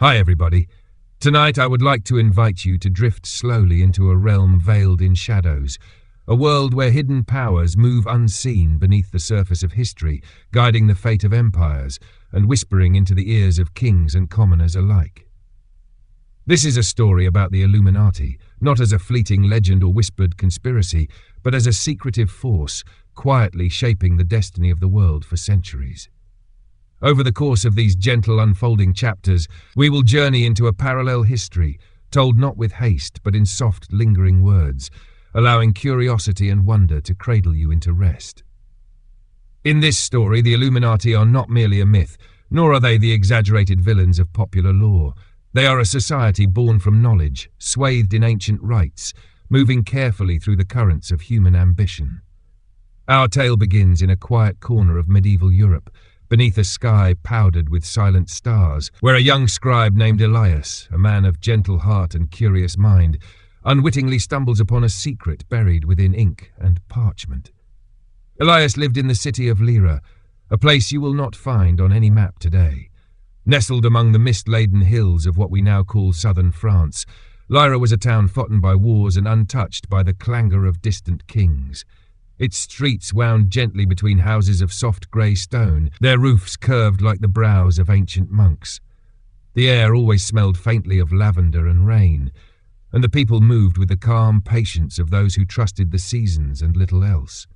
Hi everybody. Tonight I would like to invite you to drift slowly into a realm veiled in shadows, a world where hidden powers move unseen beneath the surface of history, guiding the fate of empires and whispering into the ears of kings and commoners alike. This is a story about the Illuminati, not as a fleeting legend or whispered conspiracy, but as a secretive force, quietly shaping the destiny of the world for centuries. Over the course of these gentle unfolding chapters, we will journey into a parallel history, told not with haste but in soft, lingering words, allowing curiosity and wonder to cradle you into rest. In this story, the Illuminati are not merely a myth, nor are they the exaggerated villains of popular lore. They are a society born from knowledge, swathed in ancient rites, moving carefully through the currents of human ambition. Our tale begins in a quiet corner of medieval Europe, beneath a sky powdered with silent stars, where a young scribe named Elias, a man of gentle heart and curious mind, unwittingly stumbles upon a secret buried within ink and parchment. Elias lived in the city of Lyra, a place you will not find on any map today. Nestled among the mist-laden hills of what we now call southern France, Lyra was a town foughten by wars and untouched by the clangour of distant kings. Its streets wound gently between houses of soft grey stone, their roofs curved like the brows of ancient monks. The air always smelled faintly of lavender and rain, and the people moved with the calm patience of those who trusted the seasons and little else.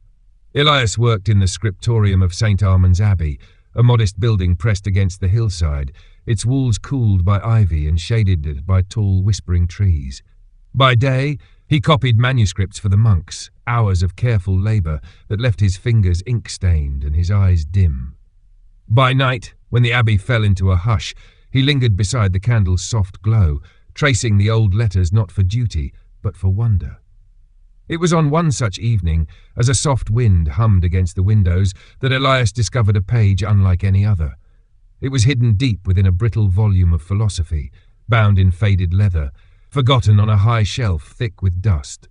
Elias worked in the scriptorium of St. Armand's Abbey, a modest building pressed against the hillside, its walls cooled by ivy and shaded by tall whispering trees. By day, he copied manuscripts for the monks, hours of careful labour that left his fingers ink-stained and his eyes dim. By night, when the abbey fell into a hush, he lingered beside the candle's soft glow, tracing the old letters not for duty, but for wonder. It was on one such evening, as a soft wind hummed against the windows, that Elias discovered a page unlike any other. It was hidden deep within a brittle volume of philosophy, bound in faded leather, forgotten on a high shelf thick with dust.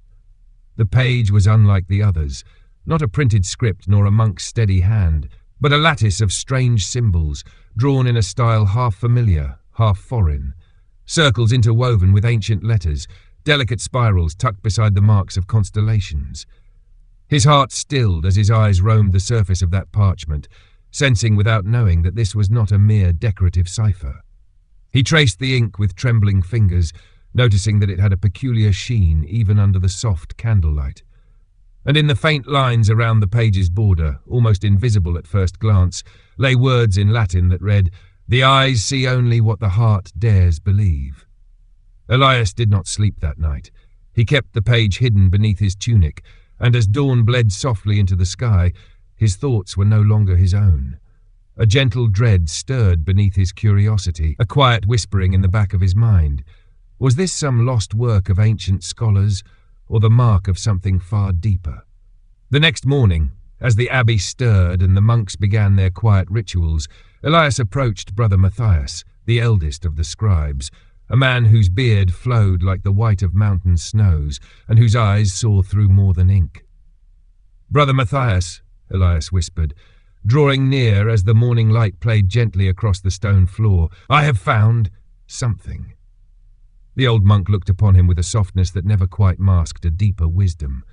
The page was unlike the others, not a printed script nor a monk's steady hand, but a lattice of strange symbols, drawn in a style half familiar, half foreign. Circles interwoven with ancient letters, delicate spirals tucked beside the marks of constellations. His heart stilled as his eyes roamed the surface of that parchment, sensing without knowing that this was not a mere decorative cipher. He traced the ink with trembling fingers, noticing that it had a peculiar sheen even under the soft candlelight. And in the faint lines around the page's border, almost invisible at first glance, lay words in Latin that read, "The eyes see only what the heart dares believe." Elias did not sleep that night. He kept the page hidden beneath his tunic, and as dawn bled softly into the sky, his thoughts were no longer his own. A gentle dread stirred beneath his curiosity, a quiet whispering in the back of his mind. Was this some lost work of ancient scholars, or the mark of something far deeper? The next morning, as the abbey stirred and the monks began their quiet rituals, Elias approached Brother Matthias, the eldest of the scribes, a man whose beard flowed like the white of mountain snows, and whose eyes saw through more than ink. "Brother Matthias," Elias whispered, drawing near as the morning light played gently across the stone floor, "I have found something." The old monk looked upon him with a softness that never quite masked a deeper wisdom.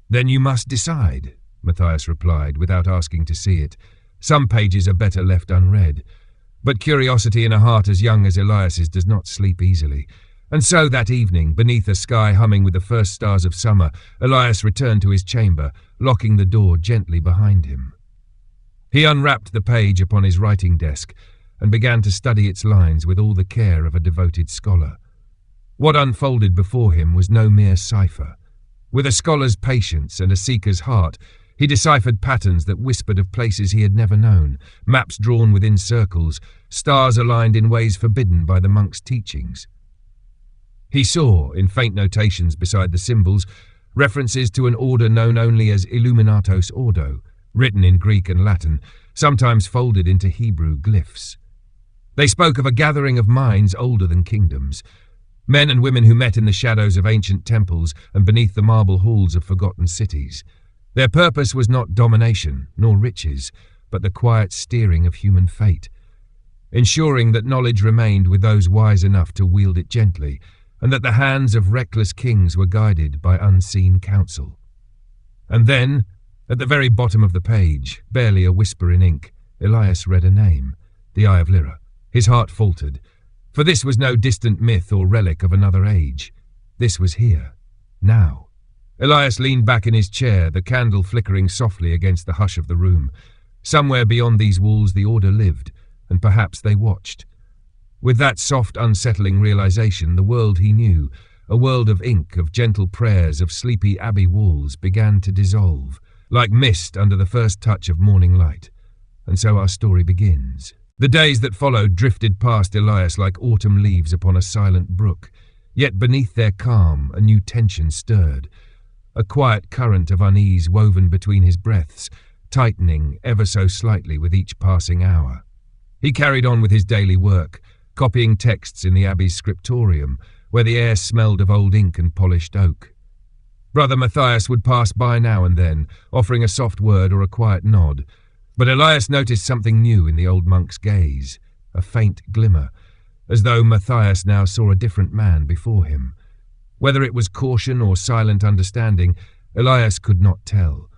"Then you must decide," Matthias replied, without asking to see it. "Some pages are better left unread. But curiosity in a heart as young as Elias's does not sleep easily. And so that evening, beneath a sky humming with the first stars of summer, Elias returned to his chamber, locking the door gently behind him. He unwrapped the page upon his writing desk and began to study its lines with all the care of a devoted scholar. What unfolded before him was no mere cipher. With a scholar's patience and a seeker's heart, he deciphered patterns that whispered of places he had never known, maps drawn within circles, stars aligned in ways forbidden by the monk's teachings. He saw, in faint notations beside the symbols, references to an order known only as Illuminatos Ordo, written in Greek and Latin, sometimes folded into Hebrew glyphs. They spoke of a gathering of minds older than kingdoms, men and women who met in the shadows of ancient temples and beneath the marble halls of forgotten cities. Their purpose was not domination, nor riches, but the quiet steering of human fate. ensuring that knowledge remained with those wise enough to wield it gently, and that the hands of reckless kings were guided by unseen counsel. And then, at the very bottom of the page, barely a whisper in ink, Elias read a name, the Eye of Lyra. His heart faltered, for this was no distant myth or relic of another age. This was here, now. Elias leaned back in his chair, the candle flickering softly against the hush of the room. Somewhere beyond these walls the Order lived, and perhaps they watched. With that soft, unsettling realization, the world he knew, a world of ink, of gentle prayers, of sleepy abbey walls, began to dissolve, like mist under the first touch of morning light. And so our story begins. The days that followed drifted past Elias like autumn leaves upon a silent brook, yet beneath their calm a new tension stirred, a quiet current of unease woven between his breaths, tightening ever so slightly with each passing hour. He carried on with his daily work, copying texts in the abbey's scriptorium, where the air smelled of old ink and polished oak. Brother Matthias would pass by now and then, offering a soft word or a quiet nod, but Elias noticed something new in the old monk's gaze, a faint glimmer, as though Matthias now saw a different man before him. Whether it was caution or silent understanding, Elias could not tell.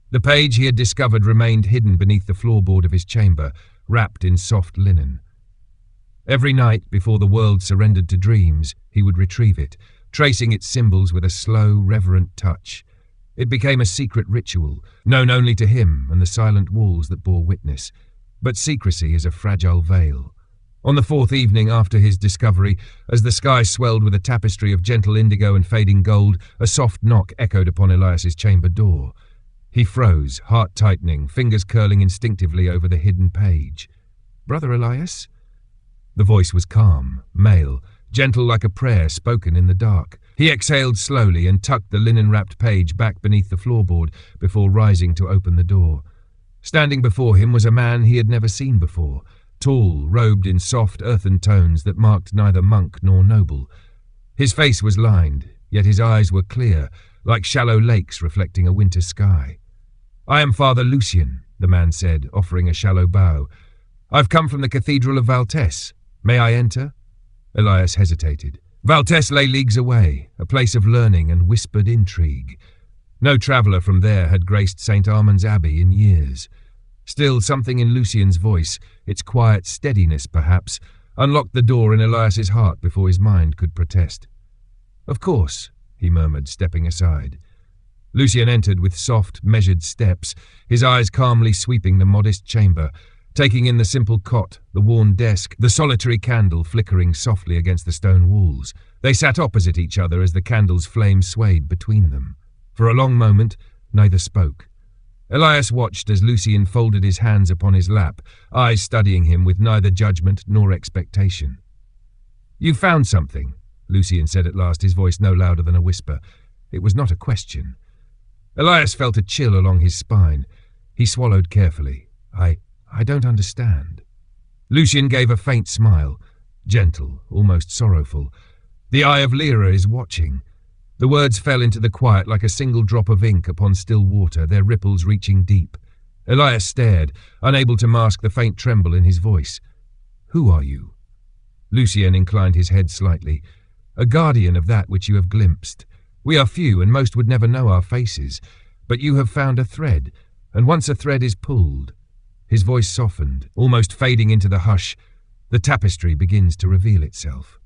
The page he had discovered remained hidden beneath the floorboard of his chamber, wrapped in soft linen. Every night, before the world surrendered to dreams, he would retrieve it, tracing its symbols with a slow, reverent touch. It became a secret ritual, known only to him and the silent walls that bore witness. But secrecy is a fragile veil. On the fourth evening after his discovery, as the sky swelled with a tapestry of gentle indigo and fading gold, a soft knock echoed upon Elias's chamber door. He froze, heart tightening, fingers curling instinctively over the hidden page. "Brother Elias?" The voice was calm, male, gentle like a prayer spoken in the dark. He exhaled slowly and tucked the linen-wrapped page back beneath the floorboard before rising to open the door. Standing before him was a man he had never seen before, tall, robed in soft, earthen tones that marked neither monk nor noble. His face was lined, yet his eyes were clear, like shallow lakes reflecting a winter sky. "I am Father Lucien," the man said, offering a shallow bow. "I've come from the Cathedral of Valtesse. May I enter?" Elias hesitated. Valtesse lay leagues away, a place of learning and whispered intrigue. No traveller from there had graced St. Armand's Abbey in years. Still, something in Lucien's voice, its quiet steadiness perhaps, unlocked the door in Elias's heart before his mind could protest. "Of course," he murmured, stepping aside. Lucien entered with soft, measured steps, his eyes calmly sweeping the modest chamber, taking in the simple cot, the worn desk, the solitary candle flickering softly against the stone walls. They sat opposite each other as the candle's flame swayed between them. For a long moment, neither spoke. Elias watched as Lucien folded his hands upon his lap, eyes studying him with neither judgment nor expectation. "You found something," Lucien said at last, his voice no louder than a whisper. It was not a question. Elias felt a chill along his spine. He swallowed carefully. I don't understand." Lucien gave a faint smile, gentle, almost sorrowful. "The Eye of Lyra is watching." The words fell into the quiet like a single drop of ink upon still water, their ripples reaching deep. Elias stared, unable to mask the faint tremble in his voice. "Who are you?" Lucien inclined his head slightly. "A guardian of that which you have glimpsed. We are few, and most would never know our faces. But you have found a thread, and once a thread is pulled..." His voice softened, almost fading into the hush. The tapestry begins to reveal itself.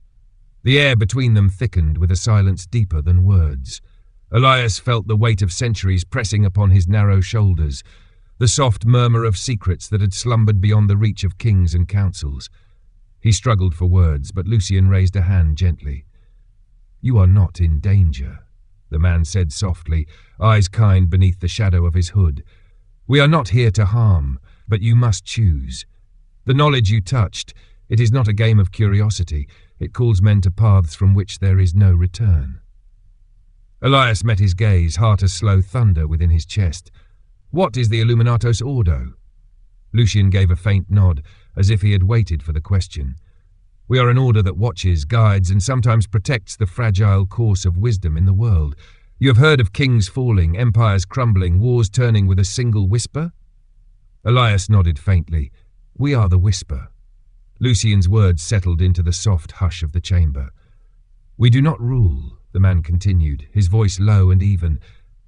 The air between them thickened with a silence deeper than words. Elias felt the weight of centuries pressing upon his narrow shoulders, the soft murmur of secrets that had slumbered beyond the reach of kings and councils. He struggled for words, but Lucien raised a hand gently. "You are not in danger," the man said softly, eyes kind beneath the shadow of his hood. "We are not here to harm, but you must choose. The knowledge you touched, it is not a game of curiosity. It calls men to paths from which there is no return." Elias met his gaze, heart a slow thunder within his chest. "What is the Illuminatos Ordo?" Lucien gave a faint nod, as if he had waited for the question. "We are an order that watches, guides, and sometimes protects the fragile course of wisdom in the world. You have heard of kings falling, empires crumbling, wars turning with a single whisper?" Elias nodded faintly. "We are the whisper." Lucian's words settled into the soft hush of the chamber. "We do not rule," the man continued, his voice low and even.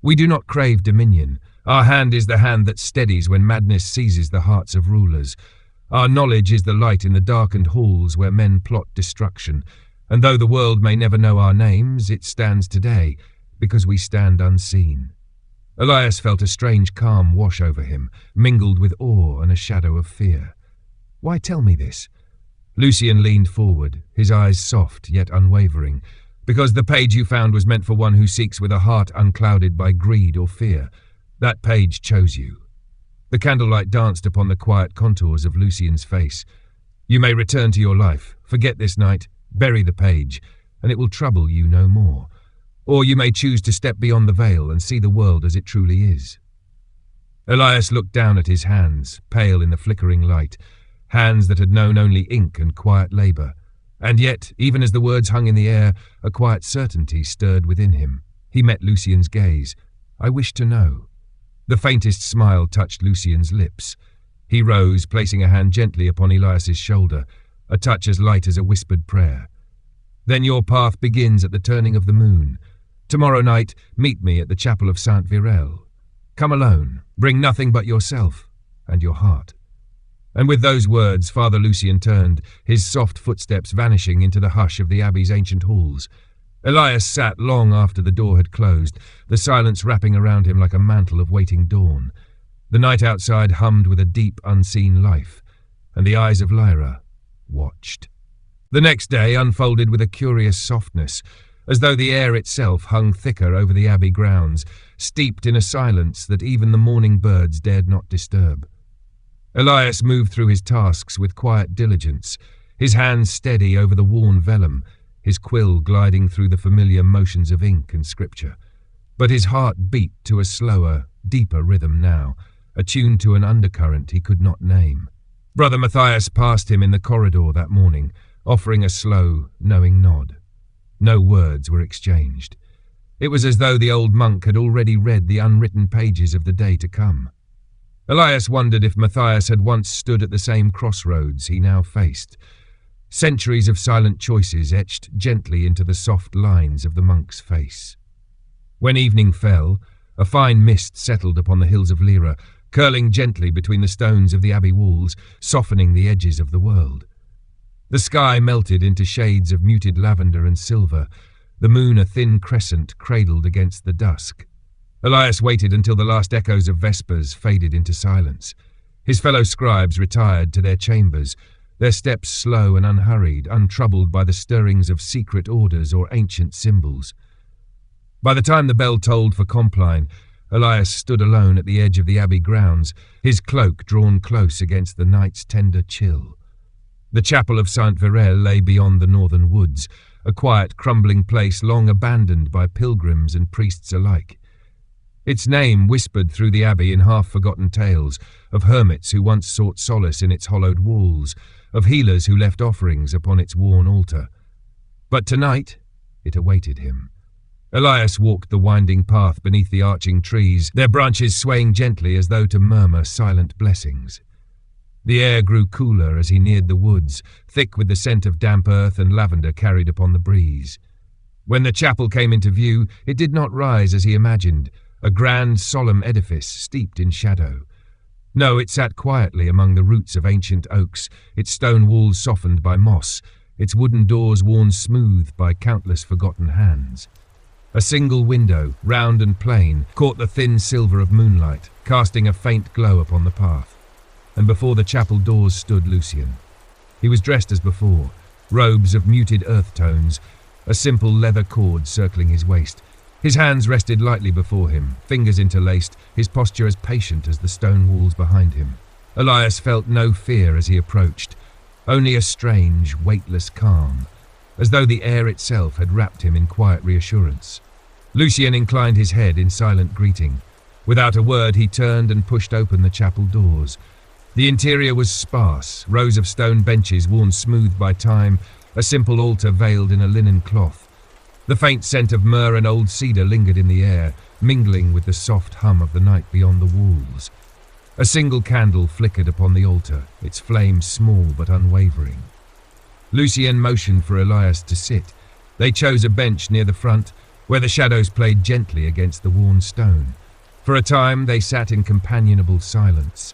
"We do not crave dominion. Our hand is the hand that steadies when madness seizes the hearts of rulers. Our knowledge is the light in the darkened halls where men plot destruction. And though the world may never know our names, it stands today, because we stand unseen." Elias felt a strange calm wash over him, mingled with awe and a shadow of fear. "Why tell me this?" Lucian leaned forward, his eyes soft yet unwavering. "Because the page you found was meant for one who seeks with a heart unclouded by greed or fear. That page chose you." The candlelight danced upon the quiet contours of Lucian's face. "You may return to your life, forget this night, bury the page, and it will trouble you no more. Or you may choose to step beyond the veil and see the world as it truly is." Elias looked down at his hands, pale in the flickering light, hands that had known only ink and quiet labour. And yet, even as the words hung in the air, a quiet certainty stirred within him. He met Lucian's gaze. "I wish to know." The faintest smile touched Lucian's lips. He rose, placing a hand gently upon Elias's shoulder, a touch as light as a whispered prayer. "Then your path begins at the turning of the moon. Tomorrow night, meet me at the chapel of Saint Virel. Come alone, bring nothing but yourself and your heart." And with those words, Father Lucian turned, his soft footsteps vanishing into the hush of the abbey's ancient halls. Elias sat long after the door had closed, the silence wrapping around him like a mantle of waiting dawn. The night outside hummed with a deep, unseen life, and the eyes of Lyra watched. The next day unfolded with a curious softness, as though the air itself hung thicker over the abbey grounds, steeped in a silence that even the morning birds dared not disturb. Elias moved through his tasks with quiet diligence, his hands steady over the worn vellum, his quill gliding through the familiar motions of ink and scripture. But his heart beat to a slower, deeper rhythm now, attuned to an undercurrent he could not name. Brother Matthias passed him in the corridor that morning, offering a slow, knowing nod. No words were exchanged. It was as though the old monk had already read the unwritten pages of the day to come. Elias wondered if Matthias had once stood at the same crossroads he now faced. Centuries of silent choices etched gently into the soft lines of the monk's face. When evening fell, a fine mist settled upon the hills of Lyra, curling gently between the stones of the abbey walls, softening the edges of the world. The sky melted into shades of muted lavender and silver, the moon a thin crescent cradled against the dusk. Elias waited until the last echoes of Vespers faded into silence. His fellow scribes retired to their chambers, their steps slow and unhurried, untroubled by the stirrings of secret orders or ancient symbols. By the time the bell tolled for Compline, Elias stood alone at the edge of the abbey grounds, his cloak drawn close against the night's tender chill. The chapel of Saint Virel lay beyond the northern woods, a quiet, crumbling place long abandoned by pilgrims and priests alike. Its name whispered through the abbey in half-forgotten tales, of hermits who once sought solace in its hollowed walls, of healers who left offerings upon its worn altar. But tonight it awaited him. Elias walked the winding path beneath the arching trees, their branches swaying gently as though to murmur silent blessings. The air grew cooler as he neared the woods, thick with the scent of damp earth and lavender carried upon the breeze. When the chapel came into view, it did not rise as he imagined, a grand, solemn edifice steeped in shadow. No, it sat quietly among the roots of ancient oaks, its stone walls softened by moss, its wooden doors worn smooth by countless forgotten hands. A single window, round and plain, caught the thin silver of moonlight, casting a faint glow upon the path. And before the chapel doors stood Lucian. He was dressed as before, robes of muted earth tones, a simple leather cord circling his waist. His hands rested lightly before him, fingers interlaced, his posture as patient as the stone walls behind him. Elias felt no fear as he approached, only a strange, weightless calm, as though the air itself had wrapped him in quiet reassurance. Lucian inclined his head in silent greeting. Without a word, he turned and pushed open the chapel doors. The interior was sparse, rows of stone benches worn smooth by time, a simple altar veiled in a linen cloth. The faint scent of myrrh and old cedar lingered in the air, mingling with the soft hum of the night beyond the walls. A single candle flickered upon the altar, its flame small but unwavering. Lucien motioned for Elias to sit. They chose a bench near the front, where the shadows played gently against the worn stone. For a time they sat in companionable silence.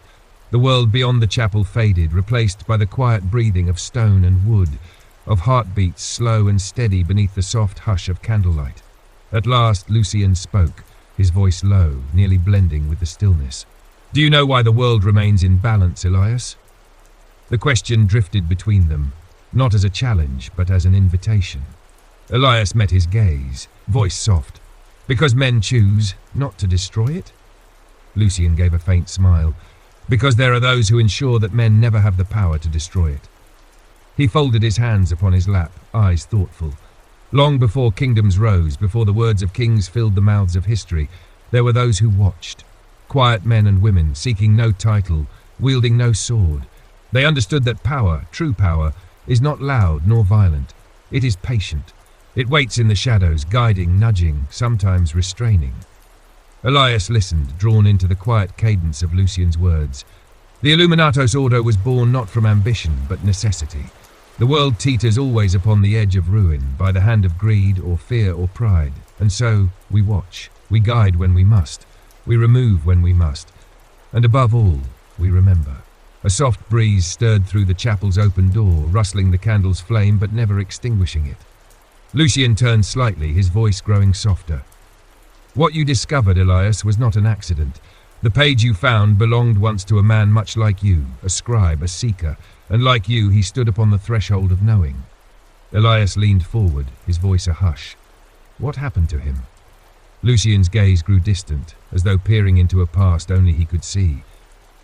The world beyond the chapel faded, replaced by the quiet breathing of stone and wood, of heartbeats slow and steady beneath the soft hush of candlelight. At last Lucien spoke, his voice low, nearly blending with the stillness. "Do you know why the world remains in balance, Elias?" The question drifted between them, not as a challenge, but as an invitation. Elias met his gaze, voice soft. "Because men choose not to destroy it?" Lucien gave a faint smile. "Because there are those who ensure that men never have the power to destroy it." He folded his hands upon his lap, eyes thoughtful. Long before kingdoms rose, before the words of kings filled the mouths of history, there were those who watched. Quiet men and women, seeking no title, wielding no sword. They understood that power, true power, is not loud nor violent. It is patient. It waits in the shadows, guiding, nudging, sometimes restraining. Elias listened, drawn into the quiet cadence of Lucien's words. The Illuminatos Ordo was born not from ambition, but necessity. The world teeters always upon the edge of ruin, by the hand of greed or fear or pride. And so, we watch, we guide when we must, we remove when we must, and above all, we remember. A soft breeze stirred through the chapel's open door, rustling the candle's flame but never extinguishing it. Lucien turned slightly, his voice growing softer. "What you discovered, Elias, was not an accident. The page you found belonged once to a man much like you, a scribe, a seeker, and like you, he stood upon the threshold of knowing." Elias leaned forward, his voice a hush. "What happened to him?" Lucien's gaze grew distant, as though peering into a past only he could see.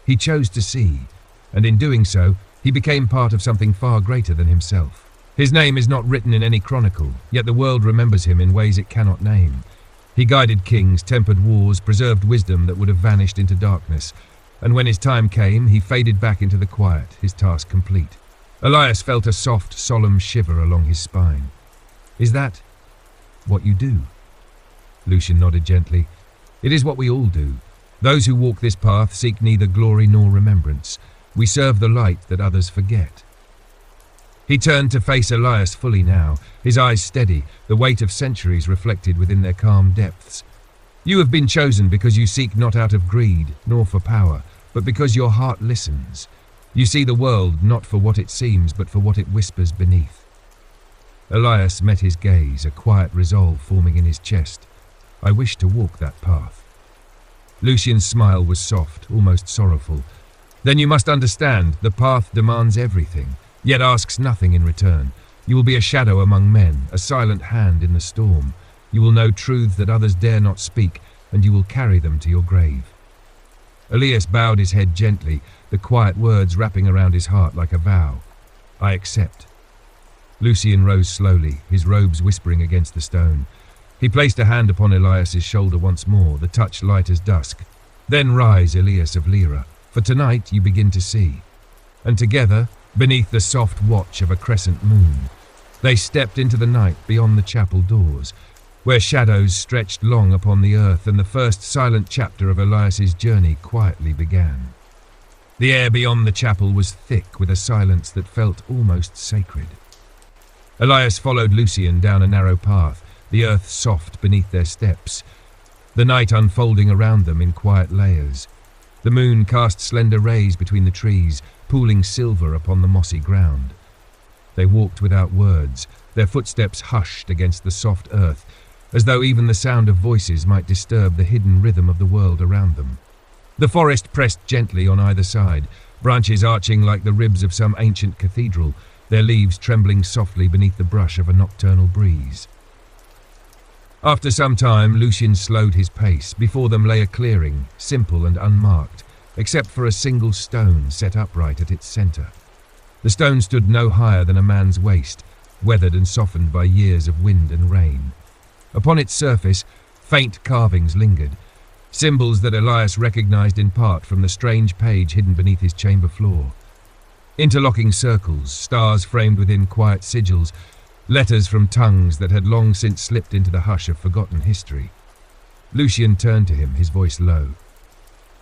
He chose to see, and in doing so, he became part of something far greater than himself. His name is not written in any chronicle, yet the world remembers him in ways it cannot name. He guided kings, tempered wars, preserved wisdom that would have vanished into darkness, and when his time came, he faded back into the quiet, his task complete. Elias felt a soft, solemn shiver along his spine. "Is that what you do?" Lucien nodded gently. "It is what we all do. Those who walk this path seek neither glory nor remembrance. We serve the light that others forget." He turned to face Elias fully now, his eyes steady, the weight of centuries reflected within their calm depths. "You have been chosen because you seek not out of greed, nor for power, but because your heart listens. You see the world not for what it seems, but for what it whispers beneath." Elias met his gaze, a quiet resolve forming in his chest. "I wish to walk that path." Lucien's smile was soft, almost sorrowful. "Then you must understand, the path demands everything, yet asks nothing in return. You will be a shadow among men, a silent hand in the storm. You will know truths that others dare not speak, and you will carry them to your grave." Elias bowed his head gently, the quiet words wrapping around his heart like a vow. "I accept." Lucien rose slowly, his robes whispering against the stone. He placed a hand upon Elias's shoulder once more, the touch light as dusk. "Then rise, Elias of Lyra, for tonight you begin to see." And together, beneath the soft watch of a crescent moon, they stepped into the night beyond the chapel doors, where shadows stretched long upon the earth and the first silent chapter of Elias's journey quietly began. The air beyond the chapel was thick with a silence that felt almost sacred. Elias followed Lucien down a narrow path, the earth soft beneath their steps, the night unfolding around them in quiet layers. The moon cast slender rays between the trees, pooling silver upon the mossy ground. They walked without words, their footsteps hushed against the soft earth, as though even the sound of voices might disturb the hidden rhythm of the world around them. The forest pressed gently on either side, branches arching like the ribs of some ancient cathedral, their leaves trembling softly beneath the brush of a nocturnal breeze. After some time, Lucien slowed his pace. Before them lay a clearing, simple and unmarked, except for a single stone set upright at its centre. The stone stood no higher than a man's waist, weathered and softened by years of wind and rain. Upon its surface, faint carvings lingered, symbols that Elias recognized in part from the strange page hidden beneath his chamber floor. Interlocking circles, stars framed within quiet sigils, letters from tongues that had long since slipped into the hush of forgotten history. Lucien turned to him, his voice low.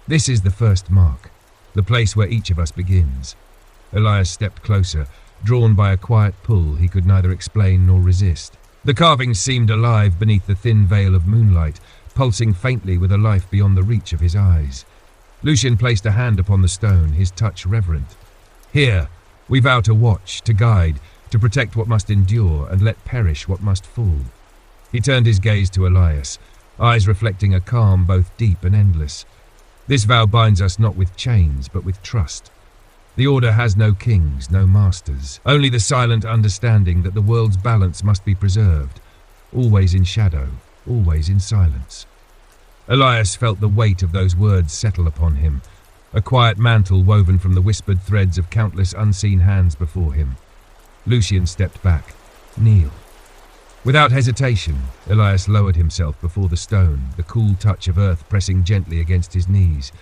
This is the first mark, the place where each of us begins. Elias stepped closer, drawn by a quiet pull he could neither explain nor resist. The carvings seemed alive beneath the thin veil of moonlight, pulsing faintly with a life beyond the reach of his eyes. Lucian placed a hand upon the stone, his touch reverent. Here, we vow to watch, to guide, to protect what must endure and let perish what must fall. He turned his gaze to Elias, eyes reflecting a calm both deep and endless. This vow binds us not with chains, but with trust. The Order has no kings, no masters, only the silent understanding that the world's balance must be preserved, always in shadow, always in silence. Elias felt the weight of those words settle upon him, a quiet mantle woven from the whispered threads of countless unseen hands before him. Lucian stepped back. Kneel. Without hesitation, Elias lowered himself before the stone, the cool touch of earth pressing gently against his knees.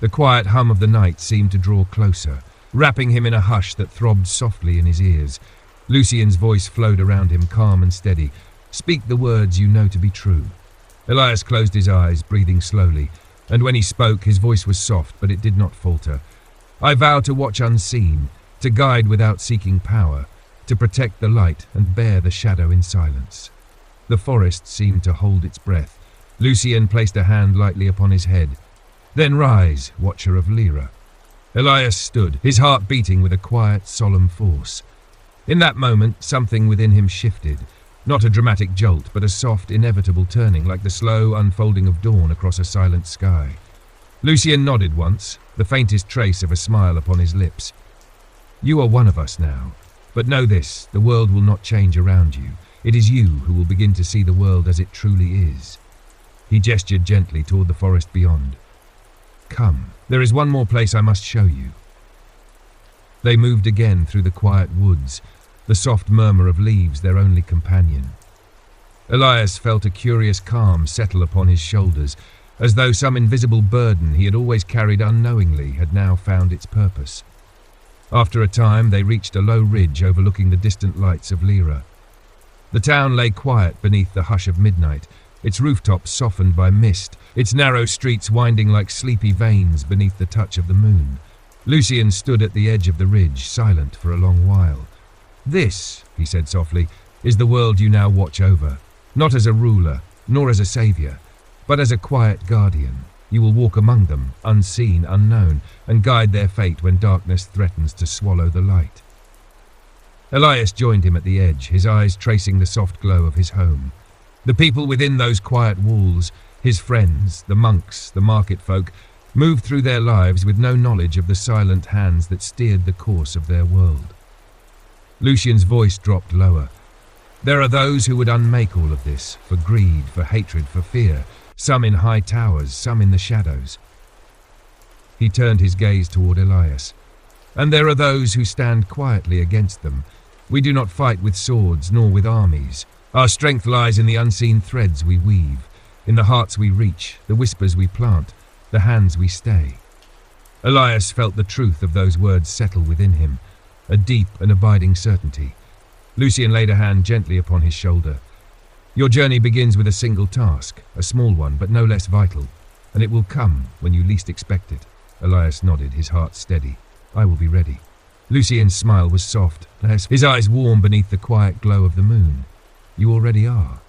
The quiet hum of the night seemed to draw closer, wrapping him in a hush that throbbed softly in his ears. Lucian's voice flowed around him, calm and steady. "Speak the words you know to be true." Elias closed his eyes, breathing slowly, and when he spoke, his voice was soft, but it did not falter. "I vow to watch unseen, to guide without seeking power, to protect the light and bear the shadow in silence." The forest seemed to hold its breath. Lucian placed a hand lightly upon his head. "Then rise, watcher of Lyra." Elias stood, his heart beating with a quiet, solemn force. In that moment, something within him shifted. Not a dramatic jolt, but a soft, inevitable turning, like the slow unfolding of dawn across a silent sky. Lucian nodded once, the faintest trace of a smile upon his lips. "You are one of us now. But know this, the world will not change around you. It is you who will begin to see the world as it truly is." He gestured gently toward the forest beyond. "Come, there is one more place I must show you." They moved again through the quiet woods, the soft murmur of leaves their only companion. Elias felt a curious calm settle upon his shoulders, as though some invisible burden he had always carried unknowingly had now found its purpose. After a time, they reached a low ridge overlooking the distant lights of Lyra. The town lay quiet beneath the hush of midnight, its rooftops softened by mist, its narrow streets winding like sleepy veins beneath the touch of the moon. Lucian stood at the edge of the ridge, silent for a long while. "This," he said softly, "is the world you now watch over, not as a ruler, nor as a savior, but as a quiet guardian. You will walk among them, unseen, unknown, and guide their fate when darkness threatens to swallow the light." Elias joined him at the edge, his eyes tracing the soft glow of his home. The people within those quiet walls, his friends, the monks, the market folk, moved through their lives with no knowledge of the silent hands that steered the course of their world. Lucian's voice dropped lower. "There are those who would unmake all of this, for greed, for hatred, for fear, some in high towers, some in the shadows." He turned his gaze toward Elias. "And there are those who stand quietly against them. We do not fight with swords nor with armies. Our strength lies in the unseen threads we weave, in the hearts we reach, the whispers we plant, the hands we stay." Elias felt the truth of those words settle within him, a deep and abiding certainty. Lucian laid a hand gently upon his shoulder. "Your journey begins with a single task, a small one, but no less vital, and it will come when you least expect it." Elias nodded, his heart steady. "I will be ready." Lucian's smile was soft, his eyes warm beneath the quiet glow of the moon. "You already are."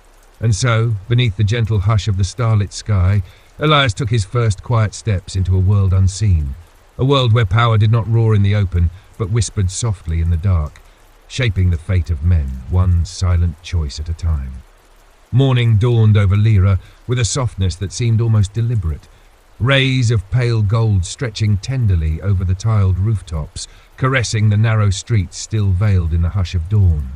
And so, beneath the gentle hush of the starlit sky, Elias took his first quiet steps into a world unseen, a world where power did not roar in the open, but whispered softly in the dark, shaping the fate of men, one silent choice at a time. Morning dawned over Lyra with a softness that seemed almost deliberate. Rays of pale gold stretching tenderly over the tiled rooftops, caressing the narrow streets still veiled in the hush of dawn.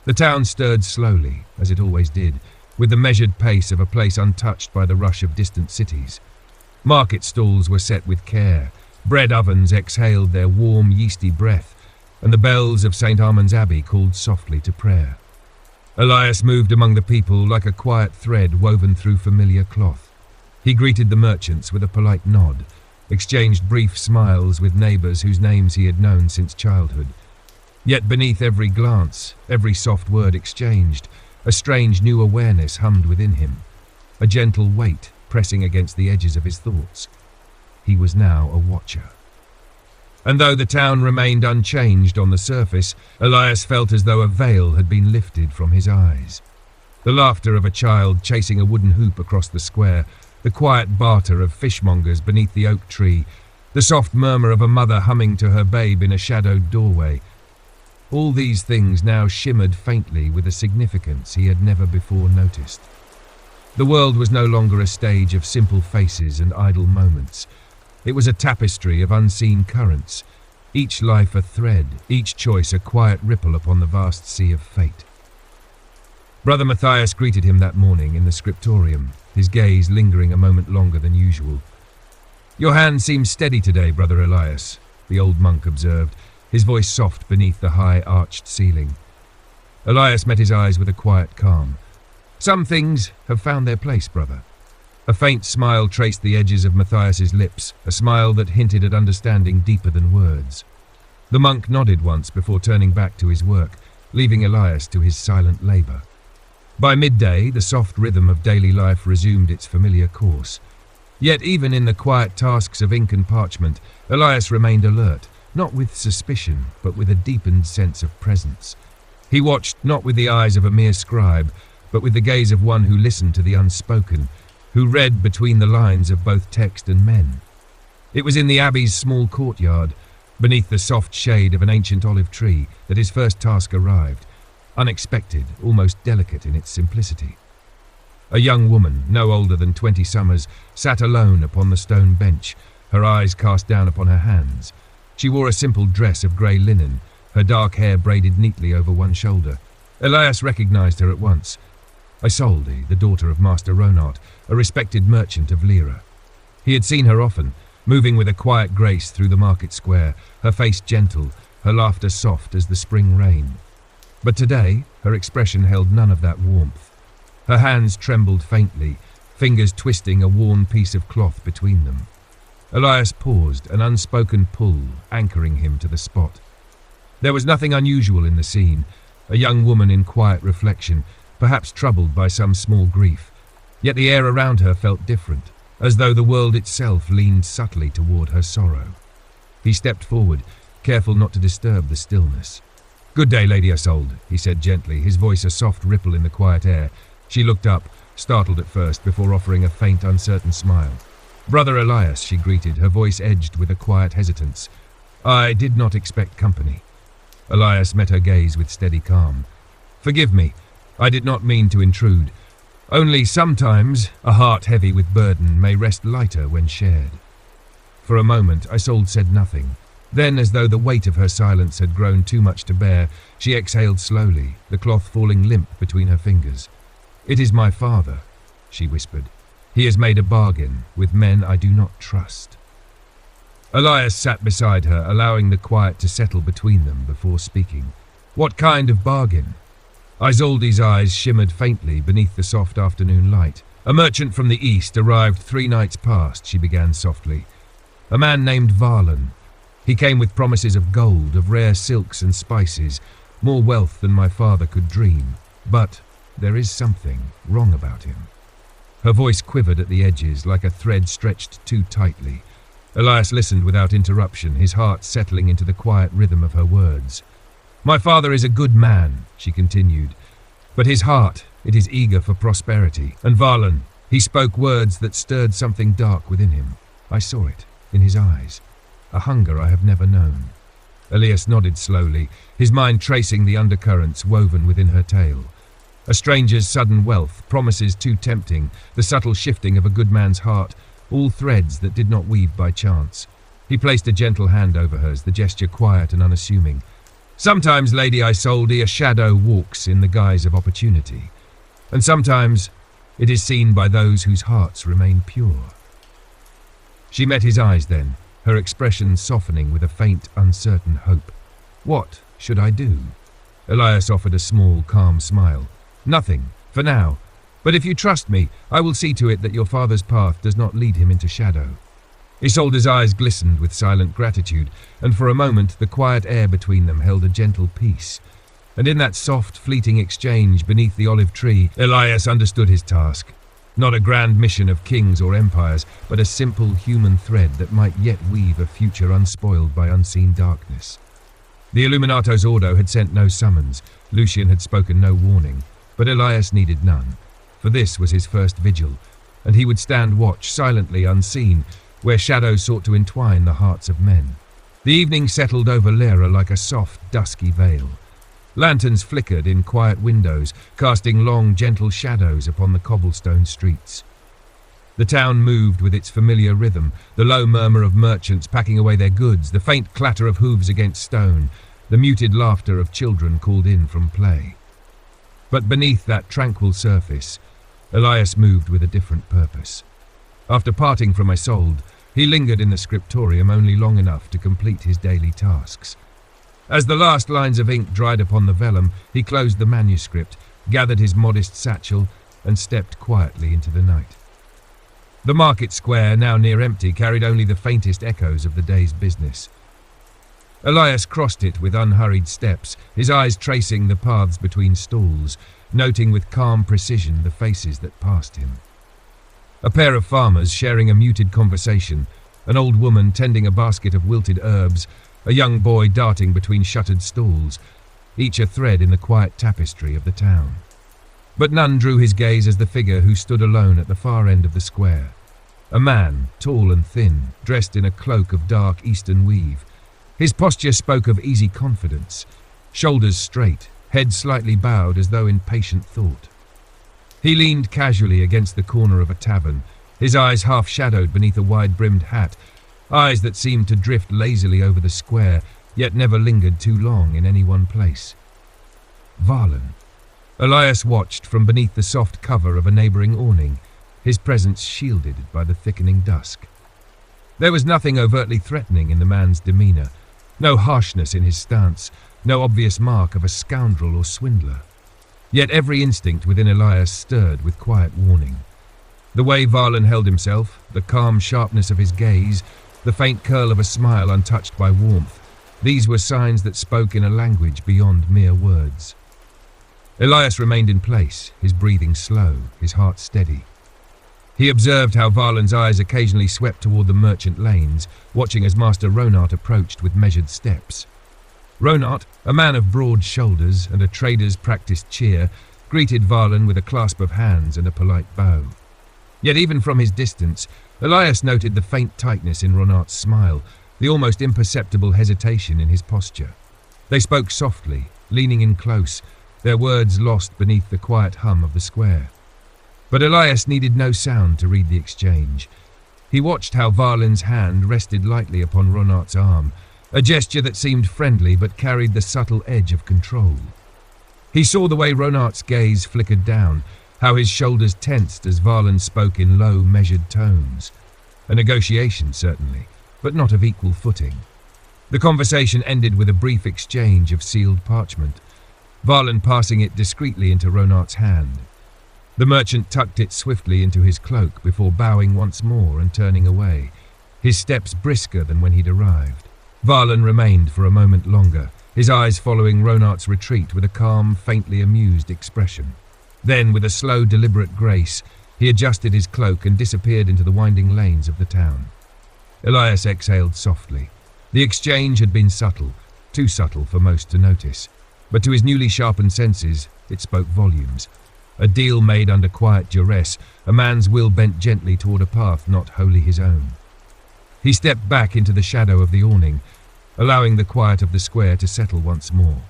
The town stirred slowly, as it always did, with the measured pace of a place untouched by the rush of distant cities. Market stalls were set with care, bread ovens exhaled their warm, yeasty breath, and the bells of St. Armand's Abbey called softly to prayer. Elias moved among the people like a quiet thread woven through familiar cloth. He greeted the merchants with a polite nod, exchanged brief smiles with neighbors whose names he had known since childhood. Yet beneath every glance, every soft word exchanged, a strange new awareness hummed within him, a gentle weight pressing against the edges of his thoughts. he was now a watcher. And though the town remained unchanged on the surface, Elias felt as though a veil had been lifted from his eyes. The laughter of a child chasing a wooden hoop across the square, the quiet barter of fishmongers beneath the oak tree, the soft murmur of a mother humming to her babe in a shadowed doorway. All these things now shimmered faintly with a significance he had never before noticed. The world was no longer a stage of simple faces and idle moments. It was a tapestry of unseen currents, each life a thread, each choice a quiet ripple upon the vast sea of fate. Brother Matthias greeted him that morning in the scriptorium, his gaze lingering a moment longer than usual. "Your hand seems steady today, Brother Elias," the old monk observed, his voice soft beneath the high arched ceiling. Elias met his eyes with a quiet calm. "Some things have found their place, brother." A faint smile traced the edges of Matthias's lips, a smile that hinted at understanding deeper than words. The monk nodded once before turning back to his work, leaving Elias to his silent labour. By midday, the soft rhythm of daily life resumed its familiar course. Yet even in the quiet tasks of ink and parchment, Elias remained alert, not with suspicion, but with a deepened sense of presence. He watched not with the eyes of a mere scribe, but with the gaze of one who listened to the unspoken, who read between the lines of both text and men. It was in the abbey's small courtyard, beneath the soft shade of an ancient olive tree, that his first task arrived, unexpected, almost delicate in its simplicity. A young woman, no older than 20 summers, sat alone upon the stone bench, her eyes cast down upon her hands. She wore a simple dress of grey linen, her dark hair braided neatly over one shoulder. Elias recognized her at once. Isolde, the daughter of Master Ronart, a respected merchant of Lyra. He had seen her often, moving with a quiet grace through the market square, her face gentle, her laughter soft as the spring rain. But today, her expression held none of that warmth. Her hands trembled faintly, fingers twisting a worn piece of cloth between them. Elias paused, an unspoken pull anchoring him to the spot. There was nothing unusual in the scene, a young woman in quiet reflection, perhaps troubled by some small grief. Yet the air around her felt different, as though the world itself leaned subtly toward her sorrow. He stepped forward, careful not to disturb the stillness. "Good day, Lady Isolde," he said gently, his voice a soft ripple in the quiet air. She looked up, startled at first, before offering a faint, uncertain smile. "Brother Elias," she greeted, her voice edged with a quiet hesitance. "I did not expect company." Elias met her gaze with steady calm. "Forgive me, I did not mean to intrude. Only sometimes a heart heavy with burden may rest lighter when shared." For a moment, Isolde said nothing. Then, as though the weight of her silence had grown too much to bear, she exhaled slowly, the cloth falling limp between her fingers. "It is my father," she whispered. "He has made a bargain with men I do not trust." Elias sat beside her, allowing the quiet to settle between them before speaking. "What kind of bargain?" Isolde's eyes shimmered faintly beneath the soft afternoon light. "A merchant from the east arrived 3 nights past," she began softly. "A man named Varlan. He came with promises of gold, of rare silks and spices, more wealth than my father could dream. But there is something wrong about him." Her voice quivered at the edges, like a thread stretched too tightly. Elias listened without interruption, his heart settling into the quiet rhythm of her words. "My father is a good man," she continued, "but his heart, it is eager for prosperity. And Varlan, he spoke words that stirred something dark within him. I saw it in his eyes, a hunger I have never known." Elias nodded slowly, his mind tracing the undercurrents woven within her tale. A stranger's sudden wealth, promises too tempting, the subtle shifting of a good man's heart, all threads that did not weave by chance. He placed a gentle hand over hers, the gesture quiet and unassuming. "Sometimes, Lady Isolde, a shadow walks in the guise of opportunity, and sometimes it is seen by those whose hearts remain pure." She met his eyes then, her expression softening with a faint, uncertain hope. "What should I do?" Elias offered a small, calm smile. "Nothing, for now. But if you trust me, I will see to it that your father's path does not lead him into shadow." Isolde's eyes glistened with silent gratitude, and for a moment the quiet air between them held a gentle peace. And in that soft, fleeting exchange beneath the olive tree, Elias understood his task. Not a grand mission of kings or empires, but a simple human thread that might yet weave a future unspoiled by unseen darkness. The Illuminato's ordo had sent no summons, Lucian had spoken no warning, but Elias needed none, for this was his first vigil, and he would stand watch, silently unseen, where shadows sought to entwine the hearts of men. The evening settled over Lyra like a soft, dusky veil. Lanterns flickered in quiet windows, casting long, gentle shadows upon the cobblestone streets. The town moved with its familiar rhythm, the low murmur of merchants packing away their goods, the faint clatter of hooves against stone, the muted laughter of children called in from play. But beneath that tranquil surface, Elias moved with a different purpose. After parting from Isolde, he lingered in the scriptorium only long enough to complete his daily tasks. As the last lines of ink dried upon the vellum, he closed the manuscript, gathered his modest satchel, and stepped quietly into the night. The market square, now near empty, carried only the faintest echoes of the day's business. Elias crossed it with unhurried steps, his eyes tracing the paths between stalls, noting with calm precision the faces that passed him. A pair of farmers sharing a muted conversation, an old woman tending a basket of wilted herbs, a young boy darting between shuttered stalls, each a thread in the quiet tapestry of the town. But none drew his gaze as the figure who stood alone at the far end of the square. A man, tall and thin, dressed in a cloak of dark eastern weave. His posture spoke of easy confidence, shoulders straight, head slightly bowed as though in patient thought. He leaned casually against the corner of a tavern, his eyes half-shadowed beneath a wide-brimmed hat, eyes that seemed to drift lazily over the square, yet never lingered too long in any one place. Varlin. Elias watched from beneath the soft cover of a neighbouring awning, his presence shielded by the thickening dusk. There was nothing overtly threatening in the man's demeanour, no harshness in his stance, no obvious mark of a scoundrel or swindler. Yet every instinct within Elias stirred with quiet warning. The way Varlin held himself, the calm sharpness of his gaze, the faint curl of a smile untouched by warmth, these were signs that spoke in a language beyond mere words. Elias remained in place, his breathing slow, his heart steady. He observed how Varlin's eyes occasionally swept toward the merchant lanes, watching as Master Ronart approached with measured steps. Ronart, a man of broad shoulders and a trader's practiced cheer, greeted Varlin with a clasp of hands and a polite bow. Yet even from his distance, Elias noted the faint tightness in Ronart's smile, the almost imperceptible hesitation in his posture. They spoke softly, leaning in close, their words lost beneath the quiet hum of the square. But Elias needed no sound to read the exchange. He watched how Varlin's hand rested lightly upon Ronart's arm, a gesture that seemed friendly but carried the subtle edge of control. He saw the way Ronart's gaze flickered down, how his shoulders tensed as Varlin spoke in low, measured tones. A negotiation, certainly, but not of equal footing. The conversation ended with a brief exchange of sealed parchment, Varlin passing it discreetly into Ronart's hand. The merchant tucked it swiftly into his cloak before bowing once more and turning away, his steps brisker than when he'd arrived. Varlin remained for a moment longer, his eyes following Ronart's retreat with a calm, faintly amused expression. Then, with a slow, deliberate grace, he adjusted his cloak and disappeared into the winding lanes of the town. Elias exhaled softly. The exchange had been subtle, too subtle for most to notice, but to his newly sharpened senses, it spoke volumes. A deal made under quiet duress, a man's will bent gently toward a path not wholly his own. He stepped back into the shadow of the awning, allowing the quiet of the square to settle once more.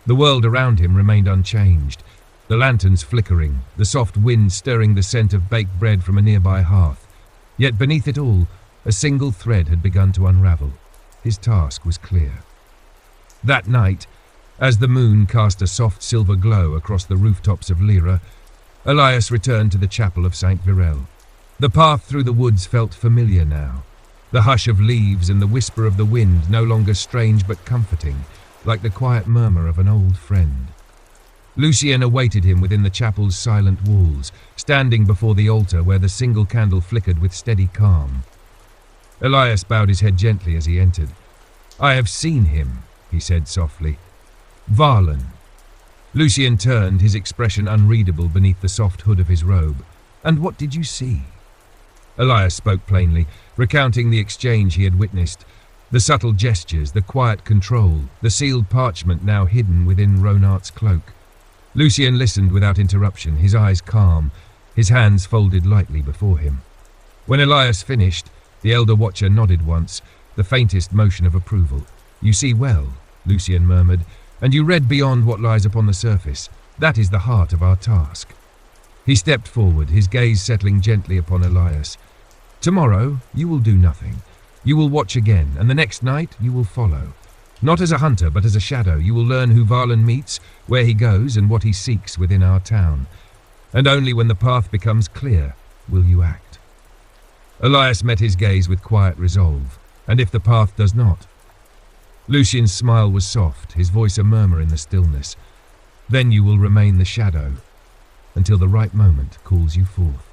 The world around him remained unchanged, the lanterns flickering, the soft wind stirring the scent of baked bread from a nearby hearth. Yet beneath it all, a single thread had begun to unravel. His task was clear. That night, as the moon cast a soft silver glow across the rooftops of Lyra, Elias returned to the chapel of Saint Virel. The path through the woods felt familiar now, the hush of leaves and the whisper of the wind no longer strange but comforting, like the quiet murmur of an old friend. Lucien awaited him within the chapel's silent walls, standing before the altar where the single candle flickered with steady calm. Elias bowed his head gently as he entered. "I have seen him," he said softly. "Varlin." Lucien turned, his expression unreadable beneath the soft hood of his robe. And what did you see?" Elias spoke plainly, recounting the exchange he had witnessed, the subtle gestures, the quiet control, the sealed parchment now hidden within Ronart's cloak. Lucien listened without interruption, his eyes calm, his hands folded lightly before him. When Elias finished, the Elder Watcher nodded once, the faintest motion of approval. "You see well," Lucien murmured, "and you read beyond what lies upon the surface. That is the heart of our task." He stepped forward, his gaze settling gently upon Elias. "Tomorrow, you will do nothing. You will watch again, and the next night you will follow. Not as a hunter, but as a shadow, you will learn who Varlin meets, where he goes, and what he seeks within our town. And only when the path becomes clear will you act." Elias met his gaze with quiet resolve. "And if the path does not?" Lucien's smile was soft, his voice a murmur in the stillness. "Then you will remain the shadow, until the right moment calls you forth."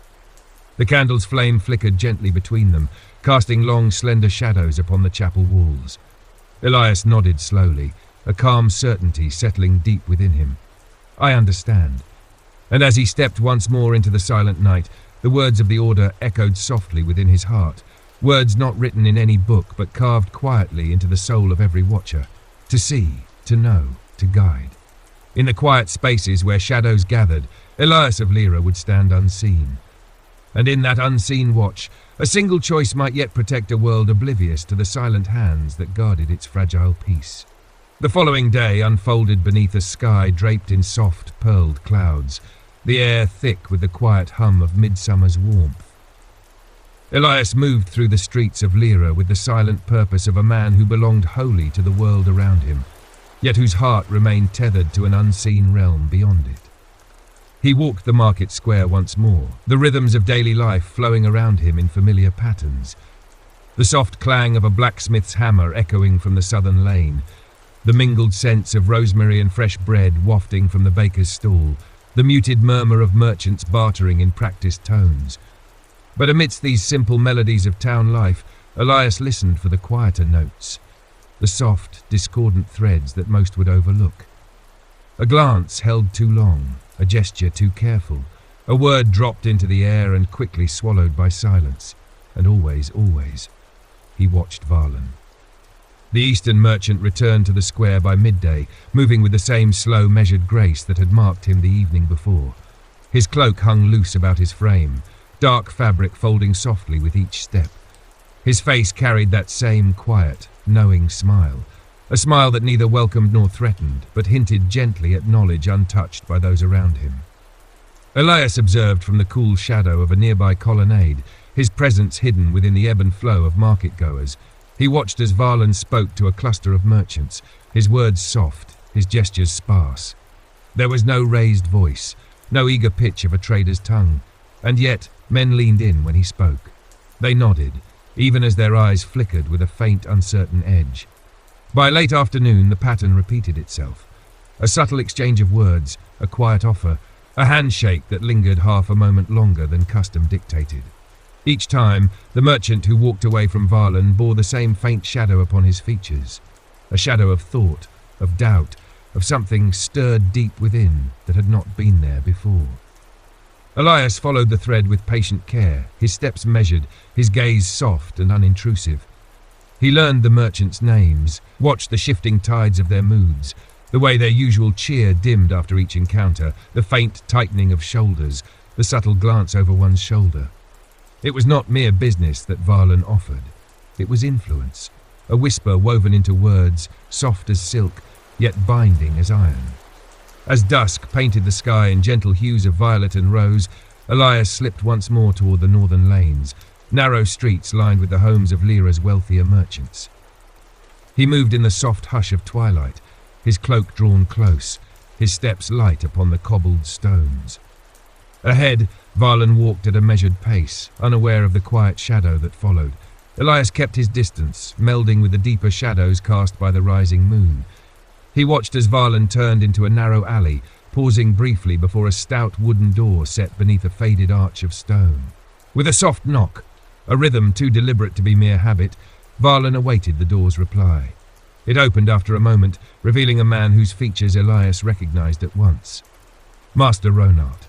The candle's flame flickered gently between them, casting long, slender shadows upon the chapel walls. Elias nodded slowly, a calm certainty settling deep within him. "I understand." And as he stepped once more into the silent night, the words of the order echoed softly within his heart, words not written in any book but carved quietly into the soul of every watcher, to see, to know, to guide. In the quiet spaces where shadows gathered, Elias of Lyra would stand unseen. And in that unseen watch, a single choice might yet protect a world oblivious to the silent hands that guarded its fragile peace. The following day unfolded beneath a sky draped in soft, pearled clouds, the air thick with the quiet hum of midsummer's warmth. Elias moved through the streets of Lyra with the silent purpose of a man who belonged wholly to the world around him, yet whose heart remained tethered to an unseen realm beyond it. He walked the market square once more, the rhythms of daily life flowing around him in familiar patterns. The soft clang of a blacksmith's hammer echoing from the southern lane, the mingled scents of rosemary and fresh bread wafting from the baker's stall, the muted murmur of merchants bartering in practiced tones. But amidst these simple melodies of town life, Elias listened for the quieter notes, the soft, discordant threads that most would overlook. A glance held too long, a gesture too careful, a word dropped into the air and quickly swallowed by silence, and always, he watched Varlin. The Eastern merchant returned to the square by midday, moving with the same slow, measured grace that had marked him the evening before. His cloak hung loose about his frame, dark fabric folding softly with each step. His face carried that same quiet, knowing smile, a smile that neither welcomed nor threatened, but hinted gently at knowledge untouched by those around him. Elias observed from the cool shadow of a nearby colonnade, his presence hidden within the ebb and flow of market-goers. He watched as Varlin spoke to a cluster of merchants, his words soft, his gestures sparse. There was no raised voice, no eager pitch of a trader's tongue, and yet men leaned in when he spoke. They nodded, even as their eyes flickered with a faint, uncertain edge. By late afternoon, the pattern repeated itself. A subtle exchange of words, a quiet offer, a handshake that lingered half a moment longer than custom dictated. Each time, the merchant who walked away from Varlin bore the same faint shadow upon his features, a shadow of thought, of doubt, of something stirred deep within that had not been there before. Elias followed the thread with patient care, his steps measured, his gaze soft and unintrusive. He learned the merchants' names, watched the shifting tides of their moods, the way their usual cheer dimmed after each encounter, the faint tightening of shoulders, the subtle glance over one's shoulder. It was not mere business that Varlin offered. It was influence, a whisper woven into words, soft as silk, yet binding as iron. As dusk painted the sky in gentle hues of violet and rose, Elias slipped once more toward the northern lanes, narrow streets lined with the homes of Lyra's wealthier merchants. He moved in the soft hush of twilight, his cloak drawn close, his steps light upon the cobbled stones. Ahead, Varlin walked at a measured pace, unaware of the quiet shadow that followed. Elias kept his distance, melding with the deeper shadows cast by the rising moon. He watched as Varlin turned into a narrow alley, pausing briefly before a stout wooden door set beneath a faded arch of stone. With a soft knock, a rhythm too deliberate to be mere habit, Varlin awaited the door's reply. It opened after a moment, revealing a man whose features Elias recognized at once. Master Ronart.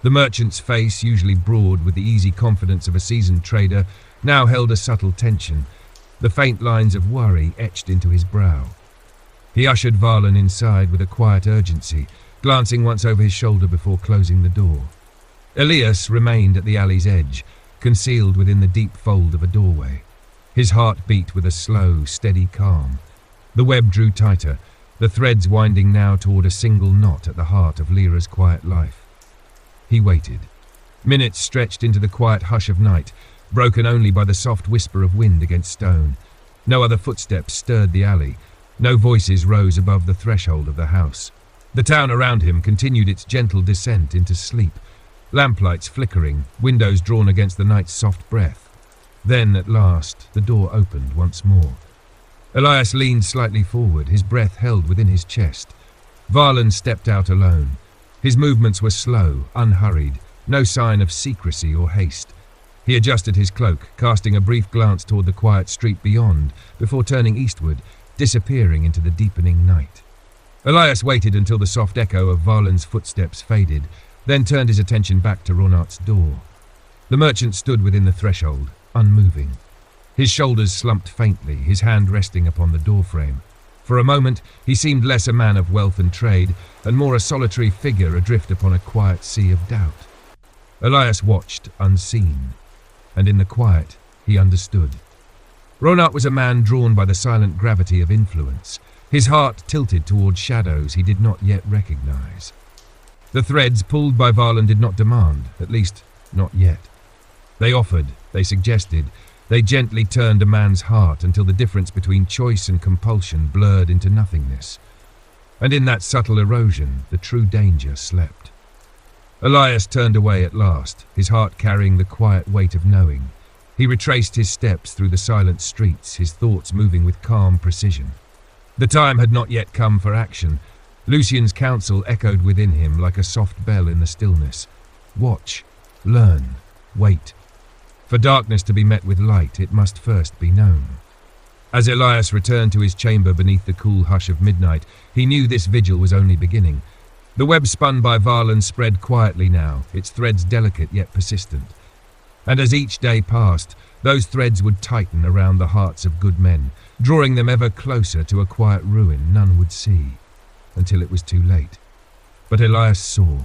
The merchant's face, usually broad with the easy confidence of a seasoned trader, now held a subtle tension, the faint lines of worry etched into his brow. He ushered Varlin inside with a quiet urgency, glancing once over his shoulder before closing the door. Elias remained at the alley's edge, concealed within the deep fold of a doorway. His heart beat with a slow, steady calm. The web drew tighter, the threads winding now toward a single knot at the heart of Lyra's quiet life. He waited. Minutes stretched into the quiet hush of night, broken only by the soft whisper of wind against stone. No other footsteps stirred the alley. No voices rose above the threshold of the house. The town around him continued its gentle descent into sleep, lamplights flickering, windows drawn against the night's soft breath. Then, at last, the door opened once more. Elias leaned slightly forward, his breath held within his chest. Varlin stepped out alone. His movements were slow, unhurried, no sign of secrecy or haste. He adjusted his cloak, casting a brief glance toward the quiet street beyond, before turning eastward, disappearing into the deepening night. Elias waited until the soft echo of Varlin's footsteps faded, then turned his attention back to Ronart's door. The merchant stood within the threshold, unmoving. His shoulders slumped faintly, his hand resting upon the doorframe. For a moment, he seemed less a man of wealth and trade, and more a solitary figure adrift upon a quiet sea of doubt. Elias watched, unseen, and in the quiet, he understood. Ronart was a man drawn by the silent gravity of influence, his heart tilted toward shadows he did not yet recognize. The threads pulled by Varlin did not demand, at least not yet. They offered, they suggested, they gently turned a man's heart until the difference between choice and compulsion blurred into nothingness. And in that subtle erosion, the true danger slept. Elias turned away at last, his heart carrying the quiet weight of knowing. He retraced his steps through the silent streets, his thoughts moving with calm precision. The time had not yet come for action. Lucian's counsel echoed within him like a soft bell in the stillness. Watch, learn, wait. For darkness to be met with light, it must first be known. As Elias returned to his chamber beneath the cool hush of midnight, he knew this vigil was only beginning. The web spun by Varlin spread quietly now, its threads delicate yet persistent. And as each day passed, those threads would tighten around the hearts of good men, drawing them ever closer to a quiet ruin none would see, until it was too late. But Elias saw,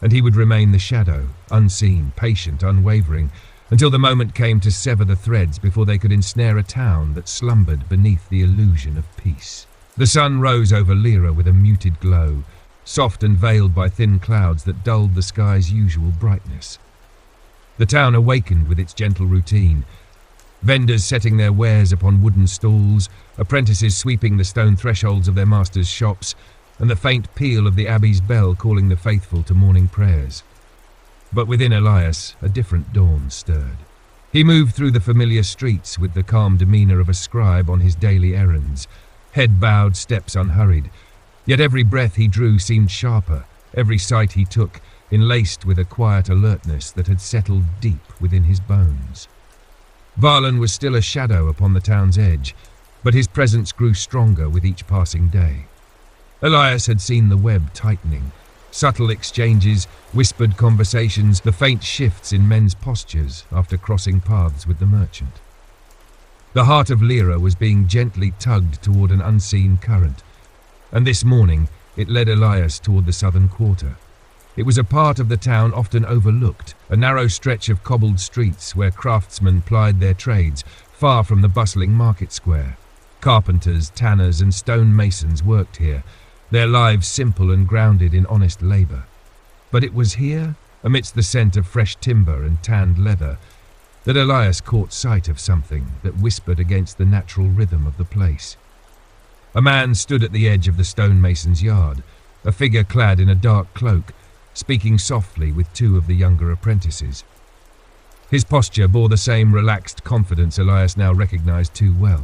and he would remain the shadow, unseen, patient, unwavering, until the moment came to sever the threads before they could ensnare a town that slumbered beneath the illusion of peace. The sun rose over Lyra with a muted glow, soft and veiled by thin clouds that dulled the sky's usual brightness. The town awakened with its gentle routine, vendors setting their wares upon wooden stalls, apprentices sweeping the stone thresholds of their masters' shops, and the faint peal of the abbey's bell calling the faithful to morning prayers. But within Elias, a different dawn stirred. He moved through the familiar streets with the calm demeanor of a scribe on his daily errands, head bowed, steps unhurried. Yet every breath he drew seemed sharper, every sight he took enlaced with a quiet alertness that had settled deep within his bones. Varlin was still a shadow upon the town's edge, but his presence grew stronger with each passing day. Elias had seen the web tightening, subtle exchanges, whispered conversations, the faint shifts in men's postures after crossing paths with the merchant. The heart of Lyra was being gently tugged toward an unseen current, and this morning it led Elias toward the southern quarter. It was a part of the town often overlooked, a narrow stretch of cobbled streets where craftsmen plied their trades, far from the bustling market square. Carpenters, tanners, and stone masons worked here, their lives simple and grounded in honest labour. But it was here, amidst the scent of fresh timber and tanned leather, that Elias caught sight of something that whispered against the natural rhythm of the place. A man stood at the edge of the stonemason's yard, a figure clad in a dark cloak, speaking softly with two of the younger apprentices. His posture bore the same relaxed confidence Elias now recognized too well,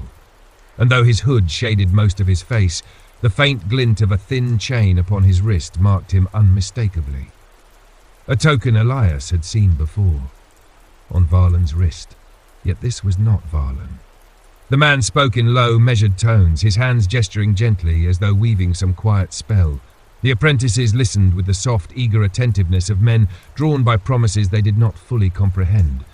and though his hood shaded most of his face, the faint glint of a thin chain upon his wrist marked him unmistakably. A token Elias had seen before, on Varlin's wrist, yet this was not Varlin. The man spoke in low, measured tones, his hands gesturing gently as though weaving some quiet spell. The apprentices listened with the soft, eager attentiveness of men drawn by promises they did not fully comprehend.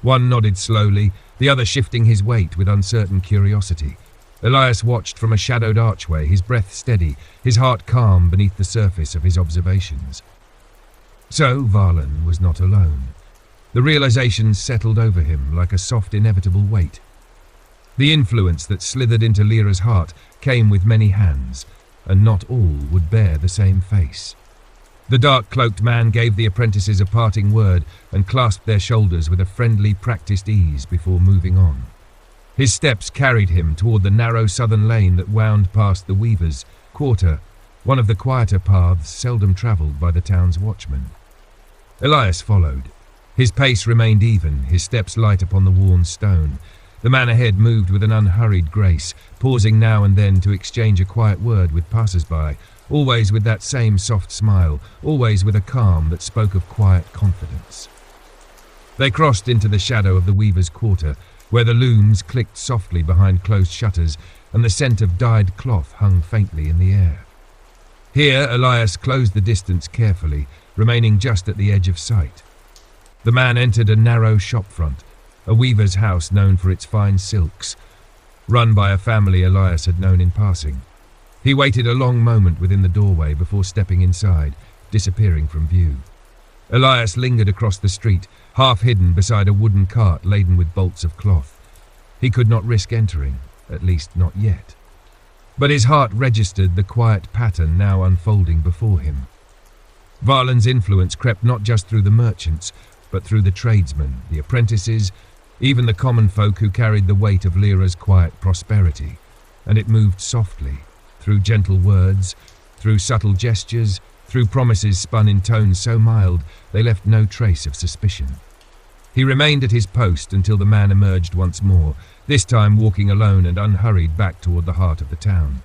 One nodded slowly, the other shifting his weight with uncertain curiosity. Elias watched from a shadowed archway, his breath steady, his heart calm beneath the surface of his observations. So Varlan was not alone. The realization settled over him like a soft, inevitable weight. The influence that slithered into Lyra's heart came with many hands, and not all would bear the same face. The dark-cloaked man gave the apprentices a parting word and clasped their shoulders with a friendly, practiced ease before moving on. His steps carried him toward the narrow southern lane that wound past the Weavers' quarter, one of the quieter paths seldom travelled by the town's watchmen. Elias followed. His pace remained even, his steps light upon the worn stone. The man ahead moved with an unhurried grace, pausing now and then to exchange a quiet word with passers-by, always with that same soft smile, always with a calm that spoke of quiet confidence. They crossed into the shadow of the Weavers' quarter, where the looms clicked softly behind closed shutters and the scent of dyed cloth hung faintly in the air. Here Elias closed the distance carefully, remaining just at the edge of sight. The man entered a narrow shop front, a weaver's house known for its fine silks, run by a family Elias had known in passing. He waited a long moment within the doorway before stepping inside, disappearing from view. Elias lingered across the street, half hidden beside a wooden cart laden with bolts of cloth. He could not risk entering, at least not yet. But his heart registered the quiet pattern now unfolding before him. Varlan's influence crept not just through the merchants, but through the tradesmen, the apprentices, even the common folk who carried the weight of Lyra's quiet prosperity, and it moved softly, through gentle words, through subtle gestures, through promises spun in tones so mild they left no trace of suspicion. He remained at his post until the man emerged once more, this time walking alone and unhurried back toward the heart of the town.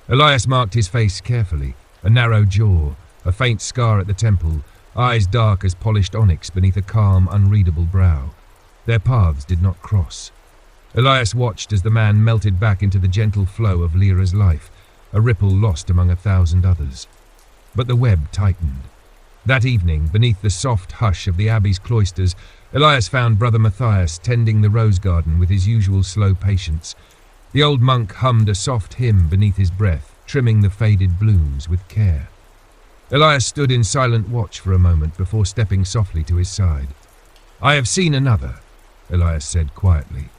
Elias marked his face carefully, a narrow jaw, a faint scar at the temple, eyes dark as polished onyx beneath a calm, unreadable brow. Their paths did not cross. Elias watched as the man melted back into the gentle flow of Lyra's life, a ripple lost among 1,000 others. But the web tightened. That evening, beneath the soft hush of the abbey's cloisters, Elias found Brother Matthias tending the rose garden with his usual slow patience. The old monk hummed a soft hymn beneath his breath, trimming the faded blooms with care. Elias stood in silent watch for a moment before stepping softly to his side. "I have seen another," Elias said quietly.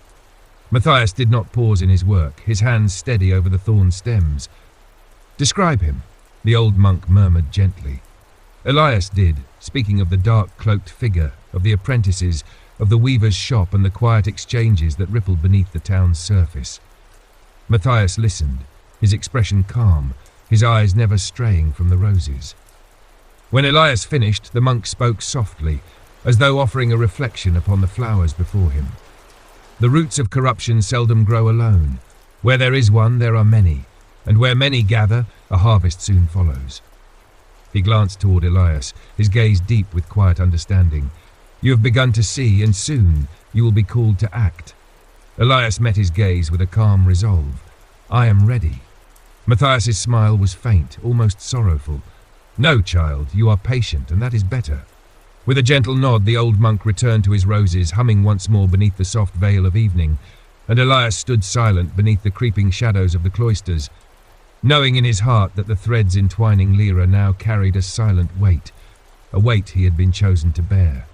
Matthias did not pause in his work, his hands steady over the thorn stems. "Describe him," the old monk murmured gently. Elias did, speaking of the dark-cloaked figure, of the apprentices, of the weaver's shop and the quiet exchanges that rippled beneath the town's surface. Matthias listened, his expression calm, his eyes never straying from the roses. When Elias finished, the monk spoke softly, as though offering a reflection upon the flowers before him. "The roots of corruption seldom grow alone. Where there is one, there are many, and where many gather, a harvest soon follows." He glanced toward Elias, his gaze deep with quiet understanding. "You have begun to see, and soon you will be called to act." Elias met his gaze with a calm resolve. "I am ready." Matthias's smile was faint, almost sorrowful. "No, child, you are patient, and that is better." With a gentle nod, the old monk returned to his roses, humming once more beneath the soft veil of evening, and Elias stood silent beneath the creeping shadows of the cloisters, knowing in his heart that the threads entwining Lyra now carried a silent weight, a weight he had been chosen to bear.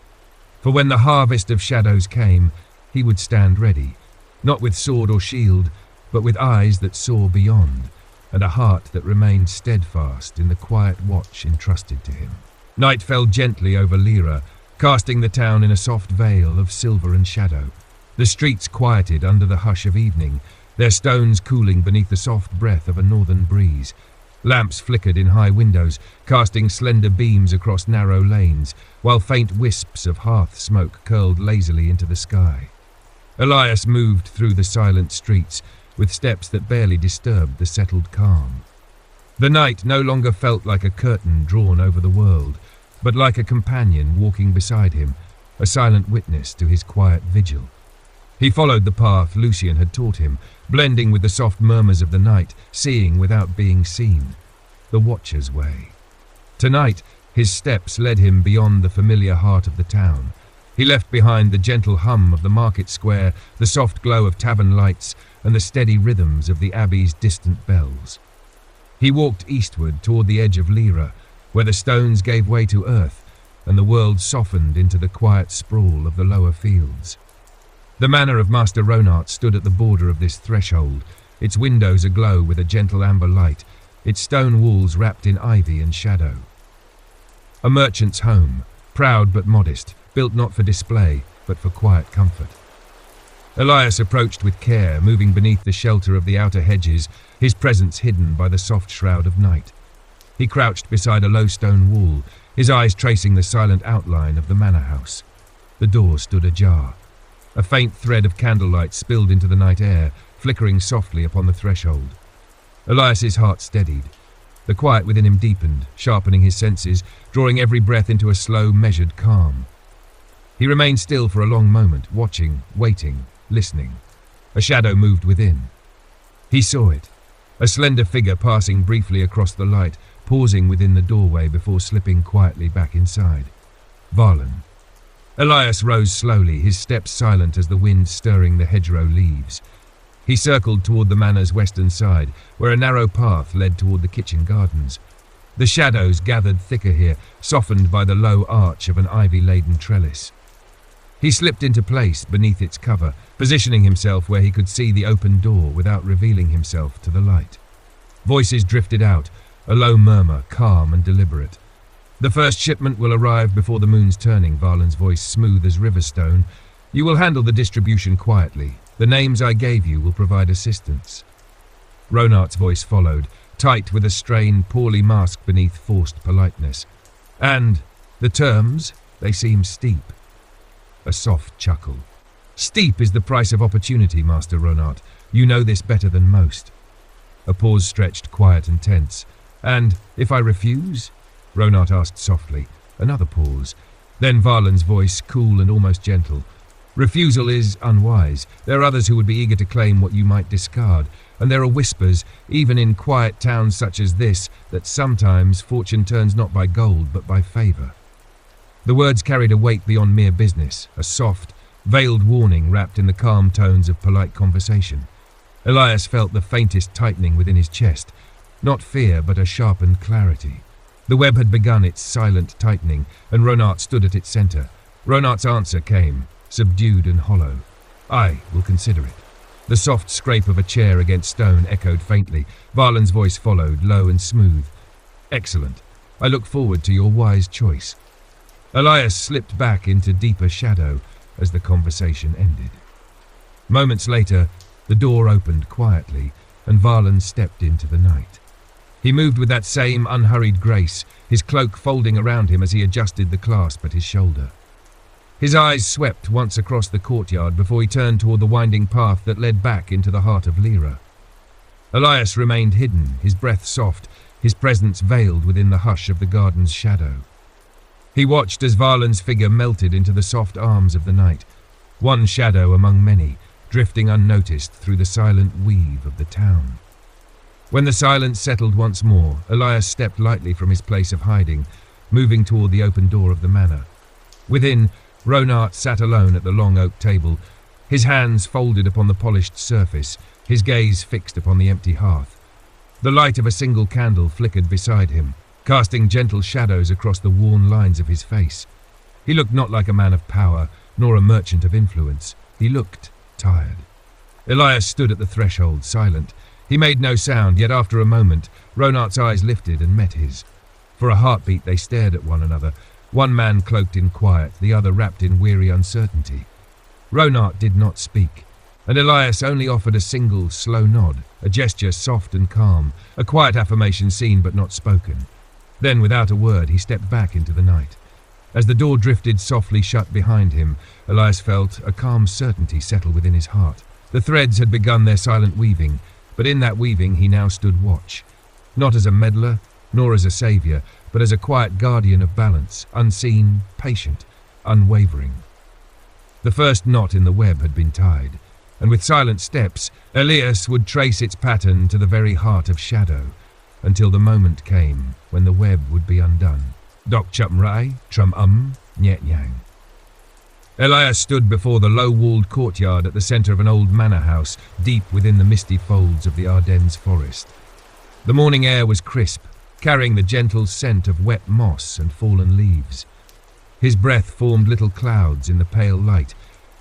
For when the harvest of shadows came, he would stand ready, not with sword or shield, but with eyes that saw beyond, and a heart that remained steadfast in the quiet watch entrusted to him. Night fell gently over Lyra, casting the town in a soft veil of silver and shadow. The streets quieted under the hush of evening, their stones cooling beneath the soft breath of a northern breeze. Lamps flickered in high windows, casting slender beams across narrow lanes, while faint wisps of hearth smoke curled lazily into the sky. Elias moved through the silent streets, with steps that barely disturbed the settled calm. The night no longer felt like a curtain drawn over the world, but like a companion walking beside him, a silent witness to his quiet vigil. He followed the path Lucian had taught him, blending with the soft murmurs of the night, seeing without being seen. The the Watcher's way. Tonight, his steps led him beyond the familiar heart of the town. He left behind the gentle hum of the market square, the soft glow of tavern lights, and the steady rhythms of the abbey's distant bells. He walked eastward toward the edge of Lyra, where the stones gave way to earth, and the world softened into the quiet sprawl of the lower fields. The manor of Master Ronart stood at the border of this threshold, its windows aglow with a gentle amber light, its stone walls wrapped in ivy and shadow. A merchant's home, proud but modest, built not for display, but for quiet comfort. Elias approached with care, moving beneath the shelter of the outer hedges, his presence hidden by the soft shroud of night. He crouched beside a low stone wall, his eyes tracing the silent outline of the manor house. The door stood ajar. A faint thread of candlelight spilled into the night air, flickering softly upon the threshold. Elias's heart steadied. The quiet within him deepened, sharpening his senses, drawing every breath into a slow, measured calm. He remained still for a long moment, watching, waiting, listening. A shadow moved within. He saw it, a slender figure passing briefly across the light, pausing within the doorway before slipping quietly back inside. Varlin. Elias rose slowly, his steps silent as the wind stirring the hedgerow leaves. He circled toward the manor's western side, where a narrow path led toward the kitchen gardens. The shadows gathered thicker here, softened by the low arch of an ivy-laden trellis. He slipped into place beneath its cover, positioning himself where he could see the open door without revealing himself to the light. Voices drifted out, a low murmur, calm and deliberate. "The first shipment will arrive before the moon's turning," Varlin's voice smooth as riverstone. "You will handle the distribution quietly. The names I gave you will provide assistance." Ronart's voice followed, tight with a strain poorly masked beneath forced politeness. "And the terms, they seem steep." A soft chuckle. "Steep is the price of opportunity, Master Ronart. You know this better than most." A pause stretched, quiet and tense. "And if I refuse?" Ronart asked softly. Another pause. Then Varlin's voice, cool and almost gentle. "Refusal is unwise. There are others who would be eager to claim what you might discard, and there are whispers, even in quiet towns such as this, that sometimes fortune turns not by gold but by favor." The words carried a weight beyond mere business, a soft, veiled warning wrapped in the calm tones of polite conversation. Elias felt the faintest tightening within his chest, not fear but a sharpened clarity. The web had begun its silent tightening, and Ronart stood at its center. Ronart's answer came, subdued and hollow. "I will consider it." The soft scrape of a chair against stone echoed faintly. Varlin's voice followed, low and smooth. "Excellent. I look forward to your wise choice." Elias slipped back into deeper shadow as the conversation ended. Moments later, the door opened quietly, and Varlin stepped into the night. He moved with that same unhurried grace, his cloak folding around him as he adjusted the clasp at his shoulder. His eyes swept once across the courtyard before he turned toward the winding path that led back into the heart of Lyra. Elias remained hidden, his breath soft, his presence veiled within the hush of the garden's shadow. He watched as Varlin's figure melted into the soft arms of the night, one shadow among many, drifting unnoticed through the silent weave of the town. When the silence settled once more, Elias stepped lightly from his place of hiding, moving toward the open door of the manor. Within, Ronart sat alone at the long oak table, his hands folded upon the polished surface, his gaze fixed upon the empty hearth. The light of a single candle flickered beside him, casting gentle shadows across the worn lines of his face. He looked not like a man of power, nor a merchant of influence. He looked tired. Elias stood at the threshold, silent. He made no sound, yet after a moment, Ronart's eyes lifted and met his. For a heartbeat they stared at one another, one man cloaked in quiet, the other wrapped in weary uncertainty. Ronart did not speak, and Elias only offered a single, slow nod, a gesture soft and calm, a quiet affirmation seen but not spoken. Then, without a word, he stepped back into the night. As the door drifted softly shut behind him, Elias felt a calm certainty settle within his heart. The threads had begun their silent weaving, but in that weaving he now stood watch, not as a meddler, nor as a saviour, but as a quiet guardian of balance, unseen, patient, unwavering. The first knot in the web had been tied, and with silent steps, Elias would trace its pattern to the very heart of shadow, until the moment came when the web would be undone. Dok chum rai, trum nyet nyang. Elias stood before the low-walled courtyard at the centre of an old manor house, deep within the misty folds of the Ardennes forest. The morning air was crisp, carrying the gentle scent of wet moss and fallen leaves. His breath formed little clouds in the pale light,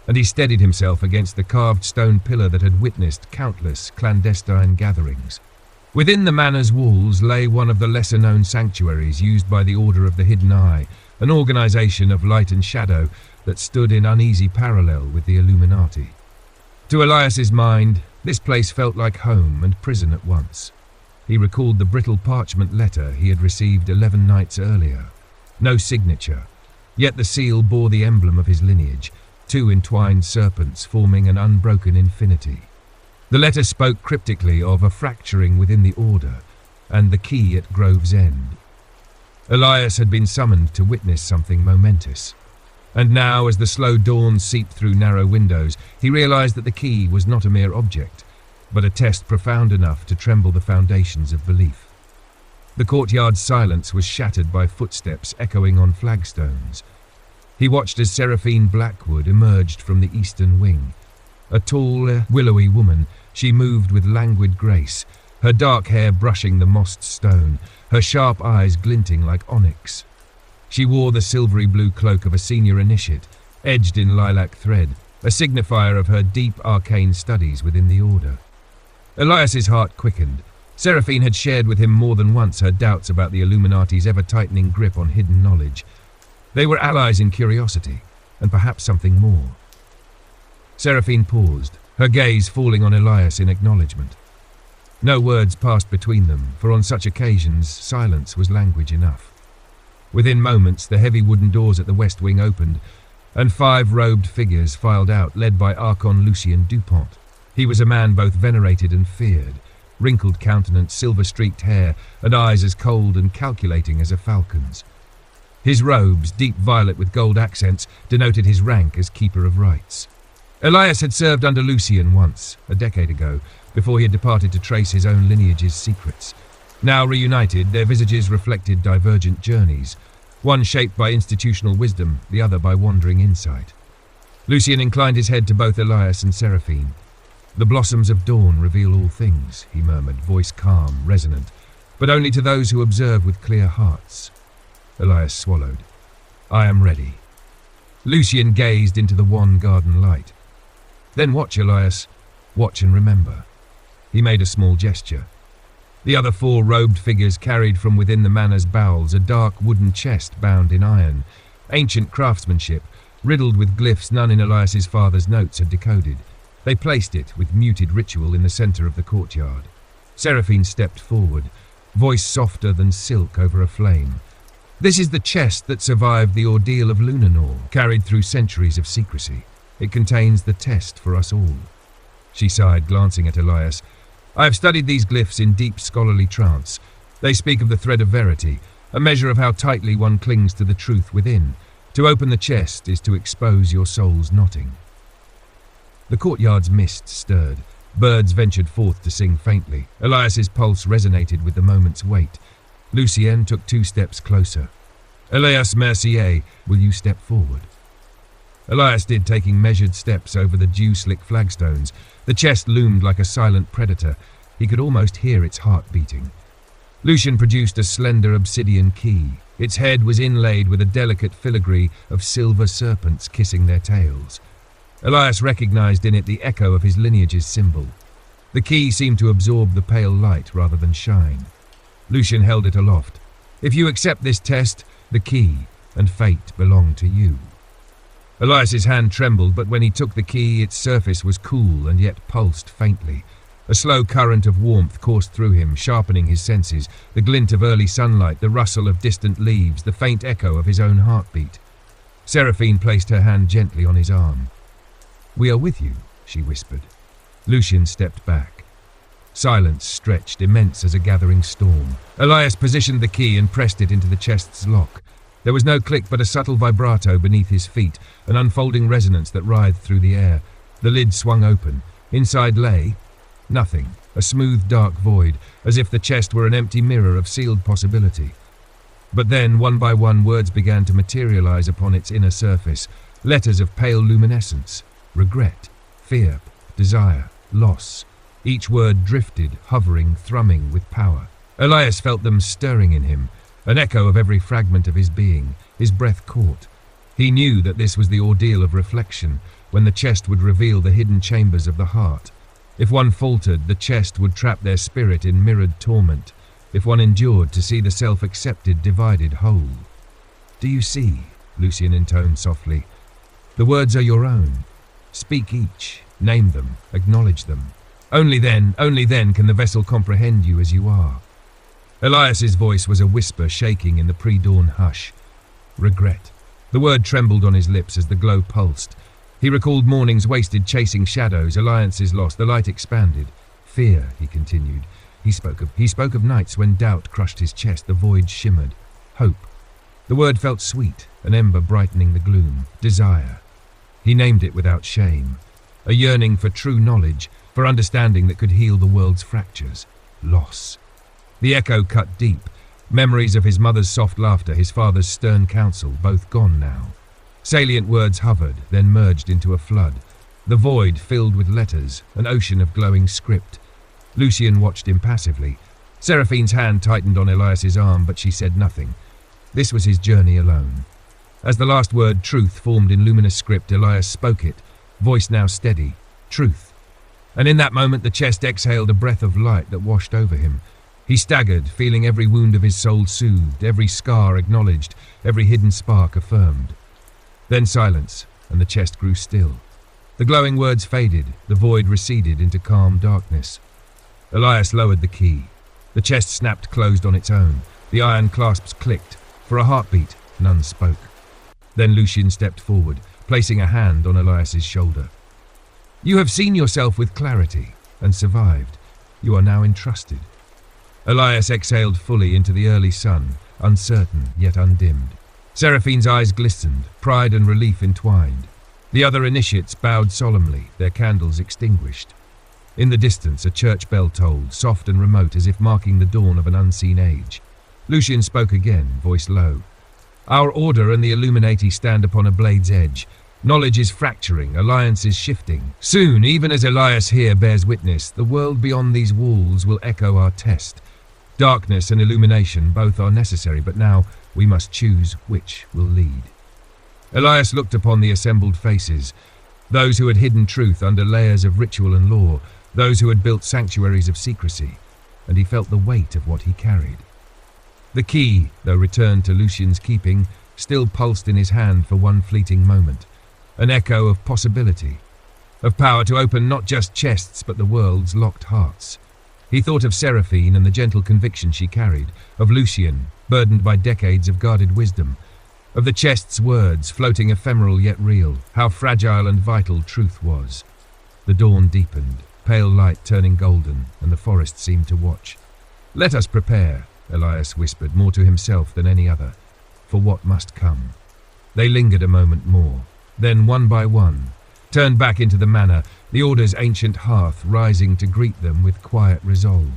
and he steadied himself against the carved stone pillar that had witnessed countless clandestine gatherings. Within the manor's walls lay one of the lesser-known sanctuaries used by the Order of the Hidden Eye, an organisation of light and shadow that stood in uneasy parallel with the Illuminati. To Elias's mind, this place felt like home and prison at once. He recalled the brittle parchment letter he had received 11 nights earlier. No signature, yet the seal bore the emblem of his lineage, 2 entwined serpents forming an unbroken infinity. The letter spoke cryptically of a fracturing within the Order, and the key at Grove's End. Elias had been summoned to witness something momentous. And now, as the slow dawn seeped through narrow windows, he realized that the key was not a mere object, but a test profound enough to tremble the foundations of belief. The courtyard's silence was shattered by footsteps echoing on flagstones. He watched as Seraphine Blackwood emerged from the eastern wing. A tall, willowy woman, she moved with languid grace, her dark hair brushing the mossed stone, her sharp eyes glinting like onyx. She wore the silvery blue cloak of a senior initiate, edged in lilac thread, a signifier of her deep arcane studies within the Order. Elias's heart quickened. Seraphine had shared with him more than once her doubts about the Illuminati's ever-tightening grip on hidden knowledge. They were allies in curiosity, and perhaps something more. Seraphine paused, her gaze falling on Elias in acknowledgement. No words passed between them, for on such occasions silence was language enough. Within moments, the heavy wooden doors at the west wing opened, and 5 robed figures filed out, led by Archon Lucien Dupont. He was a man both venerated and feared, wrinkled countenance, silver-streaked hair, and eyes as cold and calculating as a falcon's. His robes, deep violet with gold accents, denoted his rank as Keeper of Rights. Elias had served under Lucien once, a decade ago, before he had departed to trace his own lineage's secrets. Now reunited, their visages reflected divergent journeys, one shaped by institutional wisdom, the other by wandering insight. Lucien inclined his head to both Elias and Seraphine. "The blossoms of dawn reveal all things," he murmured, voice calm, resonant, "but only to those who observe with clear hearts." Elias swallowed. "I am ready." Lucien gazed into the wan garden light. "Then watch, Elias. Watch and remember." He made a small gesture. The other 4 robed figures carried from within the manor's bowels a dark wooden chest bound in iron, ancient craftsmanship, riddled with glyphs none in Elias's father's notes had decoded. They placed it with muted ritual in the centre of the courtyard. Seraphine stepped forward, voice softer than silk over a flame. "This is the chest that survived the ordeal of Lunanor, carried through centuries of secrecy. It contains the test for us all." She sighed, glancing at Elias. "I have studied these glyphs in deep scholarly trance. They speak of the thread of verity, a measure of how tightly one clings to the truth within. To open the chest is to expose your soul's knotting." The courtyard's mist stirred. Birds ventured forth to sing faintly. Elias's pulse resonated with the moment's weight. Lucien took 2 steps closer. "Elias Mercier, will you step forward?" Elias did, taking measured steps over the dew-slick flagstones. The chest loomed like a silent predator. He could almost hear its heart beating. Lucien produced a slender obsidian key. Its head was inlaid with a delicate filigree of silver serpents kissing their tails. Elias recognized in it the echo of his lineage's symbol. The key seemed to absorb the pale light rather than shine. Lucien held it aloft. "If you accept this test, the key and fate belong to you." Elias's hand trembled, but when he took the key, its surface was cool and yet pulsed faintly. A slow current of warmth coursed through him, sharpening his senses, the glint of early sunlight, the rustle of distant leaves, the faint echo of his own heartbeat. Seraphine placed her hand gently on his arm. "We are with you," she whispered. Lucien stepped back. Silence stretched, immense as a gathering storm. Elias positioned the key and pressed it into the chest's lock. There was no click but a subtle vibrato beneath his feet, an unfolding resonance that writhed through the air. The lid swung open. Inside lay nothing, a smooth dark void, as if the chest were an empty mirror of sealed possibility. But then, one by one, words began to materialize upon its inner surface, letters of pale luminescence: regret, fear, desire, loss. Each word drifted, hovering, thrumming with power. Elias felt them stirring in him, an echo of every fragment of his being. His breath caught. He knew that this was the ordeal of reflection, when the chest would reveal the hidden chambers of the heart. If one faltered, the chest would trap their spirit in mirrored torment. If one endured, to see the self-accepted divided whole. "Do you see?" Lucian intoned softly. "The words are your own. Speak each, name them, acknowledge them. Only then can the vessel comprehend you as you are." Elias's voice was a whisper shaking in the pre-dawn hush. Regret. The word trembled on his lips as the glow pulsed. He recalled mornings wasted chasing shadows, alliances lost, the light expanded. Fear, he continued. He spoke of nights when doubt crushed his chest, the void shimmered. Hope. The word felt sweet, an ember brightening the gloom. Desire. He named it without shame. A yearning for true knowledge, for understanding that could heal the world's fractures. Loss. The echo cut deep. Memories of his mother's soft laughter, his father's stern counsel, both gone now. Salient words hovered, then merged into a flood. The void filled with letters, an ocean of glowing script. Lucian watched impassively. Seraphine's hand tightened on Elias's arm, but she said nothing. This was his journey alone. As the last word, truth, formed in luminous script, Elias spoke it, voice now steady. Truth. And in that moment the chest exhaled a breath of light that washed over him. He staggered, feeling every wound of his soul soothed, every scar acknowledged, every hidden spark affirmed. Then silence, and the chest grew still. The glowing words faded, the void receded into calm darkness. Elias lowered the key. The chest snapped closed on its own. The iron clasps clicked. For a heartbeat, none spoke. Then Lucian stepped forward, placing a hand on Elias's shoulder. "You have seen yourself with clarity, and survived. You are now entrusted." Elias exhaled fully into the early sun, uncertain yet undimmed. Seraphine's eyes glistened, pride and relief entwined. The other initiates bowed solemnly, their candles extinguished. In the distance, a church bell tolled, soft and remote, as if marking the dawn of an unseen age. Lucian spoke again, voice low. "Our order and the Illuminati stand upon a blade's edge. Knowledge is fracturing, alliances shifting. Soon, even as Elias here bears witness, the world beyond these walls will echo our test. Darkness and illumination both are necessary, but now we must choose which will lead." Elias looked upon the assembled faces, those who had hidden truth under layers of ritual and law, those who had built sanctuaries of secrecy, and he felt the weight of what he carried. The key, though returned to Lucian's keeping, still pulsed in his hand for one fleeting moment, an echo of possibility, of power to open not just chests but the world's locked hearts. He thought of Seraphine and the gentle conviction she carried, of Lucian, burdened by decades of guarded wisdom, of the chest's words, floating ephemeral yet real, how fragile and vital truth was. The dawn deepened, pale light turning golden, and the forest seemed to watch. "Let us prepare," Elias whispered, more to himself than any other, "for what must come." They lingered a moment more, then one by one, turned back into the manor, the Order's ancient hearth rising to greet them with quiet resolve.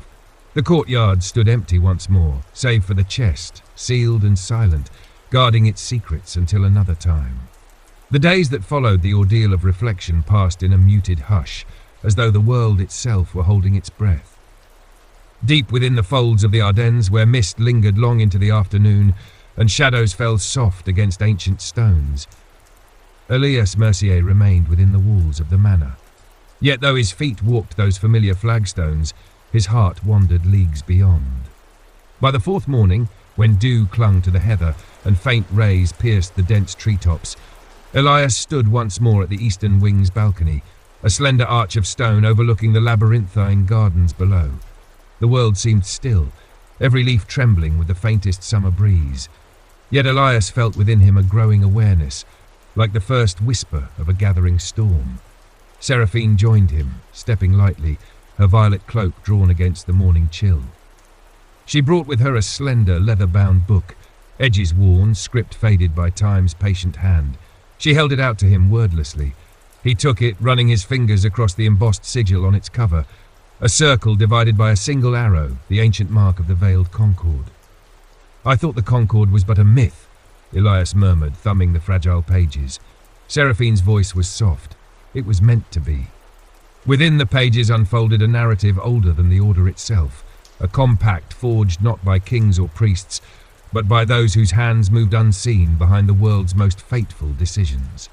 The courtyard stood empty once more, save for the chest, sealed and silent, guarding its secrets until another time. The days that followed the ordeal of reflection passed in a muted hush, as though the world itself were holding its breath. Deep within the folds of the Ardennes, where mist lingered long into the afternoon, and shadows fell soft against ancient stones, Elias Mercier remained within the walls of the manor. Yet though his feet walked those familiar flagstones, his heart wandered leagues beyond. By the fourth morning, when dew clung to the heather and faint rays pierced the dense treetops, Elias stood once more at the eastern wing's balcony, a slender arch of stone overlooking the labyrinthine gardens below. The world seemed still, every leaf trembling with the faintest summer breeze. Yet Elias felt within him a growing awareness, like the first whisper of a gathering storm. Seraphine joined him, stepping lightly, her violet cloak drawn against the morning chill. She brought with her a slender, leather-bound book, edges worn, script faded by time's patient hand. She held it out to him wordlessly. He took it, running his fingers across the embossed sigil on its cover. A circle divided by a single arrow, the ancient mark of the veiled Concord. "I thought the Concord was but a myth," Elias murmured, thumbing the fragile pages. Seraphine's voice was soft. It was meant to be. Within the pages unfolded a narrative older than the Order itself, a compact forged not by kings or priests, but by those whose hands moved unseen behind the world's most fateful decisions.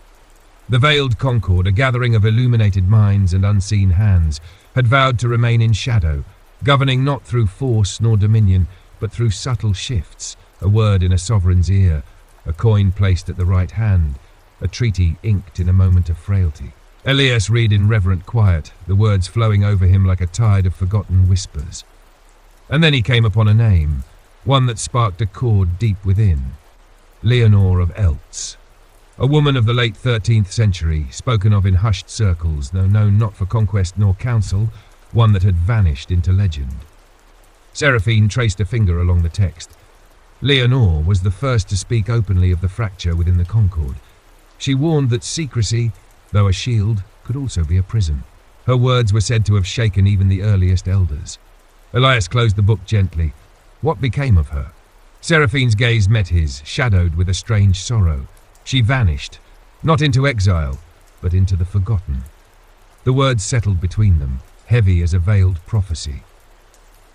The veiled Concord, a gathering of illuminated minds and unseen hands, had vowed to remain in shadow, governing not through force nor dominion, but through subtle shifts, a word in a sovereign's ear, a coin placed at the right hand, a treaty inked in a moment of frailty. Elias read in reverent quiet, the words flowing over him like a tide of forgotten whispers. And then he came upon a name, one that sparked a chord deep within. Leonore of Eltz. A woman of the late 13th century, spoken of in hushed circles, though known not for conquest nor counsel, one that had vanished into legend. Seraphine traced a finger along the text. Leonore was the first to speak openly of the fracture within the Concord. She warned that secrecy, though a shield, could also be a prison. Her words were said to have shaken even the earliest elders. Elias closed the book gently. What became of her? Seraphine's gaze met his, shadowed with a strange sorrow. She vanished, not into exile, but into the forgotten. The words settled between them, heavy as a veiled prophecy.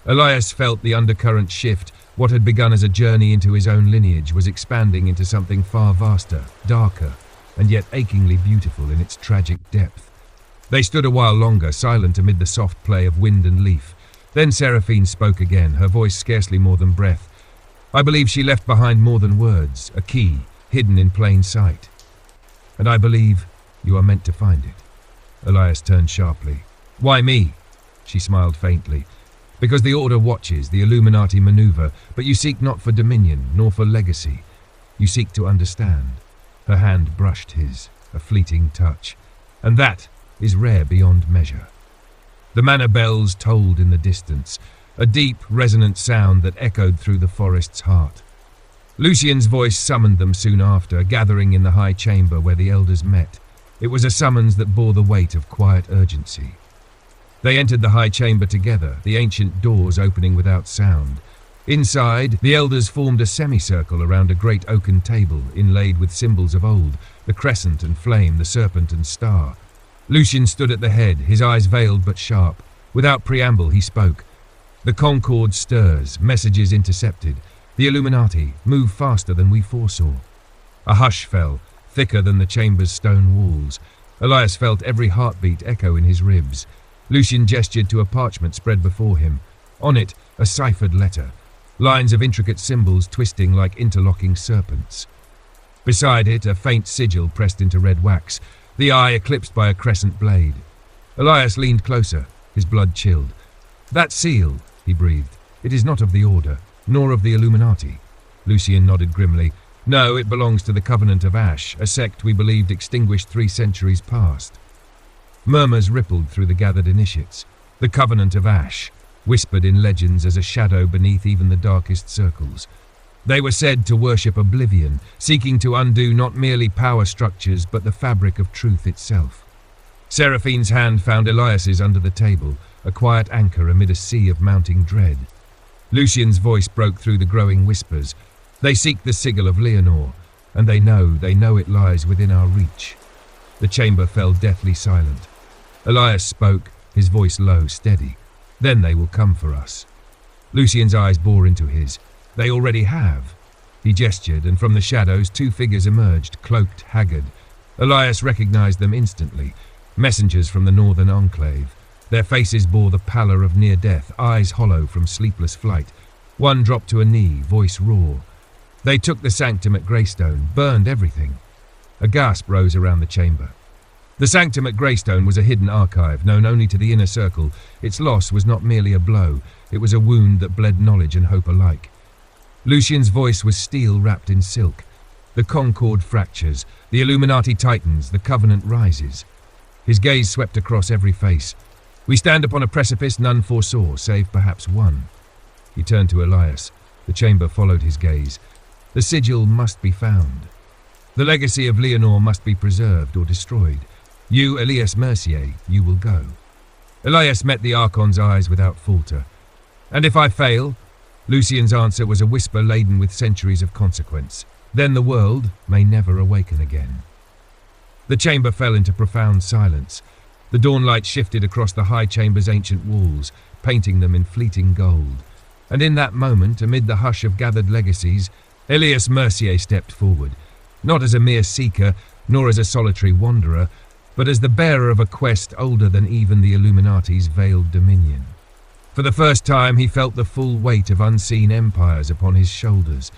Elias felt the undercurrent shift. What had begun as a journey into his own lineage was expanding into something far vaster, darker, and yet achingly beautiful in its tragic depth. They stood a while longer, silent amid the soft play of wind and leaf. Then Seraphine spoke again, her voice scarcely more than breath. "I believe she left behind more than words, a key, hidden in plain sight. And I believe you are meant to find it." Elias turned sharply. "Why me?" She smiled faintly. "Because the Order watches, the Illuminati maneuver, but you seek not for dominion, nor for legacy. You seek to understand." Her hand brushed his, a fleeting touch. "And that is rare beyond measure." The manor bells tolled in the distance, a deep, resonant sound that echoed through the forest's heart. Lucien's voice summoned them soon after, gathering in the high chamber where the elders met. It was a summons that bore the weight of quiet urgency. They entered the high chamber together, the ancient doors opening without sound. Inside, the elders formed a semicircle around a great oaken table inlaid with symbols of old, the crescent and flame, the serpent and star. Lucien stood at the head, his eyes veiled but sharp. Without preamble, he spoke. "The Concord stirs, messages intercepted. The Illuminati move faster than we foresaw." A hush fell, thicker than the chamber's stone walls. Elias felt every heartbeat echo in his ribs. Lucien gestured to a parchment spread before him. On it, a ciphered letter, lines of intricate symbols twisting like interlocking serpents. Beside it, a faint sigil pressed into red wax, the eye eclipsed by a crescent blade. Elias leaned closer, his blood chilled. "That seal," he breathed, "it is not of the Order, nor of the Illuminati." Lucien nodded grimly. "No, it belongs to the Covenant of Ash, a sect we believed extinguished 3 centuries past." Murmurs rippled through the gathered initiates. The Covenant of Ash, whispered in legends as a shadow beneath even the darkest circles. They were said to worship oblivion, seeking to undo not merely power structures but the fabric of truth itself. Seraphine's hand found Elias's under the table, a quiet anchor amid a sea of mounting dread. Lucien's voice broke through the growing whispers. "They seek the sigil of Leonore, and they know it lies within our reach." The chamber fell deathly silent. Elias spoke, his voice low, steady. "Then they will come for us." Lucien's eyes bore into his. "They already have." He gestured, and from the shadows 2 figures emerged, cloaked, haggard. Elias recognized them instantly, messengers from the northern enclave. Their faces bore the pallor of near death, eyes hollow from sleepless flight. One dropped to a knee, voice raw. They took the sanctum at Greystone, burned everything. A gasp rose around the chamber. The sanctum at Greystone was a hidden archive, known only to the inner circle. Its loss was not merely a blow, it was a wound that bled knowledge and hope alike. Lucien's voice was steel wrapped in silk. The Concord fractures, the Illuminati tightens, the Covenant rises. His gaze swept across every face. "We stand upon a precipice none foresaw, save perhaps one." He turned to Elias. The chamber followed his gaze. "The sigil must be found. The legacy of Leonore must be preserved or destroyed. You, Elias Mercier, you will go." Elias met the Archon's eyes without falter. "And if I fail?" Lucian's answer was a whisper laden with centuries of consequence. "Then the world may never awaken again." The chamber fell into profound silence. The dawnlight shifted across the high chamber's ancient walls, painting them in fleeting gold. And in that moment, amid the hush of gathered legacies, Elias Mercier stepped forward, not as a mere seeker, nor as a solitary wanderer, but as the bearer of a quest older than even the Illuminati's veiled dominion. For the first time, he felt the full weight of unseen empires upon his shoulders,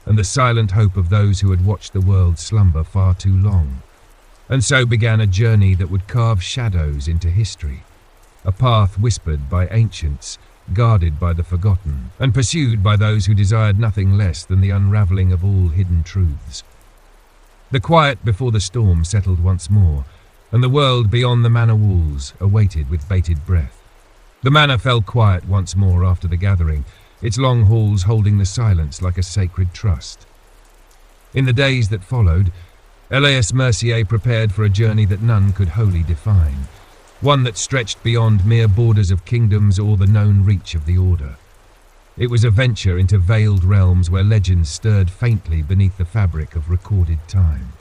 and the silent hope of those who had watched the world slumber far too long. And so began a journey that would carve shadows into history, a path whispered by ancients, guarded by the forgotten, and pursued by those who desired nothing less than the unravelling of all hidden truths. The quiet before the storm settled once more, and the world beyond the manor walls awaited with bated breath. The manor fell quiet once more after the gathering, its long halls holding the silence like a sacred trust. In the days that followed, Elias Mercier prepared for a journey that none could wholly define, one that stretched beyond mere borders of kingdoms or the known reach of the Order. It was a venture into veiled realms where legends stirred faintly beneath the fabric of recorded time.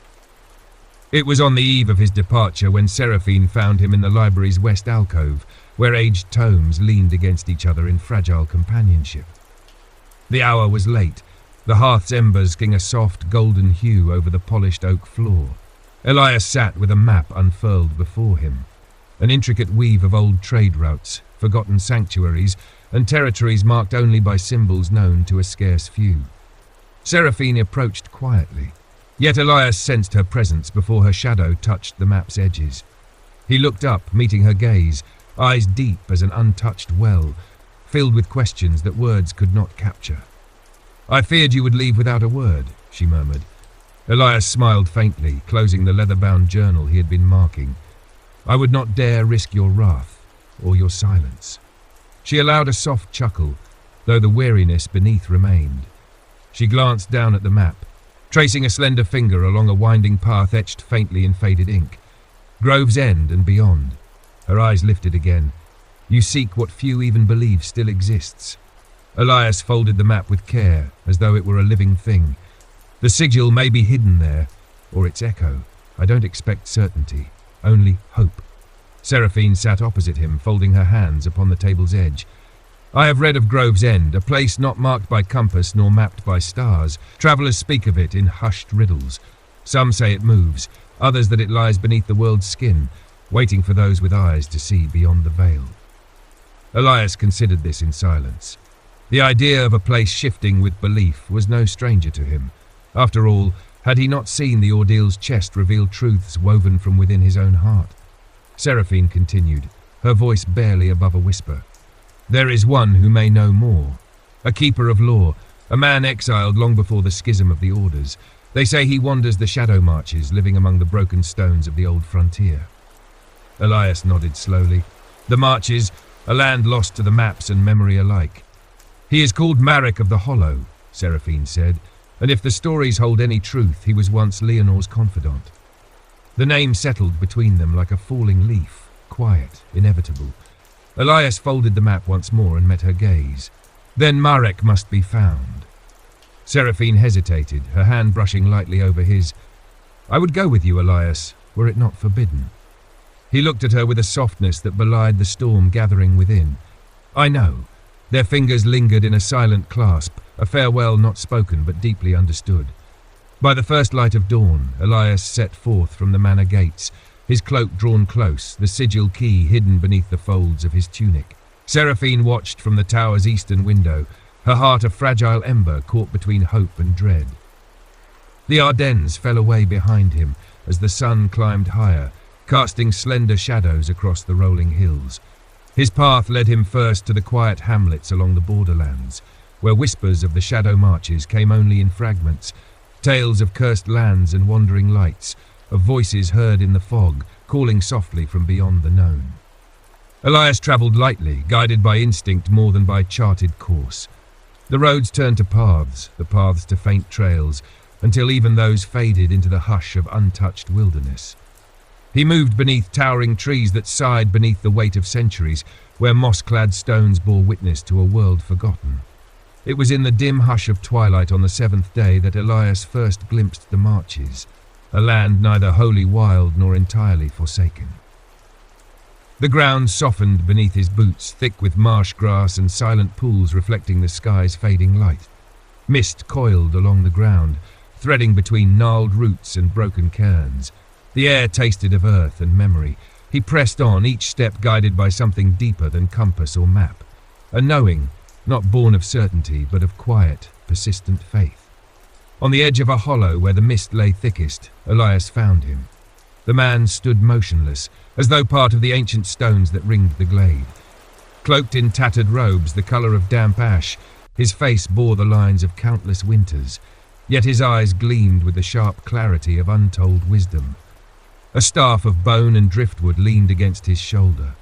It was on the eve of his departure when Seraphine found him in the library's west alcove, where aged tomes leaned against each other in fragile companionship. The hour was late, the hearth's embers king a soft golden hue over the polished oak floor. Elias sat with a map unfurled before him, an intricate weave of old trade routes, forgotten sanctuaries, and territories marked only by symbols known to a scarce few. Seraphine approached quietly, yet Elias sensed her presence before her shadow touched the map's edges. He looked up, meeting her gaze, eyes deep as an untouched well, filled with questions that words could not capture. "I feared you would leave without a word," she murmured. Elias smiled faintly, closing the leather-bound journal he had been marking. "I would not dare risk your wrath, or your silence." She allowed a soft chuckle, though the weariness beneath remained. She glanced down at the map, tracing a slender finger along a winding path etched faintly in faded ink. Grove's End and beyond. Her eyes lifted again. "You seek what few even believe still exists." Elias folded the map with care, as though it were a living thing. "The sigil may be hidden there, or its echo. I don't expect certainty, only hope." Seraphine sat opposite him, folding her hands upon the table's edge. "I have read of Grove's End, a place not marked by compass nor mapped by stars. Travellers speak of it in hushed riddles. Some say it moves, others that it lies beneath the world's skin, waiting for those with eyes to see beyond the veil." Elias considered this in silence. The idea of a place shifting with belief was no stranger to him. After all, had he not seen the ordeal's chest reveal truths woven from within his own heart? Seraphine continued, her voice barely above a whisper. "There is one who may know more. A keeper of law, a man exiled long before the schism of the orders. They say he wanders the shadow marches, living among the broken stones of the old frontier." Elias nodded slowly. "The marches, a land lost to the maps and memory alike. He is called Marek of the Hollow," Seraphine said, "and if the stories hold any truth, he was once Leonor's confidant." The name settled between them like a falling leaf, quiet, inevitable. Elias folded the map once more and met her gaze. "Then Marek must be found." Seraphine hesitated, her hand brushing lightly over his. "I would go with you, Elias, were it not forbidden." He looked at her with a softness that belied the storm gathering within. "I know." Their fingers lingered in a silent clasp, a farewell not spoken but deeply understood. By the first light of dawn, Elias set forth from the manor gates, his cloak drawn close, the sigil key hidden beneath the folds of his tunic. Seraphine watched from the tower's eastern window, her heart a fragile ember caught between hope and dread. The Ardennes fell away behind him as the sun climbed higher, casting slender shadows across the rolling hills. His path led him first to the quiet hamlets along the borderlands, where whispers of the shadow marches came only in fragments, tales of cursed lands and wandering lights, of voices heard in the fog, calling softly from beyond the known. Elias travelled lightly, guided by instinct more than by charted course. The roads turned to paths, the paths to faint trails, until even those faded into the hush of untouched wilderness. He moved beneath towering trees that sighed beneath the weight of centuries, where moss-clad stones bore witness to a world forgotten. It was in the dim hush of twilight on the seventh day that Elias first glimpsed the Marches, a land neither wholly wild nor entirely forsaken. The ground softened beneath his boots, thick with marsh grass and silent pools reflecting the sky's fading light. Mist coiled along the ground, threading between gnarled roots and broken cairns. The air tasted of earth and memory. He pressed on, each step guided by something deeper than compass or map. A knowing, not born of certainty, but of quiet, persistent faith. On the edge of a hollow where the mist lay thickest, Elias found him. The man stood motionless, as though part of the ancient stones that ringed the glade. Cloaked in tattered robes, the colour of damp ash, his face bore the lines of countless winters, yet his eyes gleamed with the sharp clarity of untold wisdom. A staff of bone and driftwood leaned against his shoulder.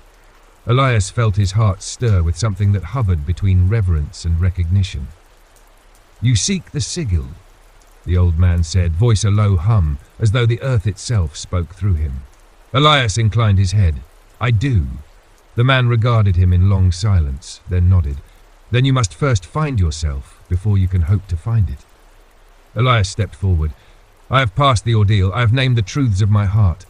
Elias felt his heart stir with something that hovered between reverence and recognition. "You seek the sigil," the old man said, voice a low hum, as though the earth itself spoke through him. Elias inclined his head. "I do." The man regarded him in long silence, then nodded. "Then you must first find yourself before you can hope to find it." Elias stepped forward. "I have passed the ordeal. I have named the truths of my heart."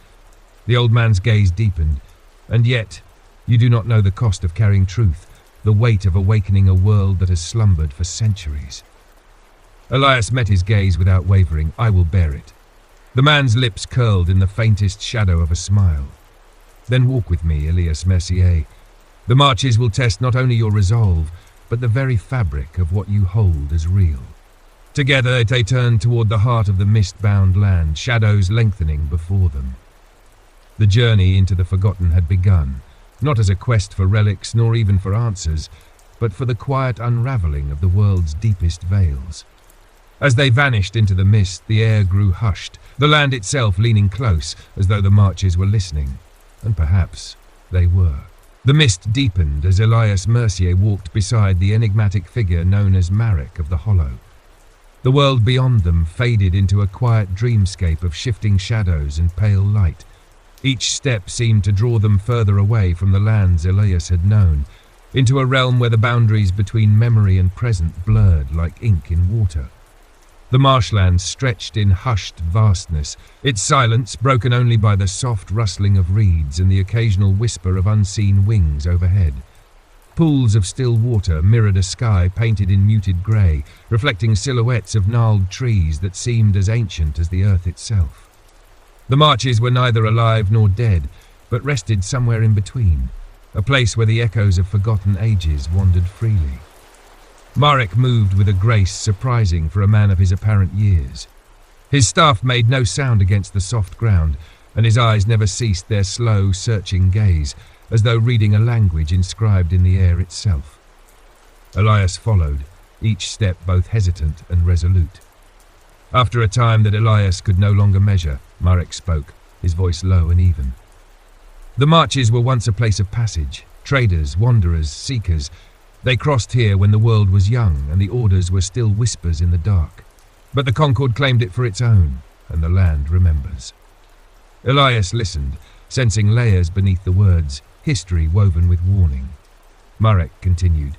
The old man's gaze deepened. "And yet, you do not know the cost of carrying truth, the weight of awakening a world that has slumbered for centuries." Elias met his gaze without wavering. "I will bear it." The man's lips curled in the faintest shadow of a smile. "Then walk with me, Elias Mercier. The Marches will test not only your resolve, but the very fabric of what you hold as real." Together they turned toward the heart of the mist-bound land, shadows lengthening before them. The journey into the forgotten had begun, not as a quest for relics nor even for answers, but for the quiet unraveling of the world's deepest veils. As they vanished into the mist, the air grew hushed, the land itself leaning close, as though the Marches were listening. And perhaps they were. The mist deepened as Elias Mercier walked beside the enigmatic figure known as Marek of the Hollow. The world beyond them faded into a quiet dreamscape of shifting shadows and pale light. Each step seemed to draw them further away from the lands Elias had known, into a realm where the boundaries between memory and present blurred like ink in water. The marshland stretched in hushed vastness, its silence broken only by the soft rustling of reeds and the occasional whisper of unseen wings overhead. Pools of still water mirrored a sky painted in muted grey, reflecting silhouettes of gnarled trees that seemed as ancient as the earth itself. The Marches were neither alive nor dead, but rested somewhere in between, a place where the echoes of forgotten ages wandered freely. Marek moved with a grace surprising for a man of his apparent years. His staff made no sound against the soft ground, and his eyes never ceased their slow, searching gaze, as though reading a language inscribed in the air itself. Elias followed, each step both hesitant and resolute. After a time that Elias could no longer measure, Marek spoke, his voice low and even. "The Marches were once a place of passage, traders, wanderers, seekers. They crossed here when the world was young and the orders were still whispers in the dark. But the Concord claimed it for its own, and the land remembers." Elias listened, sensing layers beneath the words, history woven with warning. Marek continued.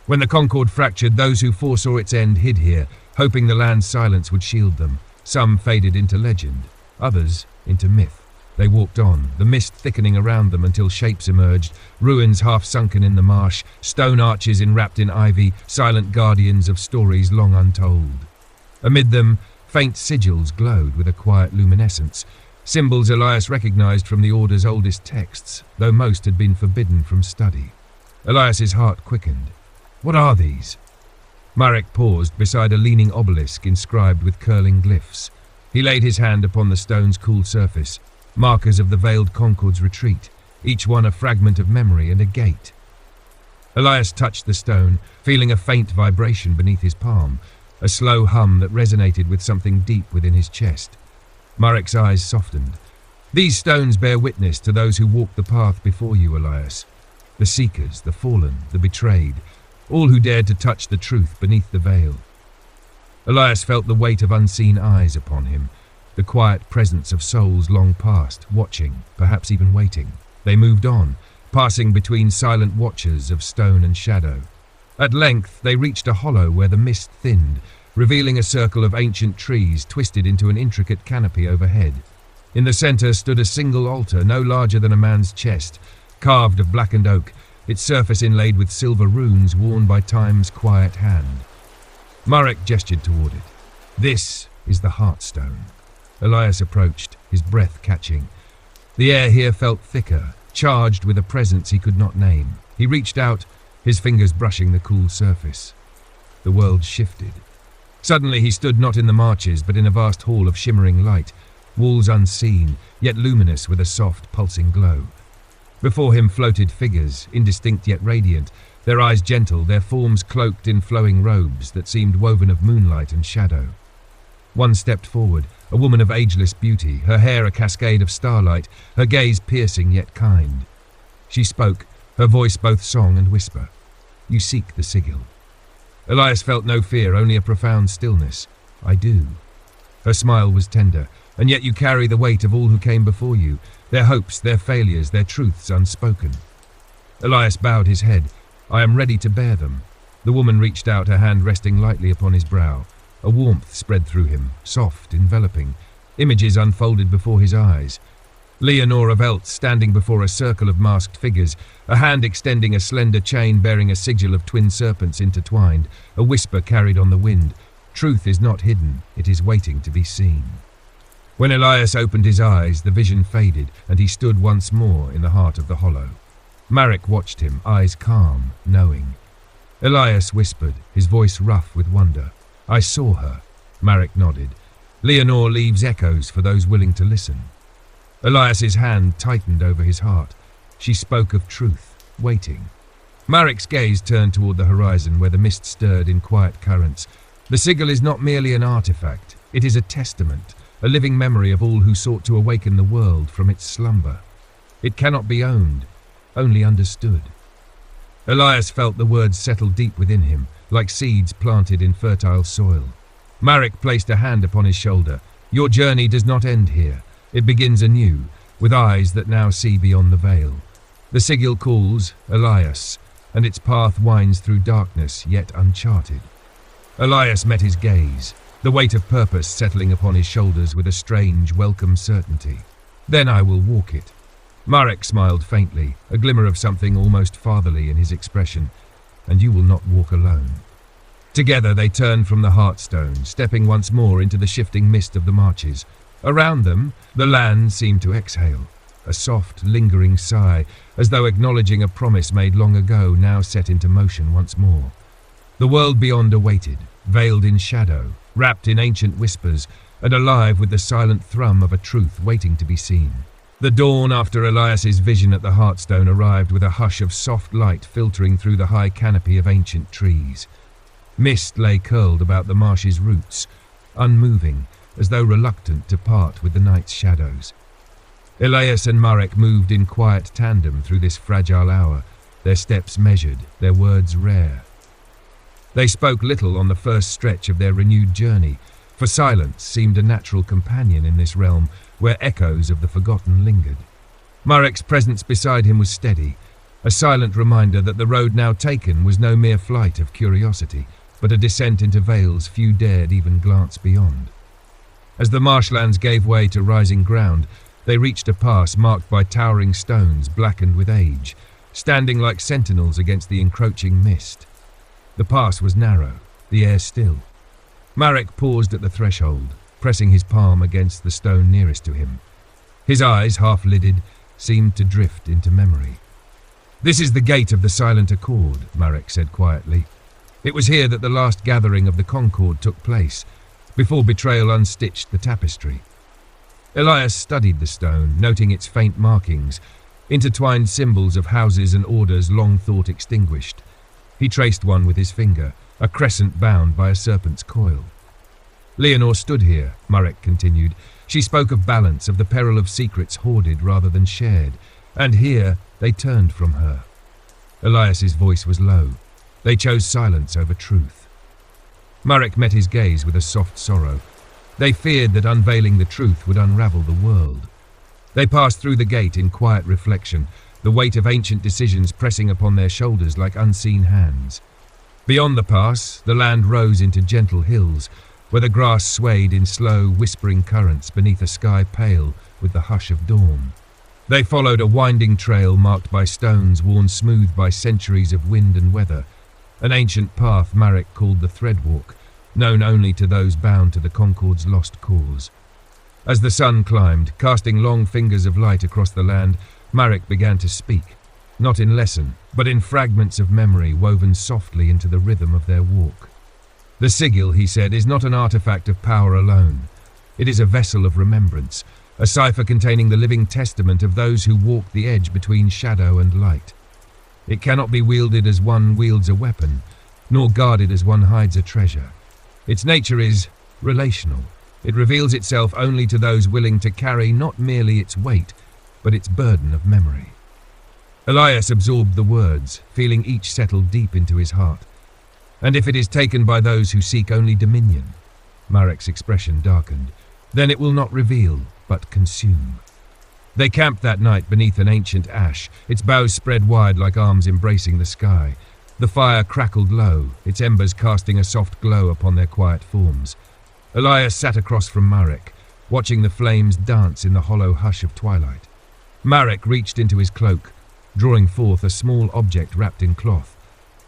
"When the Concord fractured, those who foresaw its end hid here, hoping the land's silence would shield them. Some faded into legend, others into myth. They walked on, the mist thickening around them until shapes emerged, ruins half sunken in the marsh, stone arches enwrapped in ivy, silent guardians of stories long untold. Amid them, faint sigils glowed with a quiet luminescence, symbols Elias recognized from the Order's oldest texts, though most had been forbidden from study. Elias's heart quickened. "What are these?" Marek paused beside a leaning obelisk inscribed with curling glyphs. He laid his hand upon the stone's cool surface, markers of the veiled Concord's retreat, each one a fragment of memory and a gate. Elias touched the stone, feeling a faint vibration beneath his palm, a slow hum that resonated with something deep within his chest. Marek's eyes softened. "These stones bear witness to those who walked the path before you, Elias. The seekers, the fallen, the betrayed, all who dared to touch the truth beneath the veil." Elias felt the weight of unseen eyes upon him. the quiet presence of souls long past, watching, perhaps even waiting. They moved on, passing between silent watchers of stone and shadow. At length, they reached a hollow where the mist thinned, revealing a circle of ancient trees twisted into an intricate canopy overhead. In the center stood a single altar no larger than a man's chest, carved of blackened oak, its surface inlaid with silver runes worn by time's quiet hand. Marek gestured toward it. "This is the Heartstone." Elias approached, his breath catching. The air here felt thicker, charged with a presence he could not name. He reached out, his fingers brushing the cool surface. The world shifted. Suddenly he stood not in the marches, but in a vast hall of shimmering light, walls unseen, yet luminous with a soft, pulsing glow. Before him floated figures, indistinct yet radiant, their eyes gentle, their forms cloaked in flowing robes that seemed woven of moonlight and shadow. One stepped forward, a woman of ageless beauty, her hair a cascade of starlight, her gaze piercing yet kind. She spoke, her voice both song and whisper. "You seek the sigil." Elias felt no fear, only a profound stillness. "I do." Her smile was tender. "And yet you carry the weight of all who came before you, their hopes, their failures, their truths unspoken." Elias bowed his head. "I am ready to bear them." The woman reached out, her hand resting lightly upon his brow. A warmth spread through him, soft, enveloping. Images unfolded before his eyes. Leonore of Elt standing before a circle of masked figures, a hand extending a slender chain bearing a sigil of twin serpents intertwined, a whisper carried on the wind. Truth is not hidden, it is waiting to be seen. When Elias opened his eyes, the vision faded, and he stood once more in the heart of the hollow. Marek watched him, eyes calm, knowing. Elias whispered, his voice rough with wonder. "I saw her." Marek nodded. "Leonore leaves echoes for those willing to listen." Elias's hand tightened over his heart. She spoke of truth, waiting. Marek's gaze turned toward the horizon where the mist stirred in quiet currents. The sigil is not merely an artifact, it is a testament, a living memory of all who sought to awaken the world from its slumber. It cannot be owned, only understood. Elias felt the words settle deep within him, like seeds planted in fertile soil. Marek placed a hand upon his shoulder. "Your journey does not end here. It begins anew, with eyes that now see beyond the veil. The sigil calls, Elias, and its path winds through darkness yet uncharted." Elias met his gaze, the weight of purpose settling upon his shoulders with a strange, welcome certainty. "Then I will walk it." Marek smiled faintly, a glimmer of something almost fatherly in his expression. "And you will not walk alone." Together they turned from the Heartstone, stepping once more into the shifting mist of the marches. Around them, the land seemed to exhale, a soft, lingering sigh, as though acknowledging a promise made long ago, now set into motion once more. The world beyond awaited, veiled in shadow, wrapped in ancient whispers, and alive with the silent thrum of a truth waiting to be seen. The dawn after Elias's vision at the Heartstone arrived with a hush of soft light filtering through the high canopy of ancient trees. Mist lay curled about the marsh's roots, unmoving, as though reluctant to part with the night's shadows. Elias and Marek moved in quiet tandem through this fragile hour, their steps measured, their words rare. They spoke little on the first stretch of their renewed journey, for silence seemed a natural companion in this realm where echoes of the forgotten lingered. Marek's presence beside him was steady, a silent reminder that the road now taken was no mere flight of curiosity, but a descent into veils few dared even glance beyond. As the marshlands gave way to rising ground, they reached a pass marked by towering stones blackened with age, standing like sentinels against the encroaching mist. The pass was narrow, the air still. Marek paused at the threshold, pressing his palm against the stone nearest to him. His eyes, half-lidded, seemed to drift into memory. "This is the gate of the Silent Accord," Marek said quietly. "It was here that the last gathering of the Concord took place, before betrayal unstitched the tapestry." Elias studied the stone, noting its faint markings, intertwined symbols of houses and orders long thought extinguished. He traced one with his finger, a crescent bound by a serpent's coil. "Leonore stood here," Marek continued. "She spoke of balance, of the peril of secrets hoarded rather than shared, and here they turned from her." Elias's voice was low. They chose silence over truth. Marek met his gaze with a soft sorrow. They feared that unveiling the truth would unravel the world. They passed through the gate in quiet reflection, the weight of ancient decisions pressing upon their shoulders like unseen hands. Beyond the pass, the land rose into gentle hills, where the grass swayed in slow, whispering currents beneath a sky pale with the hush of dawn. They followed a winding trail marked by stones worn smooth by centuries of wind and weather, an ancient path Marek called the Threadwalk, known only to those bound to the Concord's lost cause. As the sun climbed, casting long fingers of light across the land, Marek began to speak, not in lesson, but in fragments of memory woven softly into the rhythm of their walk. The sigil, he said, is not an artifact of power alone. It is a vessel of remembrance, a cipher containing the living testament of those who walked the edge between shadow and light. It cannot be wielded as one wields a weapon, nor guarded as one hides a treasure. Its nature is relational. It reveals itself only to those willing to carry not merely its weight, but its burden of memory. Elias absorbed the words, feeling each settle deep into his heart. And if it is taken by those who seek only dominion, Marek's expression darkened, then it will not reveal, but consume. They camped that night beneath an ancient ash, its boughs spread wide like arms embracing the sky. The fire crackled low, its embers casting a soft glow upon their quiet forms. Elias sat across from Marek, watching the flames dance in the hollow hush of twilight. Marek reached into his cloak, drawing forth a small object wrapped in cloth.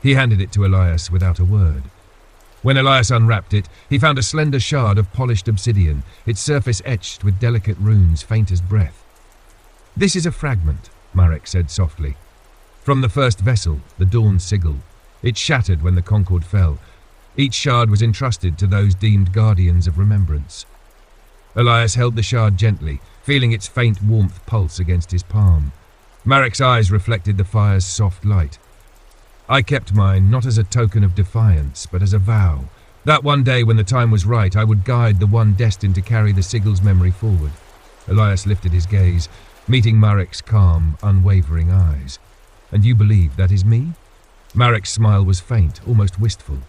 He handed it to Elias without a word. When Elias unwrapped it, he found a slender shard of polished obsidian, its surface etched with delicate runes faint as breath. "This is a fragment," Marek said softly. "From the first vessel, the Dawn sigil. It shattered when the Concorde fell. Each shard was entrusted to those deemed guardians of remembrance." Elias held the shard gently, feeling its faint warmth pulse against his palm. Marek's eyes reflected the fire's soft light. "I kept mine not as a token of defiance, but as a vow, that one day when the time was right, I would guide the one destined to carry the sigil's memory forward." Elias lifted his gaze, meeting Marek's calm, unwavering eyes. "And you believe that is me?" Marek's smile was faint, almost wistful.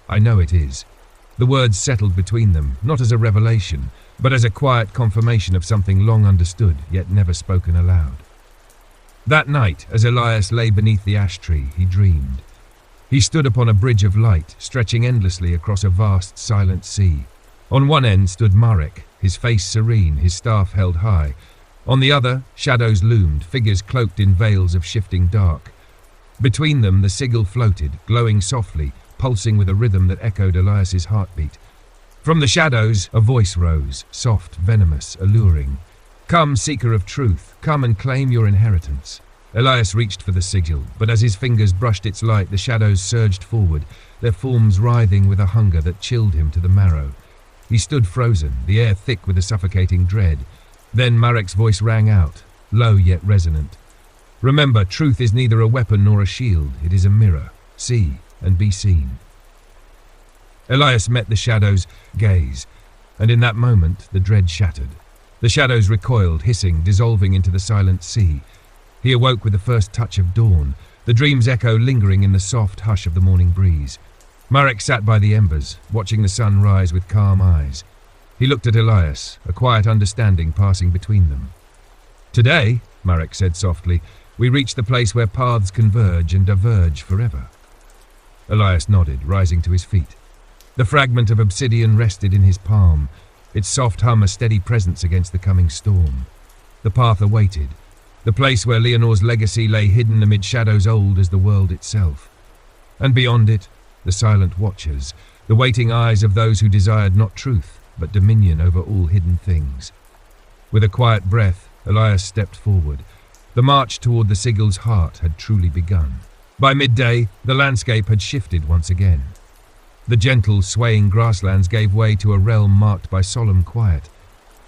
"I know it is." The words settled between them, not as a revelation, but as a quiet confirmation of something long understood, yet never spoken aloud. That night, as Elias lay beneath the ash tree, he dreamed. He stood upon a bridge of light, stretching endlessly across a vast, silent sea. On one end stood Marek, his face serene, his staff held high. On the other, shadows loomed, figures cloaked in veils of shifting dark. Between them, the sigil floated, glowing softly, pulsing with a rhythm that echoed Elias's heartbeat. From the shadows, a voice rose, soft, venomous, alluring. "Come, seeker of truth, come and claim your inheritance." Elias reached for the sigil, but as his fingers brushed its light, the shadows surged forward, their forms writhing with a hunger that chilled him to the marrow. He stood frozen, the air thick with a suffocating dread. Then Marek's voice rang out, low yet resonant. "Remember, truth is neither a weapon nor a shield, it is a mirror. See and be seen." Elias met the shadow's gaze, and in that moment the dread shattered. The shadows recoiled, hissing, dissolving into the silent sea. He awoke with the first touch of dawn, the dream's echo lingering in the soft hush of the morning breeze. Marek sat by the embers, watching the sun rise with calm eyes. He looked at Elias, a quiet understanding passing between them. "Today," Marek said softly, "we reach the place where paths converge and diverge forever." Elias nodded, rising to his feet. The fragment of obsidian rested in his palm, its soft hum a steady presence against the coming storm. The path awaited, the place where Leonor's legacy lay hidden amid shadows old as the world itself. And beyond it, the silent watchers, the waiting eyes of those who desired not truth, but dominion over all hidden things. With a quiet breath, Elias stepped forward. The march toward the sigil's heart had truly begun. By midday, the landscape had shifted once again. The gentle, swaying grasslands gave way to a realm marked by solemn quiet,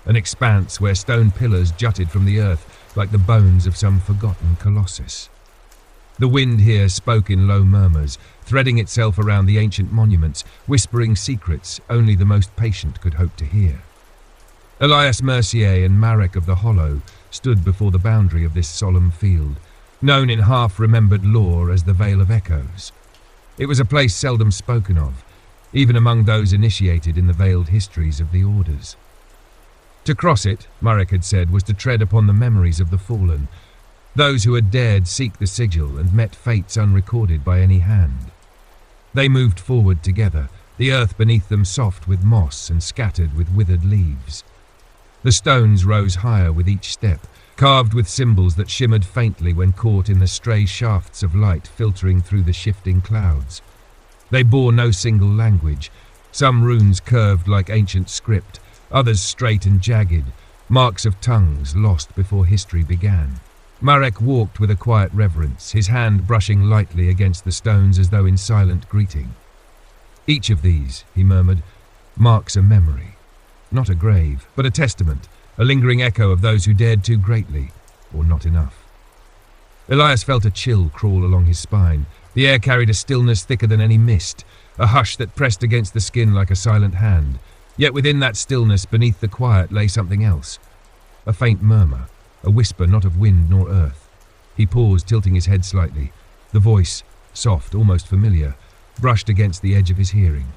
an expanse where stone pillars jutted from the earth like the bones of some forgotten colossus. The wind here spoke in low murmurs, threading itself around the ancient monuments, whispering secrets only the most patient could hope to hear. Elias Mercier and Marek of the Hollow stood before the boundary of this solemn field, known in half-remembered lore as the Vale of Echoes. It was a place seldom spoken of, even among those initiated in the veiled histories of the orders. To cross it, Marek had said, was to tread upon the memories of the fallen, those who had dared seek the sigil and met fates unrecorded by any hand. They moved forward together, the earth beneath them soft with moss and scattered with withered leaves. The stones rose higher with each step, carved with symbols that shimmered faintly when caught in the stray shafts of light filtering through the shifting clouds. They bore no single language, some runes curved like ancient script, others straight and jagged, marks of tongues lost before history began. Marek walked with a quiet reverence, his hand brushing lightly against the stones as though in silent greeting. Each of these, he murmured, marks a memory. Not a grave, but a testament, a lingering echo of those who dared too greatly, or not enough. Elias felt a chill crawl along his spine. The air carried a stillness thicker than any mist, a hush that pressed against the skin like a silent hand. Yet within that stillness, beneath the quiet, lay something else. A faint murmur, a whisper not of wind nor earth. He paused, tilting his head slightly. The voice, soft, almost familiar, brushed against the edge of his hearing.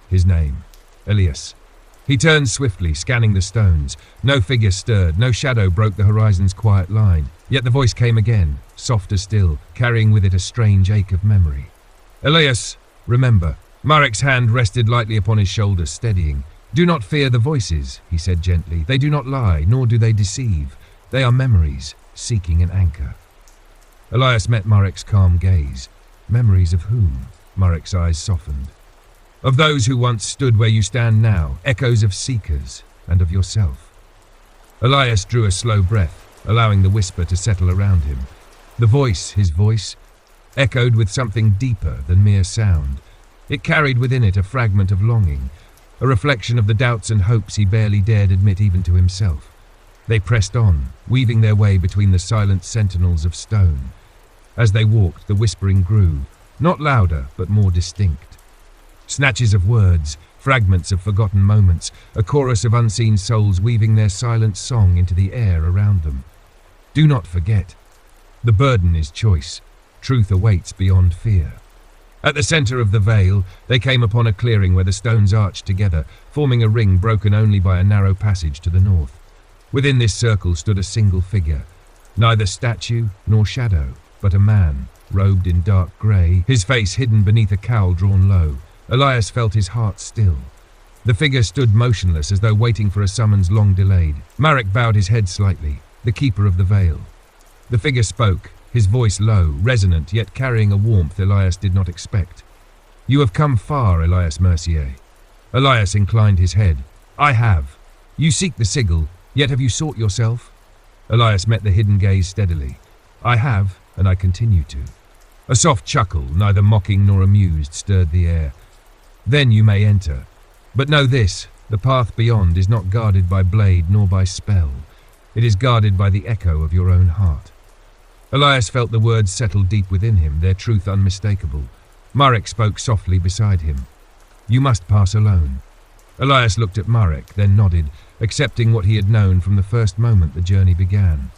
His name, Elias. He turned swiftly, scanning the stones. No figure stirred, no shadow broke the horizon's quiet line. Yet the voice came again, softer still, carrying with it a strange ache of memory. Elias, remember. Marek's hand rested lightly upon his shoulder, steadying. Do not fear the voices, he said gently. They do not lie, nor do they deceive. They are memories, seeking an anchor. Elias met Marek's calm gaze. Memories of whom? Marek's eyes softened. Of those who once stood where you stand now, echoes of seekers and of yourself. Elias drew a slow breath, allowing the whisper to settle around him. The voice, his voice, echoed with something deeper than mere sound. It carried within it a fragment of longing, a reflection of the doubts and hopes he barely dared admit even to himself. They pressed on, weaving their way between the silent sentinels of stone. As they walked, the whispering grew, not louder, but more distinct. Snatches of words, fragments of forgotten moments, a chorus of unseen souls weaving their silent song into the air around them. Do not forget. The burden is choice. Truth awaits beyond fear. At the center of the vale, they came upon a clearing where the stones arched together, forming a ring broken only by a narrow passage to the north. Within this circle stood a single figure, neither statue nor shadow, but a man, robed in dark grey, his face hidden beneath a cowl drawn low. Elias felt his heart still. The figure stood motionless as though waiting for a summons long delayed. Marek bowed his head slightly, the keeper of the veil. The figure spoke, his voice low, resonant, yet carrying a warmth Elias did not expect. You have come far, Elias Mercier. Elias inclined his head. I have. You seek the sigil, yet have you sought yourself? Elias met the hidden gaze steadily. I have, and I continue to. A soft chuckle, neither mocking nor amused, stirred the air. Then you may enter. But know this, the path beyond is not guarded by blade nor by spell. It is guarded by the echo of your own heart. Elias felt the words settle deep within him, their truth unmistakable. Marek spoke softly beside him. You must pass alone. Elias looked at Marek, then nodded, accepting what he had known from the first moment the journey began.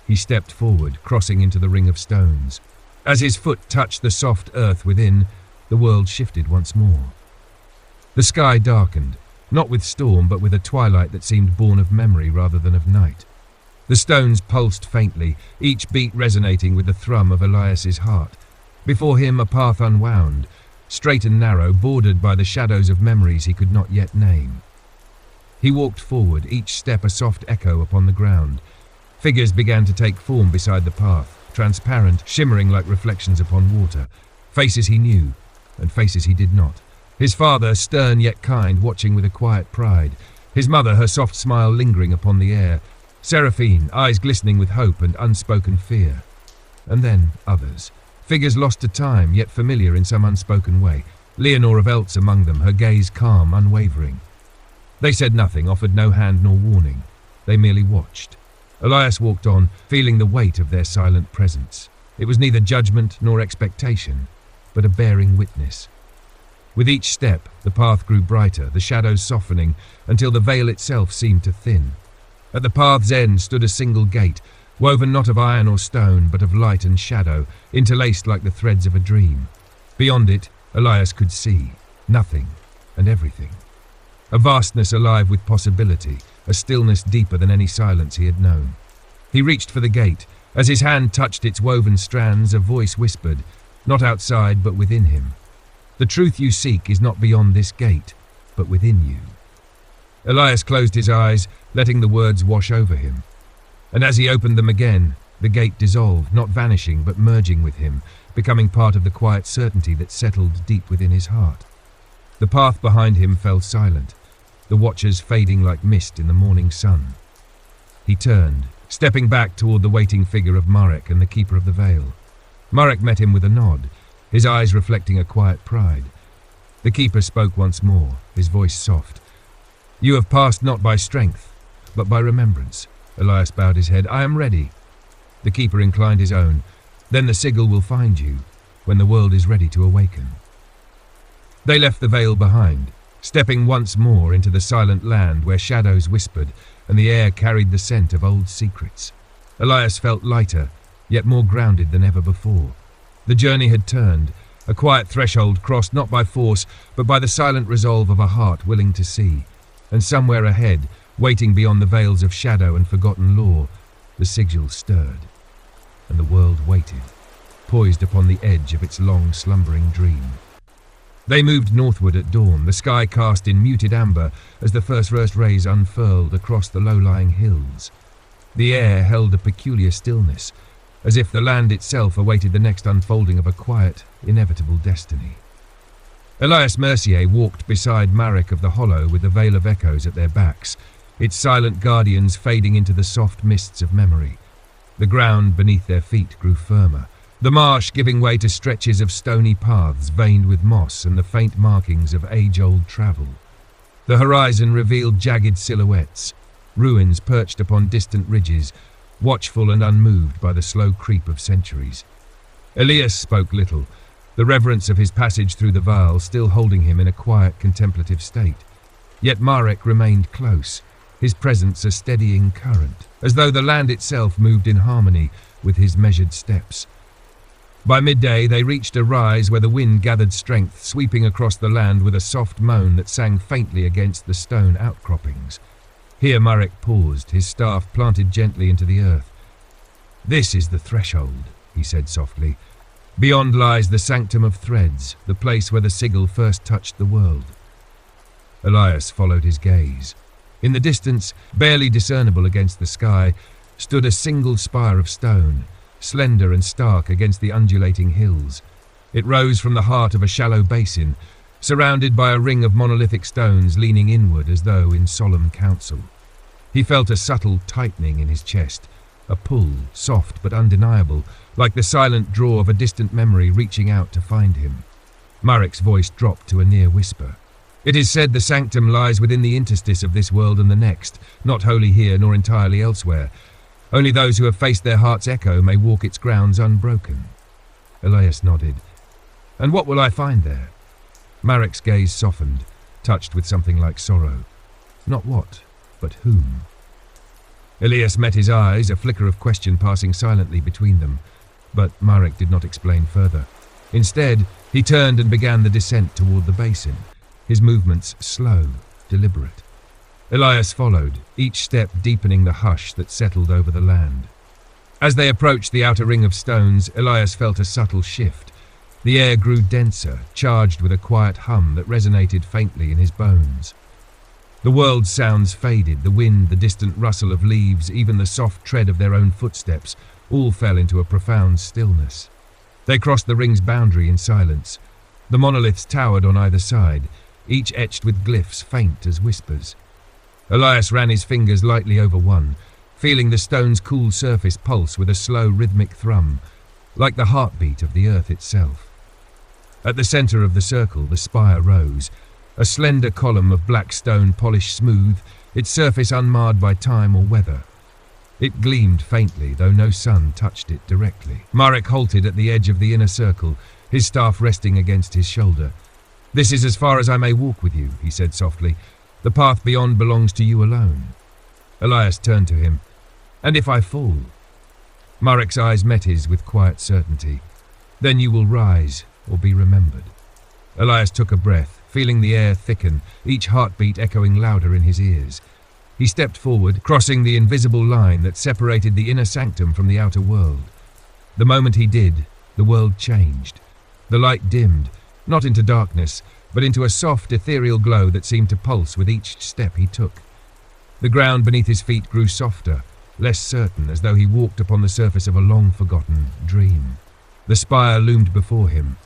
He stepped forward, crossing into the ring of stones. As his foot touched the soft earth within, the world shifted once more. The sky darkened, not with storm but with a twilight that seemed born of memory rather than of night. The stones pulsed faintly, each beat resonating with the thrum of Elias's heart. Before him a path unwound, straight and narrow, bordered by the shadows of memories he could not yet name. He walked forward, each step a soft echo upon the ground. Figures began to take form beside the path, transparent, shimmering like reflections upon water. Faces he knew, and faces he did not. His father, stern yet kind, watching with a quiet pride. His mother, her soft smile lingering upon the air. Seraphine, eyes glistening with hope and unspoken fear. And then others. Figures lost to time, yet familiar in some unspoken way. Leonore of Eltz among them, her gaze calm, unwavering. They said nothing, offered no hand nor warning. They merely watched. Elias walked on, feeling the weight of their silent presence. It was neither judgment nor expectation, but a bearing witness. With each step, the path grew brighter, the shadows softening, until the veil itself seemed to thin. At the path's end stood a single gate, woven not of iron or stone, but of light and shadow, interlaced like the threads of a dream. Beyond it, Elias could see. Nothing and everything. A vastness alive with possibility, a stillness deeper than any silence he had known. He reached for the gate. As his hand touched its woven strands, a voice whispered, not outside but within him. The truth you seek is not beyond this gate, but within you. Elias closed his eyes, letting the words wash over him. And as he opened them again, the gate dissolved, not vanishing but merging with him, becoming part of the quiet certainty that settled deep within his heart. The path behind him fell silent, the watchers fading like mist in the morning sun. He turned, stepping back toward the waiting figure of Marek and the Keeper of the Veil. Marek met him with a nod, his eyes reflecting a quiet pride. The Keeper spoke once more, his voice soft. "You have passed not by strength, but by remembrance." Elias bowed his head. "I am ready." The Keeper inclined his own. "Then the sigil will find you, when the world is ready to awaken." They left the veil behind, stepping once more into the silent land where shadows whispered and the air carried the scent of old secrets. Elias felt lighter, yet more grounded than ever before. The journey had turned, a quiet threshold crossed not by force, but by the silent resolve of a heart willing to see. And somewhere ahead, waiting beyond the veils of shadow and forgotten lore, the sigil stirred, and the world waited, poised upon the edge of its long slumbering dream. They moved northward at dawn, the sky cast in muted amber as the first rays unfurled across the low-lying hills. The air held a peculiar stillness, as if the land itself awaited the next unfolding of a quiet, inevitable destiny. Elias Mercier walked beside Marek of the Hollow with the Veil of Echoes at their backs, its silent guardians fading into the soft mists of memory. The ground beneath their feet grew firmer, the marsh giving way to stretches of stony paths veined with moss and the faint markings of age-old travel. The horizon revealed jagged silhouettes, ruins perched upon distant ridges, watchful and unmoved by the slow creep of centuries. Elias spoke little, the reverence of his passage through the Vaal still holding him in a quiet, contemplative state. Yet Marek remained close, his presence a steadying current, as though the land itself moved in harmony with his measured steps. By midday they reached a rise where the wind gathered strength, sweeping across the land with a soft moan that sang faintly against the stone outcroppings. Here Marek paused, his staff planted gently into the earth. "This is the threshold," he said softly. "Beyond lies the sanctum of threads, the place where the sigil first touched the world." Elias followed his gaze. In the distance, barely discernible against the sky, stood a single spire of stone, slender and stark against the undulating hills. It rose from the heart of a shallow basin, surrounded by a ring of monolithic stones leaning inward as though in solemn council. He felt a subtle tightening in his chest, a pull, soft but undeniable, like the silent draw of a distant memory reaching out to find him. Marek's voice dropped to a near whisper. "It is said the sanctum lies within the interstice of this world and the next, not wholly here nor entirely elsewhere. Only those who have faced their heart's echo may walk its grounds unbroken." Elias nodded. "And what will I find there?" Marek's gaze softened, touched with something like sorrow. Not what, but whom? Elias met his eyes, a flicker of question passing silently between them, but Marek did not explain further. Instead, he turned and began the descent toward the basin, his movements slow, deliberate. Elias followed, each step deepening the hush that settled over the land. As they approached the outer ring of stones, Elias felt a subtle shift. The air grew denser, charged with a quiet hum that resonated faintly in his bones. The world's sounds faded, the wind, the distant rustle of leaves, even the soft tread of their own footsteps, all fell into a profound stillness. They crossed the ring's boundary in silence. The monoliths towered on either side, each etched with glyphs faint as whispers. Elias ran his fingers lightly over one, feeling the stone's cool surface pulse with a slow rhythmic thrum, like the heartbeat of the earth itself. At the center of the circle, the spire rose, a slender column of black stone polished smooth, its surface unmarred by time or weather. It gleamed faintly, though no sun touched it directly. Marek halted at the edge of the inner circle, his staff resting against his shoulder. "This is as far as I may walk with you," he said softly. "The path beyond belongs to you alone." Elias turned to him. "And if I fall?" Marek's eyes met his with quiet certainty. "Then you will rise or be remembered." Elias took a breath, feeling the air thicken, each heartbeat echoing louder in his ears. He stepped forward, crossing the invisible line that separated the inner sanctum from the outer world. The moment he did, the world changed. The light dimmed, not into darkness, but into a soft, ethereal glow that seemed to pulse with each step he took. The ground beneath his feet grew softer, less certain, as though he walked upon the surface of a long-forgotten dream. The spire loomed before him,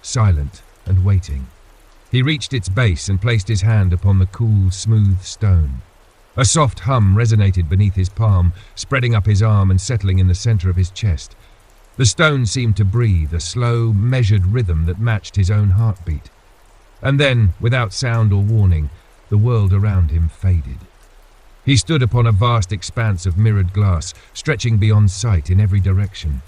silent and waiting. He reached its base and placed his hand upon the cool, smooth stone. A soft hum resonated beneath his palm, spreading up his arm and settling in the center of his chest. The stone seemed to breathe, a slow, measured rhythm that matched his own heartbeat. And then, without sound or warning, the world around him faded. He stood upon a vast expanse of mirrored glass, stretching beyond sight in every direction.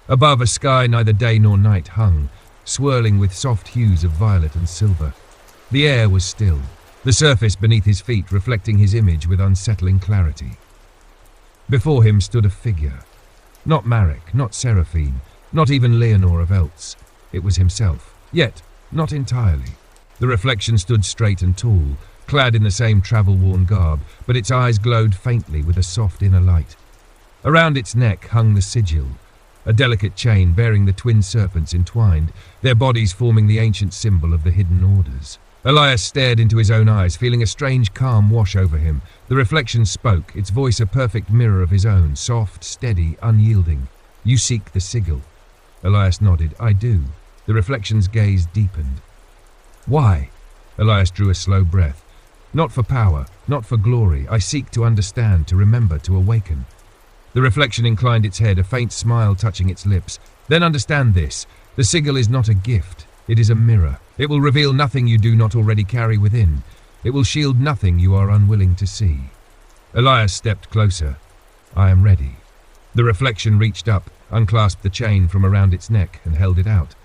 Above, a sky neither day nor night hung, swirling with soft hues of violet and silver. The air was still, the surface beneath his feet reflecting his image with unsettling clarity. Before him stood a figure. Not Marek, not Seraphine, not even Leonor of Eltz. It was himself, yet not entirely. The reflection stood straight and tall, clad in the same travel-worn garb, but its eyes glowed faintly with a soft inner light. Around its neck hung the sigil, a delicate chain bearing the twin serpents entwined, their bodies forming the ancient symbol of the hidden orders. Elias stared into his own eyes, feeling a strange calm wash over him. The reflection spoke, its voice a perfect mirror of his own, soft, steady, unyielding. "You seek the sigil." Elias nodded. "I do." The reflection's gaze deepened. "Why?" Elias drew a slow breath. "Not for power, not for glory. I seek to understand, to remember, to awaken." The reflection inclined its head, a faint smile touching its lips. "Then understand this. The sigil is not a gift. It is a mirror. It will reveal nothing you do not already carry within. It will shield nothing you are unwilling to see." Elias stepped closer. "I am ready." The reflection reached up, unclasped the chain from around its neck, and held it out.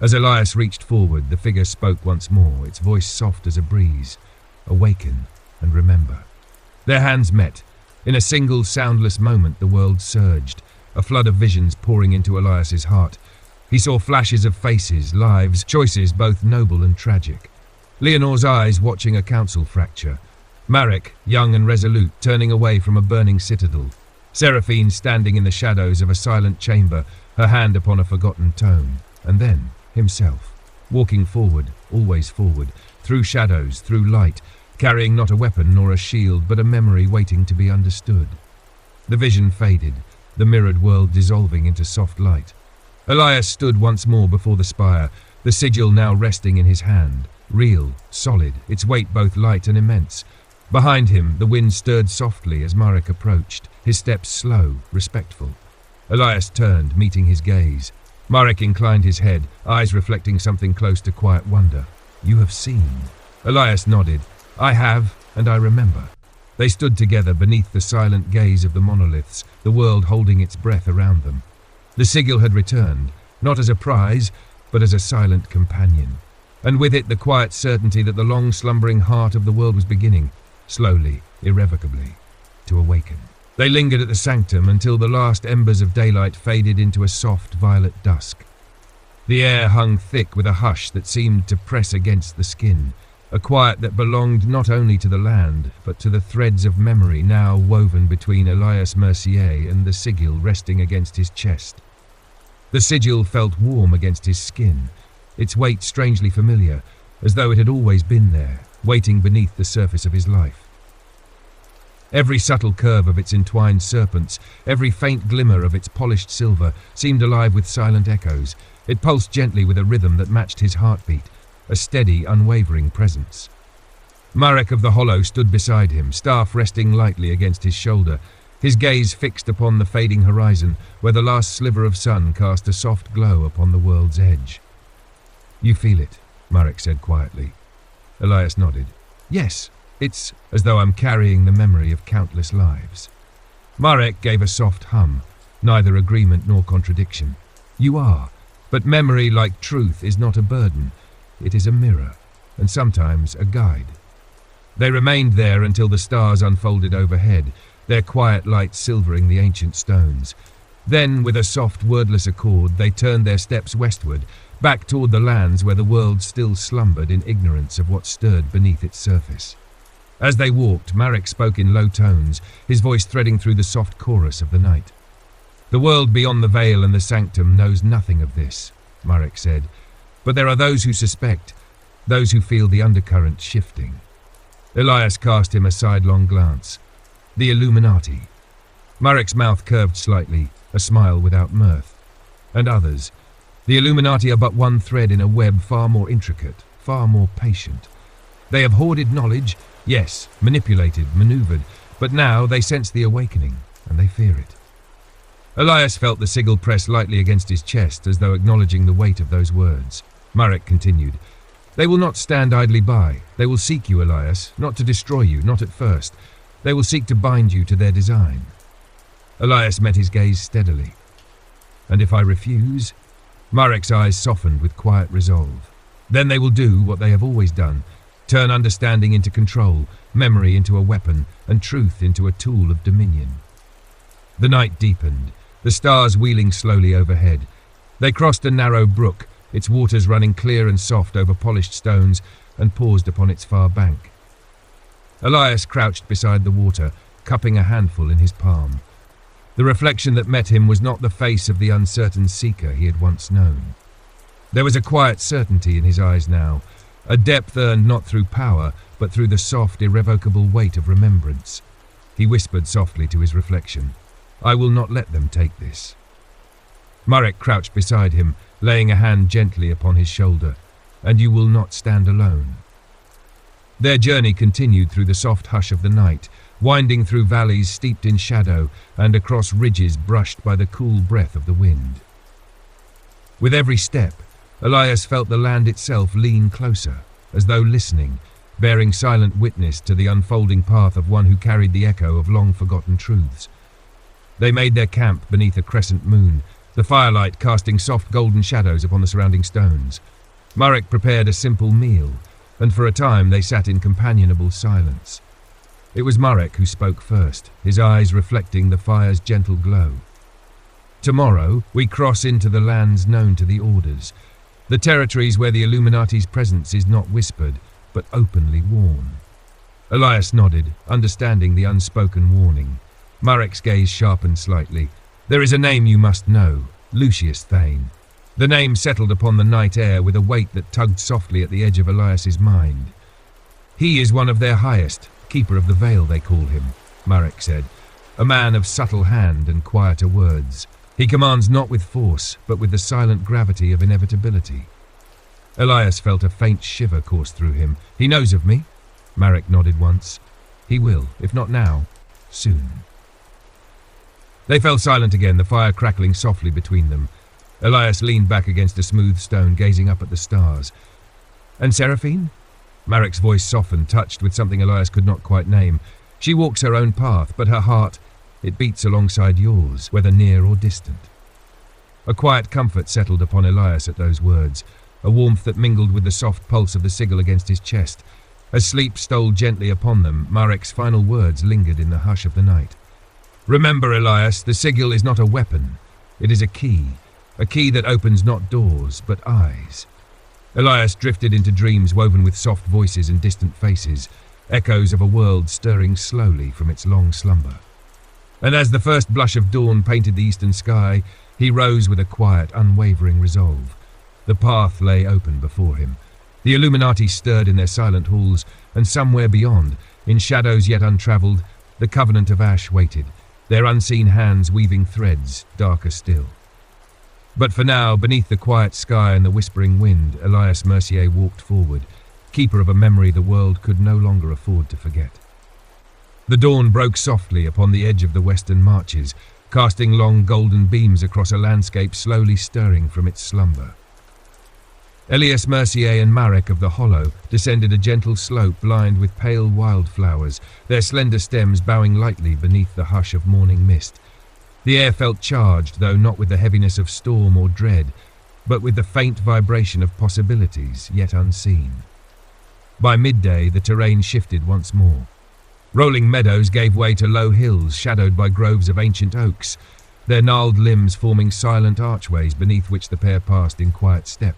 As Elias reached forward, the figure spoke once more, its voice soft as a breeze. "Awaken and remember." Their hands met. In a single, soundless moment, the world surged, a flood of visions pouring into Elias's heart. He saw flashes of faces, lives, choices both noble and tragic. Leonor's eyes watching a council fracture. Marek, young and resolute, turning away from a burning citadel. Seraphine standing in the shadows of a silent chamber, her hand upon a forgotten tome. And then, himself, walking forward, always forward, through shadows, through light, carrying not a weapon nor a shield, but a memory waiting to be understood. The vision faded, the mirrored world dissolving into soft light. Elias stood once more before the spire, the sigil now resting in his hand, real, solid, its weight both light and immense. Behind him, the wind stirred softly as Marek approached, his steps slow, respectful. Elias turned, meeting his gaze. Marek inclined his head, eyes reflecting something close to quiet wonder. "You have seen." Elias nodded. "I have, and I remember." They stood together beneath the silent gaze of the monoliths, the world holding its breath around them. The sigil had returned, not as a prize, but as a silent companion. And with it the quiet certainty that the long-slumbering heart of the world was beginning, slowly, irrevocably, to awaken. They lingered at the sanctum until the last embers of daylight faded into a soft violet dusk. The air hung thick with a hush that seemed to press against the skin, a quiet that belonged not only to the land, but to the threads of memory now woven between Elias Mercier and the sigil resting against his chest. The sigil felt warm against his skin, its weight strangely familiar, as though it had always been there, waiting beneath the surface of his life. Every subtle curve of its entwined serpents, every faint glimmer of its polished silver, seemed alive with silent echoes. It pulsed gently with a rhythm that matched his heartbeat, a steady, unwavering presence. Marek of the Hollow stood beside him, staff resting lightly against his shoulder, his gaze fixed upon the fading horizon, where the last sliver of sun cast a soft glow upon the world's edge. "You feel it," Marek said quietly. Elias nodded. "Yes, it's as though I'm carrying the memory of countless lives." Marek gave a soft hum, neither agreement nor contradiction. "You are, but memory, like truth, is not a burden. It is a mirror, and sometimes a guide." They remained there until the stars unfolded overhead, their quiet light silvering the ancient stones. Then, with a soft, wordless accord, they turned their steps westward, back toward the lands where the world still slumbered in ignorance of what stirred beneath its surface. As they walked, Marek spoke in low tones, his voice threading through the soft chorus of the night. "The world beyond the veil and the sanctum knows nothing of this," Marek said, "but there are those who suspect, those who feel the undercurrent shifting." Elias cast him a sidelong glance. "The Illuminati." Marek's mouth curved slightly, a smile without mirth. "And others. The Illuminati are but one thread in a web far more intricate, far more patient. They have hoarded knowledge, yes, manipulated, maneuvered, but now they sense the awakening, and they fear it." Elias felt the sigil press lightly against his chest, as though acknowledging the weight of those words. Marek continued, "They will not stand idly by. They will seek you, Elias, not to destroy you, not at first. They will seek to bind you to their design." Elias met his gaze steadily. "And if I refuse?" Marek's eyes softened with quiet resolve. "Then they will do what they have always done, turn understanding into control, memory into a weapon, and truth into a tool of dominion." The night deepened, the stars wheeling slowly overhead. They crossed a narrow brook, its waters running clear and soft over polished stones, and paused upon its far bank. Elias crouched beside the water, cupping a handful in his palm. The reflection that met him was not the face of the uncertain seeker he had once known. There was a quiet certainty in his eyes now, a depth earned not through power, but through the soft, irrevocable weight of remembrance. He whispered softly to his reflection, "I will not let them take this." Marek crouched beside him, laying a hand gently upon his shoulder. "And you will not stand alone." Their journey continued through the soft hush of the night, winding through valleys steeped in shadow and across ridges brushed by the cool breath of the wind. With every step, Elias felt the land itself lean closer, as though listening, bearing silent witness to the unfolding path of one who carried the echo of long-forgotten truths. They made their camp beneath a crescent moon, the firelight casting soft golden shadows upon the surrounding stones. Marek prepared a simple meal, and for a time they sat in companionable silence. It was Marek who spoke first, his eyes reflecting the fire's gentle glow. "Tomorrow we cross into the lands known to the Orders, the territories where the Illuminati's presence is not whispered, but openly worn." Elias nodded, understanding the unspoken warning. Marek's gaze sharpened slightly. "There is a name you must know, Lucius Thane." The name settled upon the night air with a weight that tugged softly at the edge of Elias's mind. "He is one of their highest, Keeper of the Veil they call him," Marek said, "a man of subtle hand and quieter words. He commands not with force, but with the silent gravity of inevitability." Elias felt a faint shiver course through him. "He knows of me?" Marek nodded once. "He will, if not now, soon." They fell silent again, the fire crackling softly between them. Elias leaned back against a smooth stone, gazing up at the stars. "And Seraphine?" Marek's voice softened, touched with something Elias could not quite name. "She walks her own path, but her heart, it beats alongside yours, whether near or distant." A quiet comfort settled upon Elias at those words, a warmth that mingled with the soft pulse of the sigil against his chest. As sleep stole gently upon them, Marek's final words lingered in the hush of the night. "Remember, Elias, the sigil is not a weapon. It is a key that opens not doors, but eyes." Elias drifted into dreams woven with soft voices and distant faces, echoes of a world stirring slowly from its long slumber. And as the first blush of dawn painted the eastern sky, he rose with a quiet, unwavering resolve. The path lay open before him. The Illuminati stirred in their silent halls, and somewhere beyond, in shadows yet untravelled, the Covenant of Ash waited, their unseen hands weaving threads darker still. But for now, beneath the quiet sky and the whispering wind, Elias Mercier walked forward, keeper of a memory the world could no longer afford to forget. The dawn broke softly upon the edge of the western marches, casting long golden beams across a landscape slowly stirring from its slumber. Elias Mercier and Marek of the Hollow descended a gentle slope lined with pale wildflowers, their slender stems bowing lightly beneath the hush of morning mist. The air felt charged, though not with the heaviness of storm or dread, but with the faint vibration of possibilities yet unseen. By midday, the terrain shifted once more. Rolling meadows gave way to low hills shadowed by groves of ancient oaks, their gnarled limbs forming silent archways beneath which the pair passed in quiet step.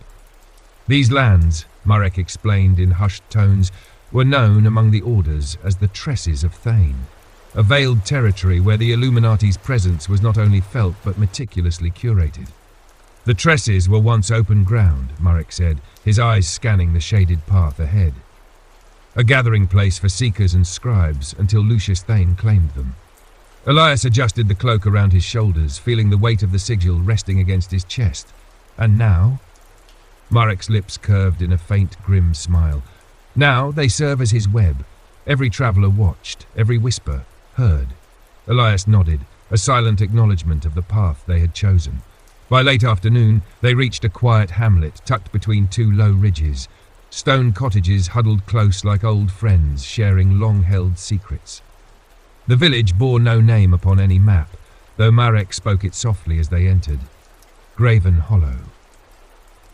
These lands, Marek explained in hushed tones, were known among the orders as the Tresses of Thane, a veiled territory where the Illuminati's presence was not only felt but meticulously curated. The Tresses were once open ground, Marek said, his eyes scanning the shaded path ahead. A gathering place for seekers and scribes until Lucius Thane claimed them. Elias adjusted the cloak around his shoulders, feeling the weight of the sigil resting against his chest. And now? Marek's lips curved in a faint, grim smile. Now they serve as his web. Every traveller watched, every whisper heard. Elias nodded, a silent acknowledgement of the path they had chosen. By late afternoon, they reached a quiet hamlet tucked between two low ridges. Stone cottages huddled close like old friends, sharing long-held secrets. The village bore no name upon any map, though Marek spoke it softly as they entered. Graven Hollow.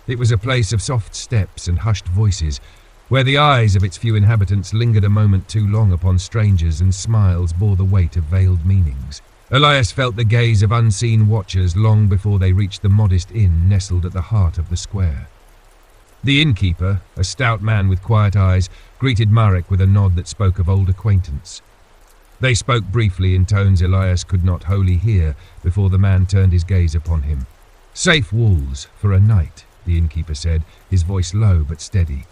It was a place of soft steps and hushed voices, where the eyes of its few inhabitants lingered a moment too long upon strangers and smiles bore the weight of veiled meanings. Elias felt the gaze of unseen watchers long before they reached the modest inn nestled at the heart of the square. The innkeeper, a stout man with quiet eyes, greeted Marek with a nod that spoke of old acquaintance. They spoke briefly in tones Elias could not wholly hear before the man turned his gaze upon him. "Safe walls for a night," the innkeeper said, his voice low but steady.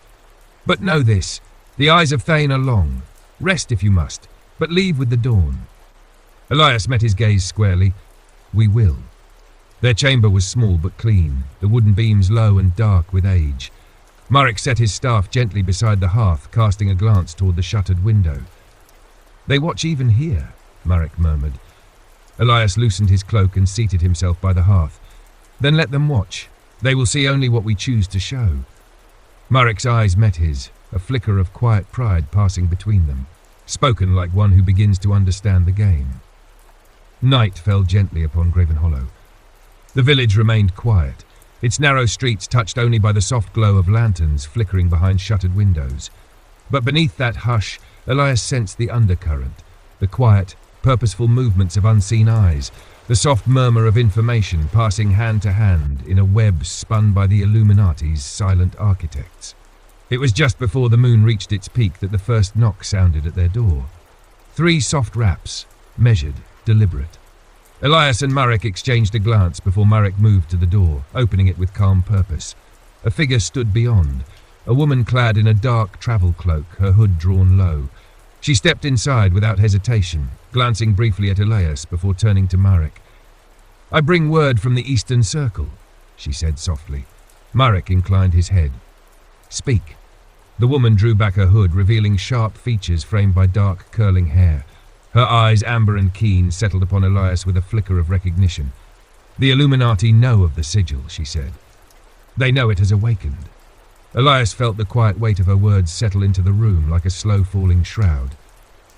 "But know this, the eyes of Thane are long. Rest if you must, but leave with the dawn." Elias met his gaze squarely. "We will." Their chamber was small but clean, the wooden beams low and dark with age. Marek set his staff gently beside the hearth, casting a glance toward the shuttered window. "They watch even here," Marek murmured. Elias loosened his cloak and seated himself by the hearth. "Then let them watch. They will see only what we choose to show." Marek's eyes met his, a flicker of quiet pride passing between them, spoken like one who begins to understand the game. Night fell gently upon Graven Hollow. The village remained quiet, its narrow streets touched only by the soft glow of lanterns flickering behind shuttered windows. But beneath that hush, Elias sensed the undercurrent, the quiet, purposeful movements of unseen eyes, the soft murmur of information passing hand to hand in a web spun by the Illuminati's silent architects. It was just before the moon reached its peak that the first knock sounded at their door. 3 soft raps, measured, deliberate. Elias and Marek exchanged a glance before Marek moved to the door, opening it with calm purpose. A figure stood beyond, a woman clad in a dark travel cloak, her hood drawn low. She stepped inside without hesitation, glancing briefly at Elias before turning to Marek. "I bring word from the Eastern Circle," she said softly. Marek inclined his head. "Speak." The woman drew back her hood, revealing sharp features framed by dark, curling hair. Her eyes, amber and keen, settled upon Elias with a flicker of recognition. "The Illuminati know of the sigil," she said. "They know it has awakened." Elias felt the quiet weight of her words settle into the room like a slow-falling shroud.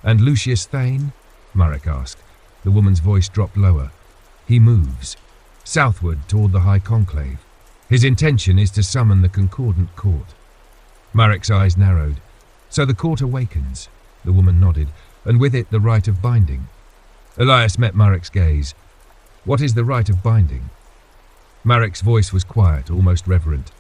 "And Lucius Thane?" Marek asked. The woman's voice dropped lower. "He moves, southward toward the High Conclave. His intention is to summon the Concordant Court." Marek's eyes narrowed. "So the court awakens," the woman nodded, "and with it the rite of binding." Elias met Marek's gaze. "What is the rite of binding?" Marek's voice was quiet, almost reverent.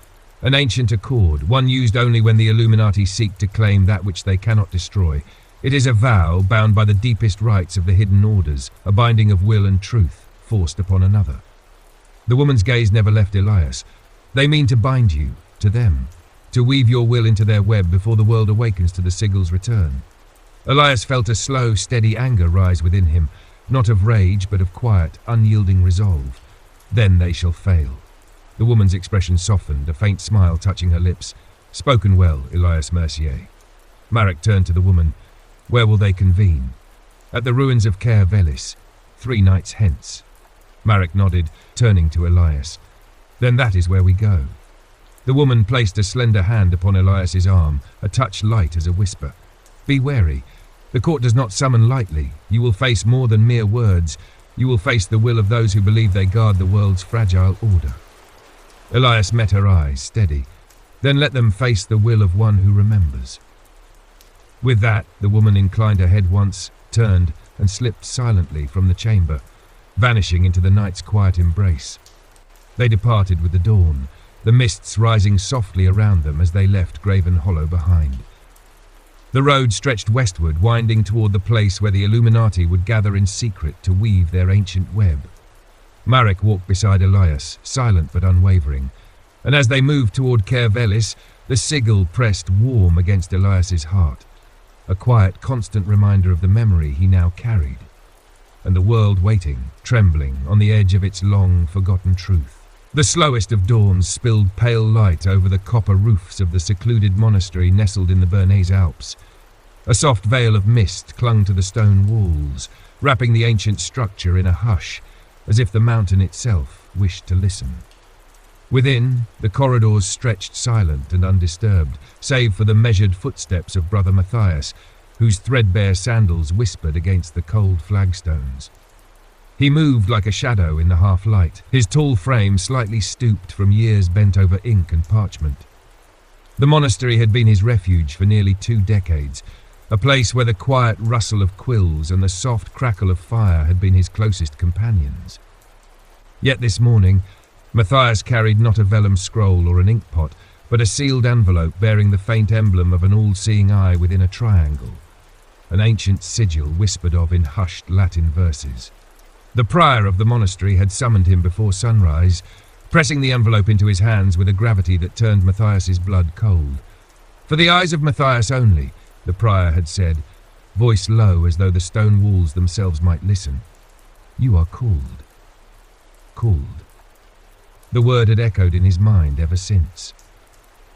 "An ancient accord, one used only when the Illuminati seek to claim that which they cannot destroy. It is a vow bound by the deepest rites of the hidden orders, a binding of will and truth, forced upon another." The woman's gaze never left Elias. "They mean to bind you, to them, to weave your will into their web before the world awakens to the sigil's return." Elias felt a slow, steady anger rise within him, not of rage but of quiet, unyielding resolve. "Then they shall fail." The woman's expression softened, a faint smile touching her lips. "Spoken well, Elias Mercier." Marek turned to the woman. "Where will they convene?" "At the ruins of Caer Velis, 3 nights hence." Marek nodded, turning to Elias. "Then that is where we go." The woman placed a slender hand upon Elias's arm, a touch light as a whisper. "Be wary. The court does not summon lightly. You will face more than mere words. You will face the will of those who believe they guard the world's fragile order." Elias met her eyes, steady. "Then let them face the will of one who remembers." With that, the woman inclined her head once, turned, and slipped silently from the chamber, vanishing into the night's quiet embrace. They departed with the dawn, the mists rising softly around them as they left Graven Hollow behind. The road stretched westward, winding toward the place where the Illuminati would gather in secret to weave their ancient web. Marek walked beside Elias, silent but unwavering, and as they moved toward Caer Velis, the sigil pressed warm against Elias's heart, a quiet, constant reminder of the memory he now carried, and the world waiting, trembling, on the edge of its long-forgotten truth. The slowest of dawns spilled pale light over the copper roofs of the secluded monastery nestled in the Bernese Alps. A soft veil of mist clung to the stone walls, wrapping the ancient structure in a hush, as if the mountain itself wished to listen. Within, the corridors stretched silent and undisturbed, save for the measured footsteps of Brother Matthias, whose threadbare sandals whispered against the cold flagstones. He moved like a shadow in the half-light, his tall frame slightly stooped from years bent over ink and parchment. The monastery had been his refuge for nearly 2 decades, a place where the quiet rustle of quills and the soft crackle of fire had been his closest companions. Yet this morning, Matthias carried not a vellum scroll or an inkpot, but a sealed envelope bearing the faint emblem of an all-seeing eye within a triangle, an ancient sigil whispered of in hushed Latin verses. The prior of the monastery had summoned him before sunrise, pressing the envelope into his hands with a gravity that turned Matthias's blood cold. For the eyes of Matthias only, the prior had said, voice low as though the stone walls themselves might listen. You are called. Called. The word had echoed in his mind ever since.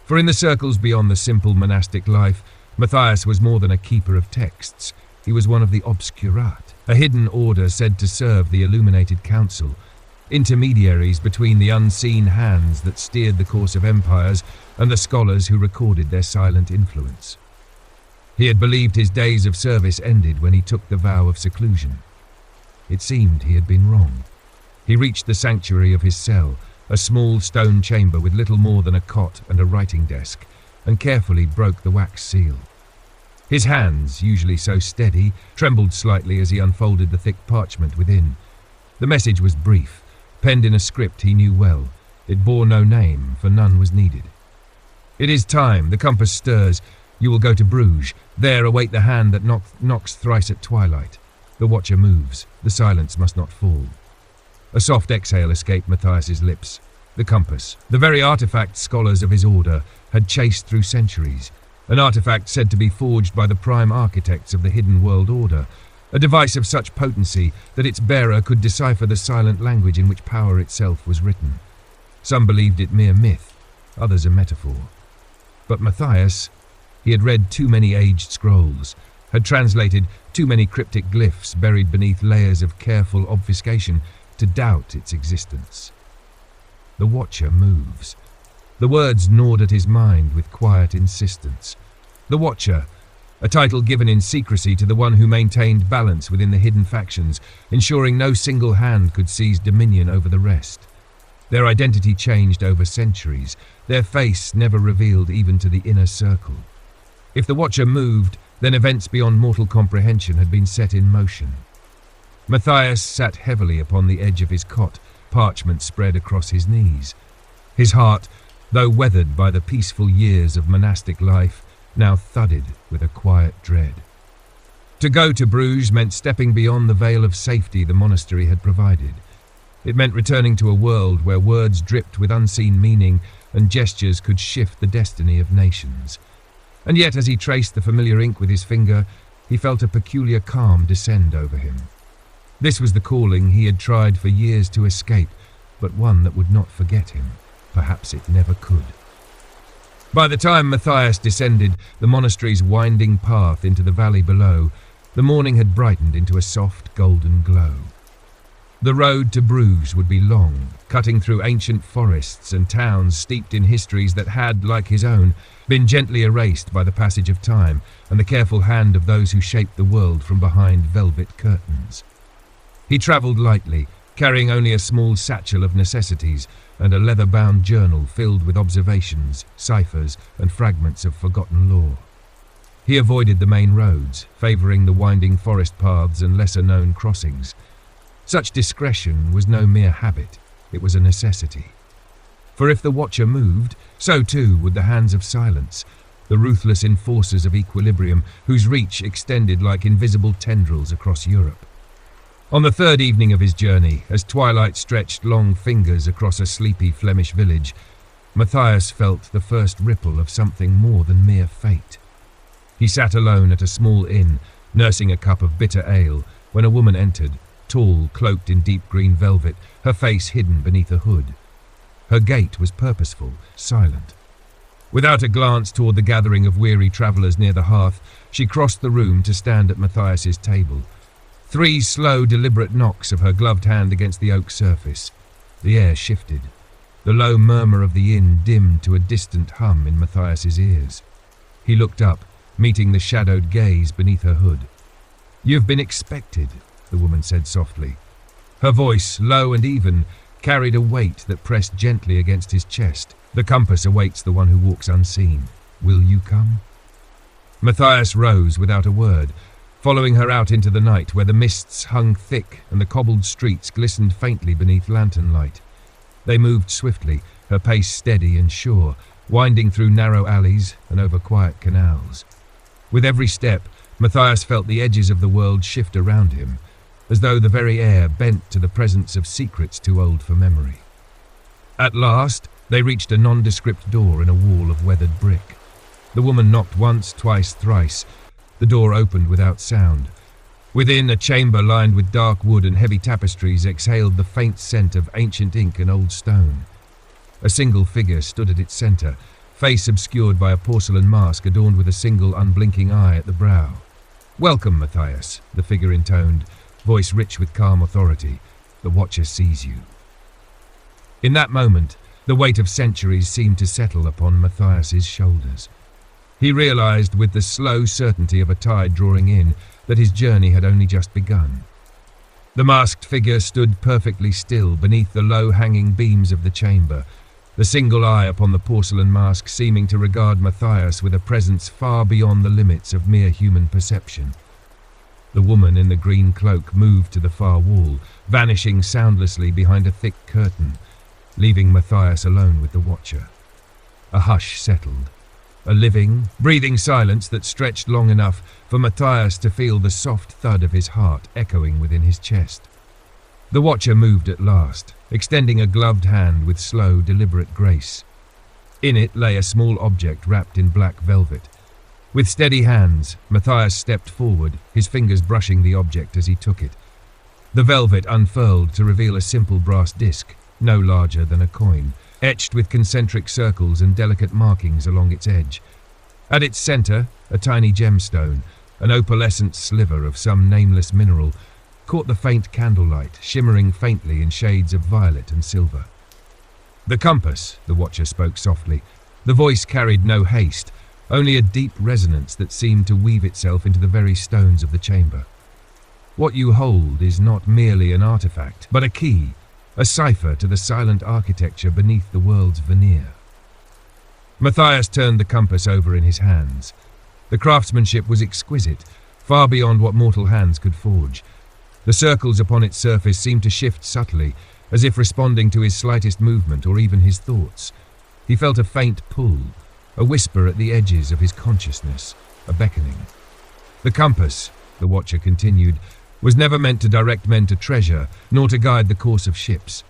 For in the circles beyond the simple monastic life, Matthias was more than a keeper of texts. He was one of the obscurat, a hidden order said to serve the illuminated council, intermediaries between the unseen hands that steered the course of empires and the scholars who recorded their silent influence. He had believed his days of service ended when he took the vow of seclusion. It seemed he had been wrong. He reached the sanctuary of his cell, a small stone chamber with little more than a cot and a writing desk, and carefully broke the wax seal. His hands, usually so steady, trembled slightly as he unfolded the thick parchment within. The message was brief, penned in a script he knew well. It bore no name, for none was needed. It is time, the compass stirs. You will go to Bruges. There await the hand that knocks thrice at twilight. The watcher moves. The silence must not fall. A soft exhale escaped Matthias's lips. The compass, the very artifact scholars of his order had chased through centuries, an artifact said to be forged by the prime architects of the hidden world order, a device of such potency that its bearer could decipher the silent language in which power itself was written. Some believed it mere myth, others a metaphor. But Matthias, he had read too many aged scrolls, had translated too many cryptic glyphs buried beneath layers of careful obfuscation to doubt its existence. The watcher moves. The words gnawed at his mind with quiet insistence. The Watcher, a title given in secrecy to the one who maintained balance within the hidden factions, ensuring no single hand could seize dominion over the rest. Their identity changed over centuries, their face never revealed even to the inner circle. If the Watcher moved, then events beyond mortal comprehension had been set in motion. Matthias sat heavily upon the edge of his cot, parchment spread across his knees. His heart, though weathered by the peaceful years of monastic life, now thudded with a quiet dread. To go to Bruges meant stepping beyond the veil of safety the monastery had provided. It meant returning to a world where words dripped with unseen meaning and gestures could shift the destiny of nations. And yet, as he traced the familiar ink with his finger, he felt a peculiar calm descend over him. This was the calling he had tried for years to escape, but one that would not forget him. Perhaps it never could. By the time Matthias descended the monastery's winding path into the valley below, the morning had brightened into a soft golden glow. The road to Bruges would be long, cutting through ancient forests and towns steeped in histories that had, like his own, been gently erased by the passage of time and the careful hand of those who shaped the world from behind velvet curtains. He travelled lightly, carrying only a small satchel of necessities and a leather-bound journal filled with observations, ciphers, and fragments of forgotten lore. He avoided the main roads, favouring the winding forest paths and lesser-known crossings. Such discretion was no mere habit, it was a necessity. For if the Watcher moved, so too would the hands of silence, the ruthless enforcers of equilibrium whose reach extended like invisible tendrils across Europe. On the third evening of his journey, as twilight stretched long fingers across a sleepy Flemish village, Matthias felt the first ripple of something more than mere fate. He sat alone at a small inn, nursing a cup of bitter ale, when a woman entered, tall, cloaked in deep green velvet, her face hidden beneath a hood. Her gait was purposeful, silent. Without a glance toward the gathering of weary travellers near the hearth, she crossed the room to stand at Matthias's table. 3 slow, deliberate knocks of her gloved hand against the oak surface. The air shifted. The low murmur of the inn dimmed to a distant hum in Matthias's ears. He looked up, meeting the shadowed gaze beneath her hood. "You've been expected," the woman said softly. Her voice, low and even, carried a weight that pressed gently against his chest. "The compass awaits the one who walks unseen. Will you come?" Matthias rose without a word, following her out into the night where the mists hung thick and the cobbled streets glistened faintly beneath lantern light. They moved swiftly, her pace steady and sure, winding through narrow alleys and over quiet canals. With every step, Matthias felt the edges of the world shift around him, as though the very air bent to the presence of secrets too old for memory. At last, they reached a nondescript door in a wall of weathered brick. The woman knocked once, twice, thrice. The door opened without sound. Within, a chamber lined with dark wood and heavy tapestries exhaled the faint scent of ancient ink and old stone. A single figure stood at its centre, face obscured by a porcelain mask adorned with a single unblinking eye at the brow. "Welcome, Matthias," the figure intoned, voice rich with calm authority. "The Watcher sees you." In that moment, the weight of centuries seemed to settle upon Matthias's shoulders. He realized, with the slow certainty of a tide drawing in, that his journey had only just begun. The masked figure stood perfectly still beneath the low-hanging beams of the chamber, the single eye upon the porcelain mask seeming to regard Matthias with a presence far beyond the limits of mere human perception. The woman in the green cloak moved to the far wall, vanishing soundlessly behind a thick curtain, leaving Matthias alone with the Watcher. A hush settled, a living, breathing silence that stretched long enough for Matthias to feel the soft thud of his heart echoing within his chest. The Watcher moved at last, extending a gloved hand with slow, deliberate grace. In it lay a small object wrapped in black velvet. With steady hands, Matthias stepped forward, his fingers brushing the object as he took it. The velvet unfurled to reveal a simple brass disc, no larger than a coin, etched with concentric circles and delicate markings along its edge. At its centre, a tiny gemstone, an opalescent sliver of some nameless mineral, caught the faint candlelight, shimmering faintly in shades of violet and silver. "The compass," the Watcher spoke softly. The voice carried no haste, only a deep resonance that seemed to weave itself into the very stones of the chamber. "What you hold is not merely an artifact, but a key, a cipher to the silent architecture beneath the world's veneer." Matthias turned the compass over in his hands. The craftsmanship was exquisite, far beyond what mortal hands could forge. The circles upon its surface seemed to shift subtly, as if responding to his slightest movement or even his thoughts. He felt a faint pull, a whisper at the edges of his consciousness, a beckoning. "The compass," the Watcher continued, "was never meant to direct men to treasure, nor to guide the course of ships.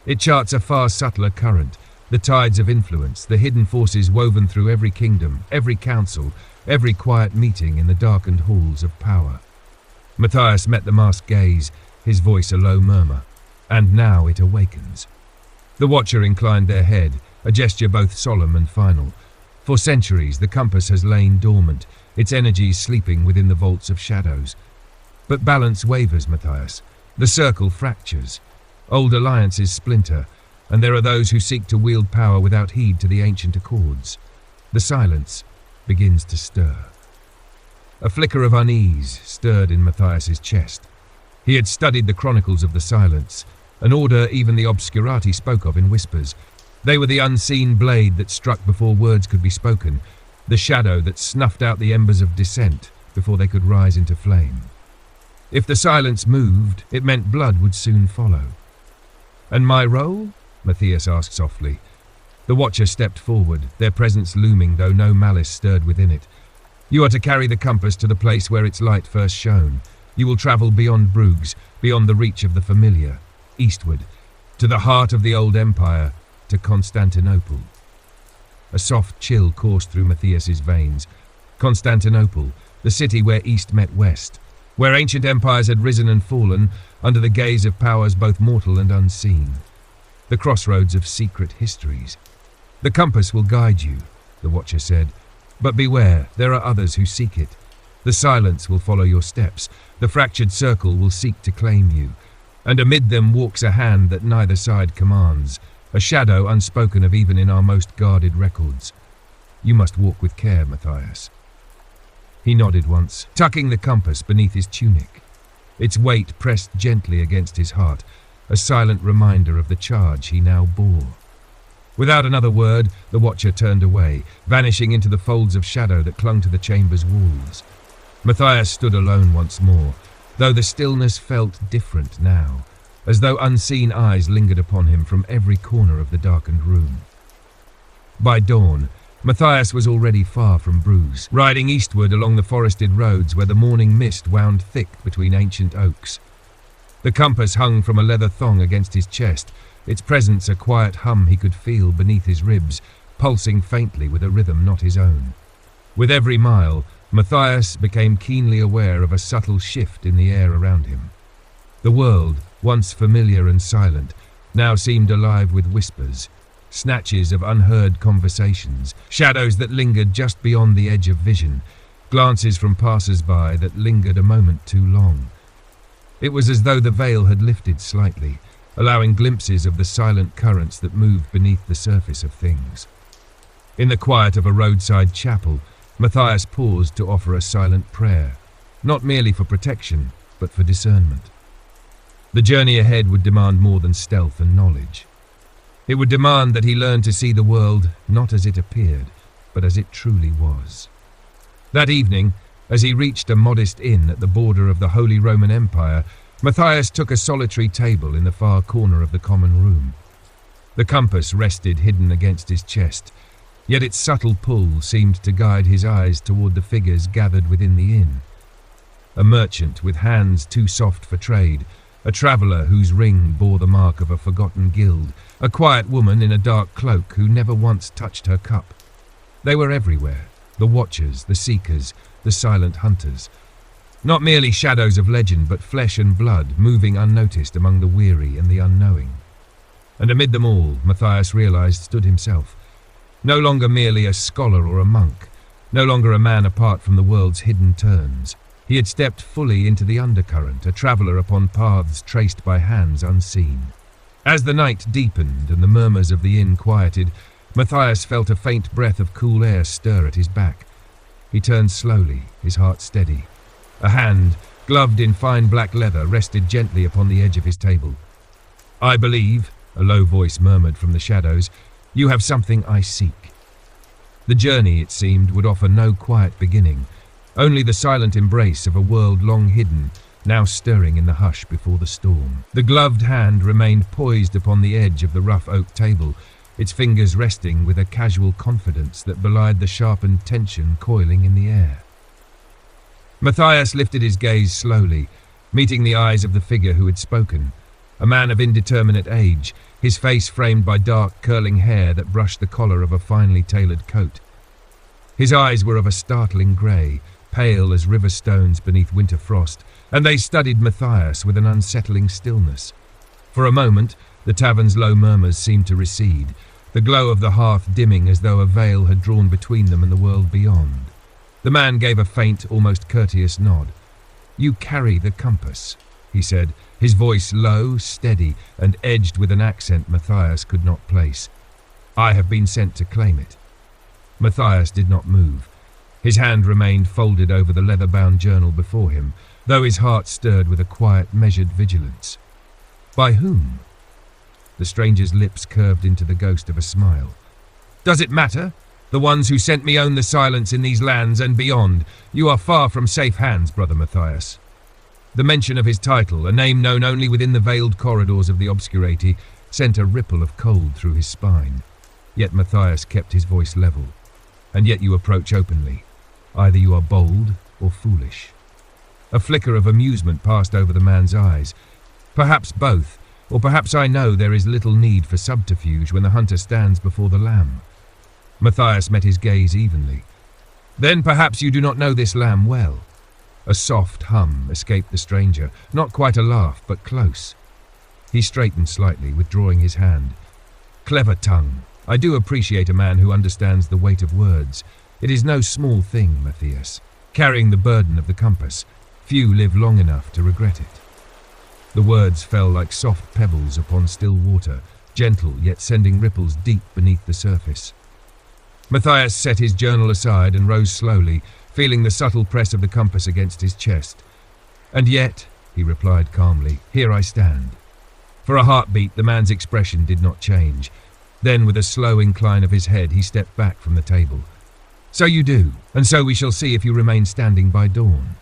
It charts a far subtler current, the tides of influence, the hidden forces woven through every kingdom, every council, every quiet meeting in the darkened halls of power." Matthias met the masked gaze, his voice a low murmur. "And now it awakens." The Watcher inclined their head, a gesture both solemn and final. For centuries the compass has lain dormant, its energies sleeping within the vaults of shadows. But balance wavers, Matthias. The circle fractures. Old alliances splinter, and there are those who seek to wield power without heed to the ancient accords. The silence begins to stir. A flicker of unease stirred in Matthias's chest. He had studied the chronicles of the silence, an order even the obscurati spoke of in whispers. They were the unseen blade that struck before words could be spoken, the shadow that snuffed out the embers of dissent before they could rise into flame. If the silence moved, it meant blood would soon follow. "And my role?" Matthias asked softly. The Watcher stepped forward, their presence looming though no malice stirred within it. You are to carry the compass to the place where its light first shone. You will travel beyond Bruges, beyond the reach of the familiar, eastward, to the heart of the old empire, to Constantinople. A soft chill coursed through Matthias's veins. Constantinople, the city where East met West, where ancient empires had risen and fallen under the gaze of powers both mortal and unseen. The crossroads of secret histories. The compass will guide you, the Watcher said, but beware, there are others who seek it. The silence will follow your steps, the fractured circle will seek to claim you, and amid them walks a hand that neither side commands, a shadow unspoken of even in our most guarded records. You must walk with care, Matthias. He nodded once, tucking the compass beneath his tunic. Its weight pressed gently against his heart, a silent reminder of the charge he now bore. Without another word, the Watcher turned away, vanishing into the folds of shadow that clung to the chamber's walls. Matthias stood alone once more, though the stillness felt different now, as though unseen eyes lingered upon him from every corner of the darkened room. By dawn, Matthias was already far from Bruges, riding eastward along the forested roads where the morning mist wound thick between ancient oaks. The compass hung from a leather thong against his chest, its presence a quiet hum he could feel beneath his ribs, pulsing faintly with a rhythm not his own. With every mile, Matthias became keenly aware of a subtle shift in the air around him. The world, once familiar and silent, now seemed alive with whispers, snatches of unheard conversations, shadows that lingered just beyond the edge of vision, glances from passers-by that lingered a moment too long. It was as though the veil had lifted slightly, allowing glimpses of the silent currents that moved beneath the surface of things. In the quiet of a roadside chapel, Matthias paused to offer a silent prayer, not merely for protection, but for discernment. The journey ahead would demand more than stealth and knowledge. It would demand that he learn to see the world not as it appeared, but as it truly was. That evening, as he reached a modest inn at the border of the Holy Roman Empire, Matthias took a solitary table in the far corner of the common room. The compass rested hidden against his chest, yet its subtle pull seemed to guide his eyes toward the figures gathered within the inn. A merchant with hands too soft for trade, a traveller whose ring bore the mark of a forgotten guild, a quiet woman in a dark cloak who never once touched her cup. They were everywhere, the watchers, the seekers, the silent hunters. Not merely shadows of legend, but flesh and blood moving unnoticed among the weary and the unknowing. And amid them all, Matthias realized stood himself. No longer merely a scholar or a monk, no longer a man apart from the world's hidden turns. He had stepped fully into the undercurrent, a traveller upon paths traced by hands unseen. As the night deepened and the murmurs of the inn quieted, Matthias felt a faint breath of cool air stir at his back. He turned slowly, his heart steady. A hand, gloved in fine black leather, rested gently upon the edge of his table. "I believe," a low voice murmured from the shadows, "you have something I seek." The journey, it seemed, would offer no quiet beginning, only the silent embrace of a world long hidden, now stirring in the hush before the storm. The gloved hand remained poised upon the edge of the rough oak table, its fingers resting with a casual confidence that belied the sharpened tension coiling in the air. Matthias lifted his gaze slowly, meeting the eyes of the figure who had spoken, a man of indeterminate age, his face framed by dark, curling hair that brushed the collar of a finely tailored coat. His eyes were of a startling grey, pale as river stones beneath winter frost, and they studied Matthias with an unsettling stillness. For a moment, the tavern's low murmurs seemed to recede, the glow of the hearth dimming as though a veil had drawn between them and the world beyond. The man gave a faint, almost courteous nod. "You carry the compass," he said, his voice low, steady, and edged with an accent Matthias could not place. "I have been sent to claim it." Matthias did not move. His hand remained folded over the leather-bound journal before him, though his heart stirred with a quiet, measured vigilance. "By whom?" The stranger's lips curved into the ghost of a smile. "Does it matter? The ones who sent me own the silence in these lands and beyond. You are far from safe hands, brother Matthias." The mention of his title, a name known only within the veiled corridors of the obscurati, sent a ripple of cold through his spine. Yet Matthias kept his voice level. "And yet you approach openly. Either you are bold or foolish." A flicker of amusement passed over the man's eyes. "Perhaps both, or perhaps I know there is little need for subterfuge when the hunter stands before the lamb." Matthias met his gaze evenly. "Then perhaps you do not know this lamb well." A soft hum escaped the stranger, not quite a laugh, but close. He straightened slightly, withdrawing his hand. "Clever tongue. I do appreciate a man who understands the weight of words. It is no small thing, Matthias, carrying the burden of the compass. Few live long enough to regret it." The words fell like soft pebbles upon still water, gentle yet sending ripples deep beneath the surface. Matthias set his journal aside and rose slowly, feeling the subtle press of the compass against his chest. "And yet," he replied calmly, "here I stand." For a heartbeat, the man's expression did not change. Then, with a slow incline of his head, he stepped back from the table. "So you do, and so we shall see if you remain standing by dawn."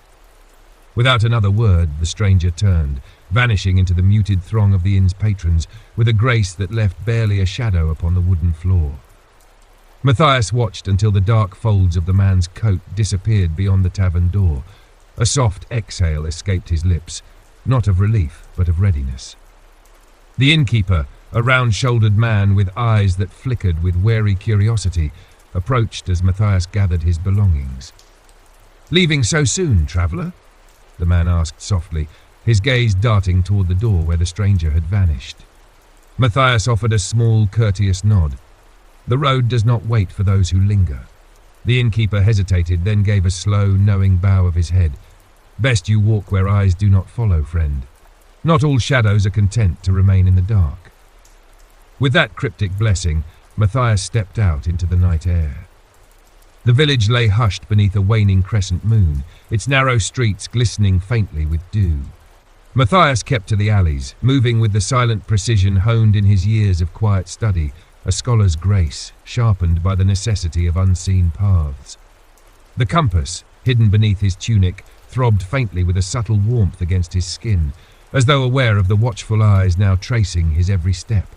Without another word, the stranger turned, vanishing into the muted throng of the inn's patrons, with a grace that left barely a shadow upon the wooden floor. Matthias watched until the dark folds of the man's coat disappeared beyond the tavern door. A soft exhale escaped his lips, not of relief, but of readiness. The innkeeper, a round-shouldered man with eyes that flickered with wary curiosity, approached as Matthias gathered his belongings. "Leaving so soon, traveller?" the man asked softly, his gaze darting toward the door where the stranger had vanished. Matthias offered a small, courteous nod. "The road does not wait for those who linger." The innkeeper hesitated, then gave a slow, knowing bow of his head. "Best you walk where eyes do not follow, friend. Not all shadows are content to remain in the dark." With that cryptic blessing, Matthias stepped out into the night air. The village lay hushed beneath a waning crescent moon, its narrow streets glistening faintly with dew. Matthias kept to the alleys, moving with the silent precision honed in his years of quiet study, a scholar's grace, sharpened by the necessity of unseen paths. The compass, hidden beneath his tunic, throbbed faintly with a subtle warmth against his skin, as though aware of the watchful eyes now tracing his every step.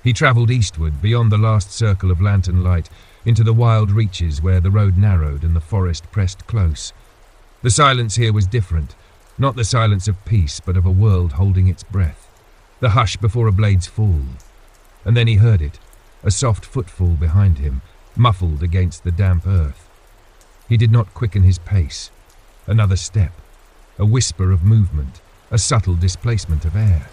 He travelled eastward, beyond the last circle of lantern light, into the wild reaches where the road narrowed and the forest pressed close. The silence here was different, not the silence of peace, but of a world holding its breath, the hush before a blade's fall. And then he heard it, a soft footfall behind him, muffled against the damp earth. He did not quicken his pace. Another step, a whisper of movement, a subtle displacement of air.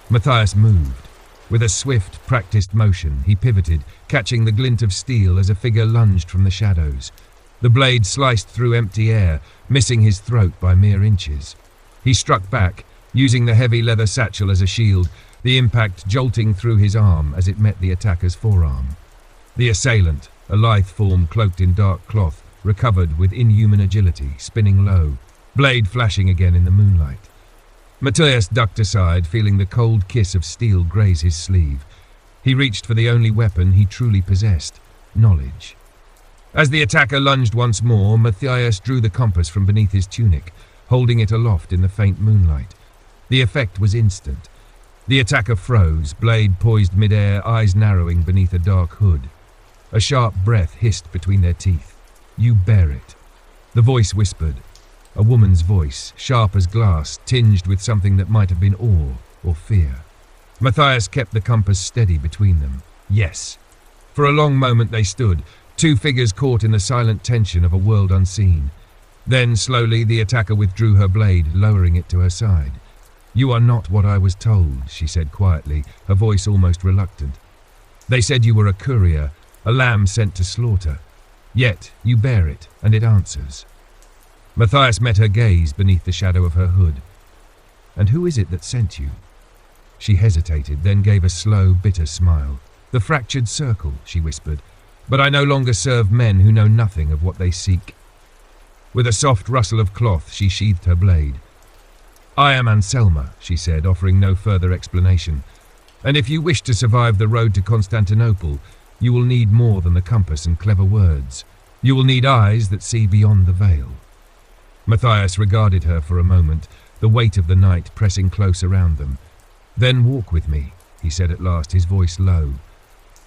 Matthias moved. With a swift, practiced motion, he pivoted, catching the glint of steel as a figure lunged from the shadows. The blade sliced through empty air, missing his throat by mere inches. He struck back, using the heavy leather satchel as a shield, the impact jolting through his arm as it met the attacker's forearm. The assailant, a lithe form cloaked in dark cloth, recovered with inhuman agility, spinning low, blade flashing again in the moonlight. Matthias ducked aside, feeling the cold kiss of steel graze his sleeve. He reached for the only weapon he truly possessed, knowledge. As the attacker lunged once more, Matthias drew the compass from beneath his tunic, holding it aloft in the faint moonlight. The effect was instant. The attacker froze, blade poised mid-air, eyes narrowing beneath a dark hood. A sharp breath hissed between their teeth. "You bear it." The voice whispered. A woman's voice, sharp as glass, tinged with something that might have been awe or fear. Matthias kept the compass steady between them. Yes. For a long moment they stood, two figures caught in the silent tension of a world unseen. Then, slowly, the attacker withdrew her blade, lowering it to her side. "You are not what I was told," she said quietly, her voice almost reluctant. "They said you were a courier, a lamb sent to slaughter. Yet you bear it, and it answers." Matthias met her gaze beneath the shadow of her hood. "And who is it that sent you?" She hesitated, then gave a slow, bitter smile. "The fractured circle," she whispered. "But I no longer serve men who know nothing of what they seek." With a soft rustle of cloth, she sheathed her blade. "I am Anselma," she said, offering no further explanation. "And if you wish to survive the road to Constantinople, you will need more than the compass and clever words. You will need eyes that see beyond the veil." Matthias regarded her for a moment, the weight of the night pressing close around them. "Then walk with me," he said at last, his voice low.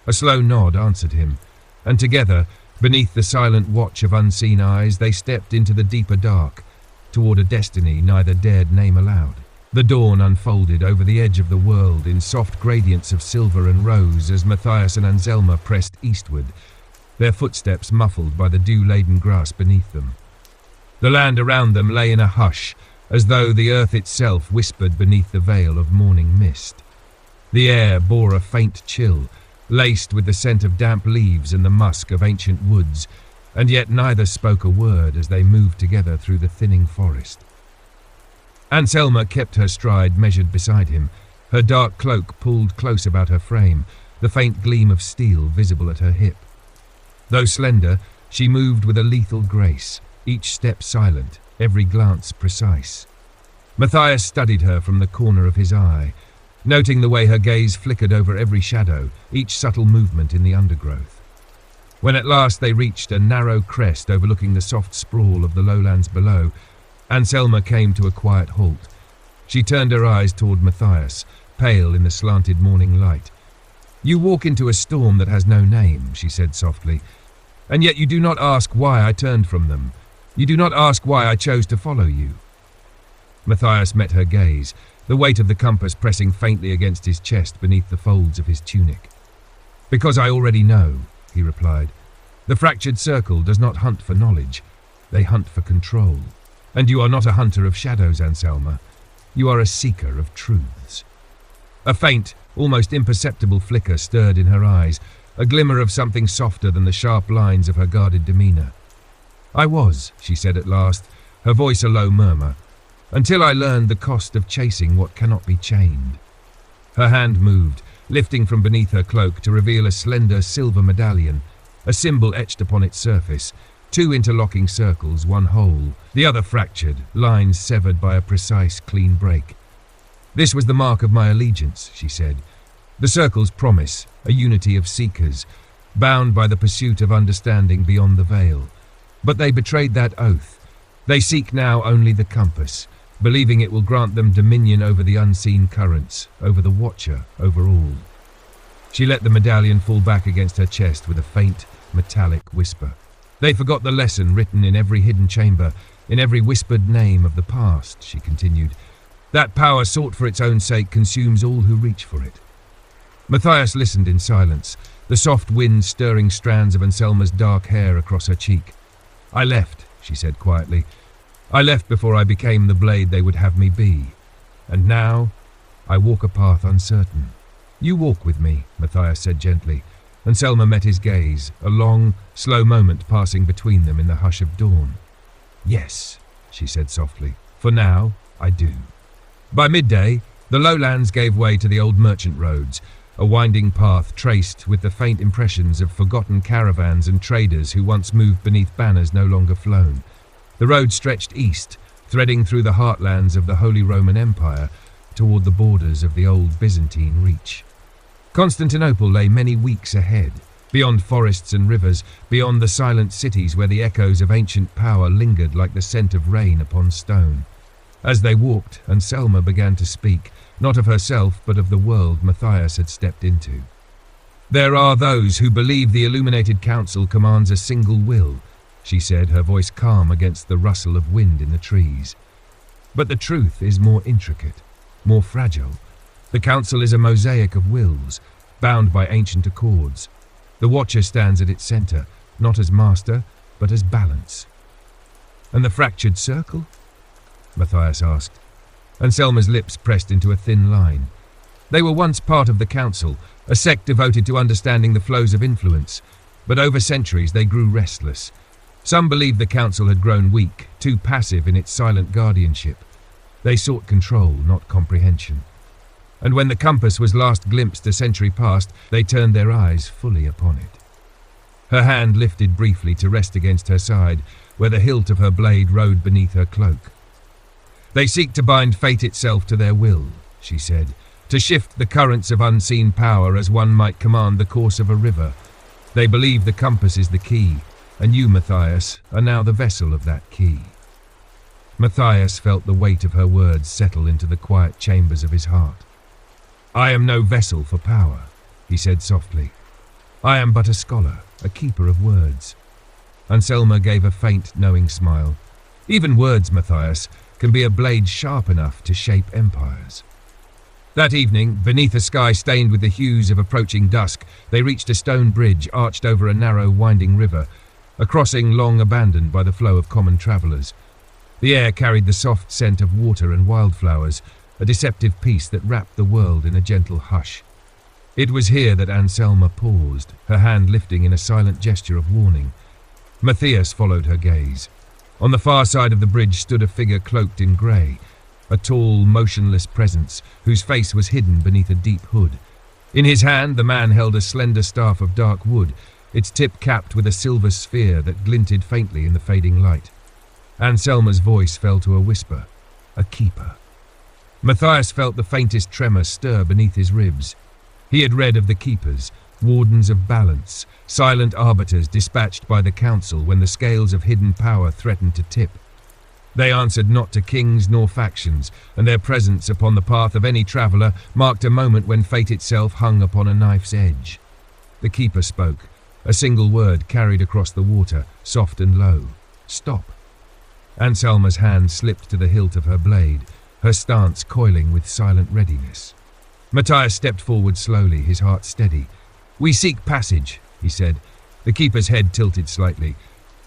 A slow nod answered him, and together, beneath the silent watch of unseen eyes, they stepped into the deeper dark, toward a destiny neither dared name aloud. The dawn unfolded over the edge of the world in soft gradients of silver and rose as Matthias and Anselma pressed eastward, their footsteps muffled by the dew-laden grass beneath them. The land around them lay in a hush, as though the earth itself whispered beneath the veil of morning mist. The air bore a faint chill, laced with the scent of damp leaves and the musk of ancient woods, and yet neither spoke a word as they moved together through the thinning forest. Anselma kept her stride measured beside him, her dark cloak pulled close about her frame, the faint gleam of steel visible at her hip. Though slender, she moved with a lethal grace, each step silent, every glance precise. Matthias studied her from the corner of his eye, noting the way her gaze flickered over every shadow, each subtle movement in the undergrowth. When at last they reached a narrow crest overlooking the soft sprawl of the lowlands below, Anselma came to a quiet halt. She turned her eyes toward Matthias, pale in the slanted morning light. "You walk into a storm that has no name," she said softly, "and yet you do not ask why I turned from them. You do not ask why I chose to follow you." Matthias met her gaze, the weight of the compass pressing faintly against his chest beneath the folds of his tunic. "Because I already know," he replied. "The fractured circle does not hunt for knowledge. They hunt for control. And you are not a hunter of shadows, Anselma. You are a seeker of truths." A faint, almost imperceptible flicker stirred in her eyes, a glimmer of something softer than the sharp lines of her guarded demeanor. "I was," she said at last, her voice a low murmur, "until I learned the cost of chasing what cannot be chained." Her hand moved, lifting from beneath her cloak to reveal a slender silver medallion, a symbol etched upon its surface, two interlocking circles, one whole, the other fractured, lines severed by a precise, clean break. "This was the mark of my allegiance," she said. "The circles promise, a unity of seekers, bound by the pursuit of understanding beyond the veil. But they betrayed that oath. They seek now only the compass, believing it will grant them dominion over the unseen currents, over the Watcher, over all." She let the medallion fall back against her chest with a faint, metallic whisper. "They forgot the lesson written in every hidden chamber, in every whispered name of the past," she continued. "That power sought for its own sake consumes all who reach for it." Matthias listened in silence, the soft wind stirring strands of Anselma's dark hair across her cheek. "I left," she said quietly. "I left before I became the blade they would have me be. And now, I walk a path uncertain." "You walk with me," Matthias said gently. Anselma met his gaze, a long, slow moment passing between them in the hush of dawn. "Yes," she said softly. "For now, I do." By midday, the lowlands gave way to the old merchant roads, a winding path traced with the faint impressions of forgotten caravans and traders who once moved beneath banners no longer flown. The road stretched east, threading through the heartlands of the Holy Roman Empire toward the borders of the old Byzantine Reach. Constantinople lay many weeks ahead, beyond forests and rivers, beyond the silent cities where the echoes of ancient power lingered like the scent of rain upon stone. As they walked, Anselma began to speak, not of herself but of the world Matthias had stepped into. "There are those who believe the illuminated council commands a single will," she said, her voice calm against the rustle of wind in the trees. "But the truth is more intricate, more fragile. The council is a mosaic of wills, bound by ancient accords. The Watcher stands at its center, not as master, but as balance." "And the fractured circle?" Matthias asked. Anselma's lips pressed into a thin line. "They were once part of the council, a sect devoted to understanding the flows of influence, but over centuries they grew restless. Some believed the council had grown weak, too passive in its silent guardianship. They sought control, not comprehension. And when the compass was last glimpsed a century past, they turned their eyes fully upon it." Her hand lifted briefly to rest against her side, where the hilt of her blade rode beneath her cloak. "They seek to bind fate itself to their will," she said, "to shift the currents of unseen power as one might command the course of a river. They believe the compass is the key, and you, Matthias, are now the vessel of that key." Matthias felt the weight of her words settle into the quiet chambers of his heart. "I am no vessel for power," he said softly. I am but a scholar, a keeper of words. Anselma gave a faint, knowing smile. Even words, Matthias, can be a blade sharp enough to shape empires. That evening, beneath a sky stained with the hues of approaching dusk, they reached a stone bridge arched over a narrow, winding river, a crossing long abandoned by the flow of common travellers. The air carried the soft scent of water and wildflowers, a deceptive peace that wrapped the world in a gentle hush. It was here that Anselma paused, her hand lifting in a silent gesture of warning. Matthias followed her gaze. On the far side of the bridge stood a figure cloaked in grey, a tall, motionless presence whose face was hidden beneath a deep hood. In his hand, the man held a slender staff of dark wood, its tip capped with a silver sphere that glinted faintly in the fading light. Anselma's voice fell to a whisper. A keeper. Matthias felt the faintest tremor stir beneath his ribs. He had read of the keepers, wardens of balance, silent arbiters dispatched by the council when the scales of hidden power threatened to tip. They answered not to kings nor factions, and their presence upon the path of any traveller marked a moment when fate itself hung upon a knife's edge. The keeper spoke, a single word carried across the water, soft and low. Stop. Anselma's hand slipped to the hilt of her blade, her stance coiling with silent readiness. Matthias stepped forward slowly, his heart steady. "We seek passage," he said. The keeper's head tilted slightly.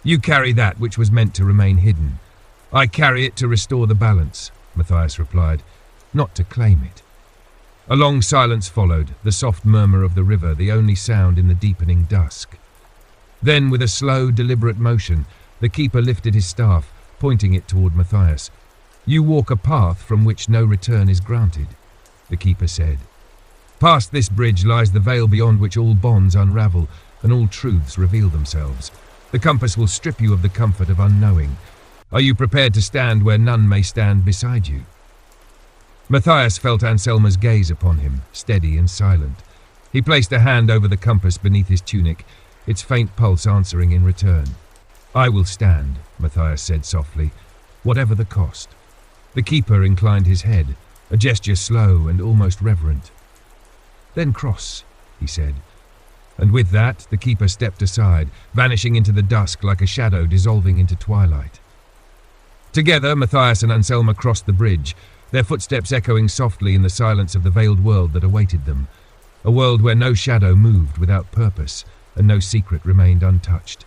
"You carry that which was meant to remain hidden. I carry it to restore the balance," Matthias replied, "not to claim it." A long silence followed, the soft murmur of the river the only sound in the deepening dusk. Then, with a slow, deliberate motion, the keeper lifted his staff, pointing it toward Matthias. "You walk a path from which no return is granted," the keeper said. "Past this bridge lies the veil beyond which all bonds unravel and all truths reveal themselves. The compass will strip you of the comfort of unknowing. Are you prepared to stand where none may stand beside you?" Matthias felt Anselma's gaze upon him, steady and silent. He placed a hand over the compass beneath his tunic, its faint pulse answering in return. "I will stand," Matthias said softly, "whatever the cost." The keeper inclined his head, a gesture slow and almost reverent. "Then cross," he said. And with that, the keeper stepped aside, vanishing into the dusk like a shadow dissolving into twilight. Together, Matthias and Anselma crossed the bridge, their footsteps echoing softly in the silence of the veiled world that awaited them, a world where no shadow moved without purpose and no secret remained untouched.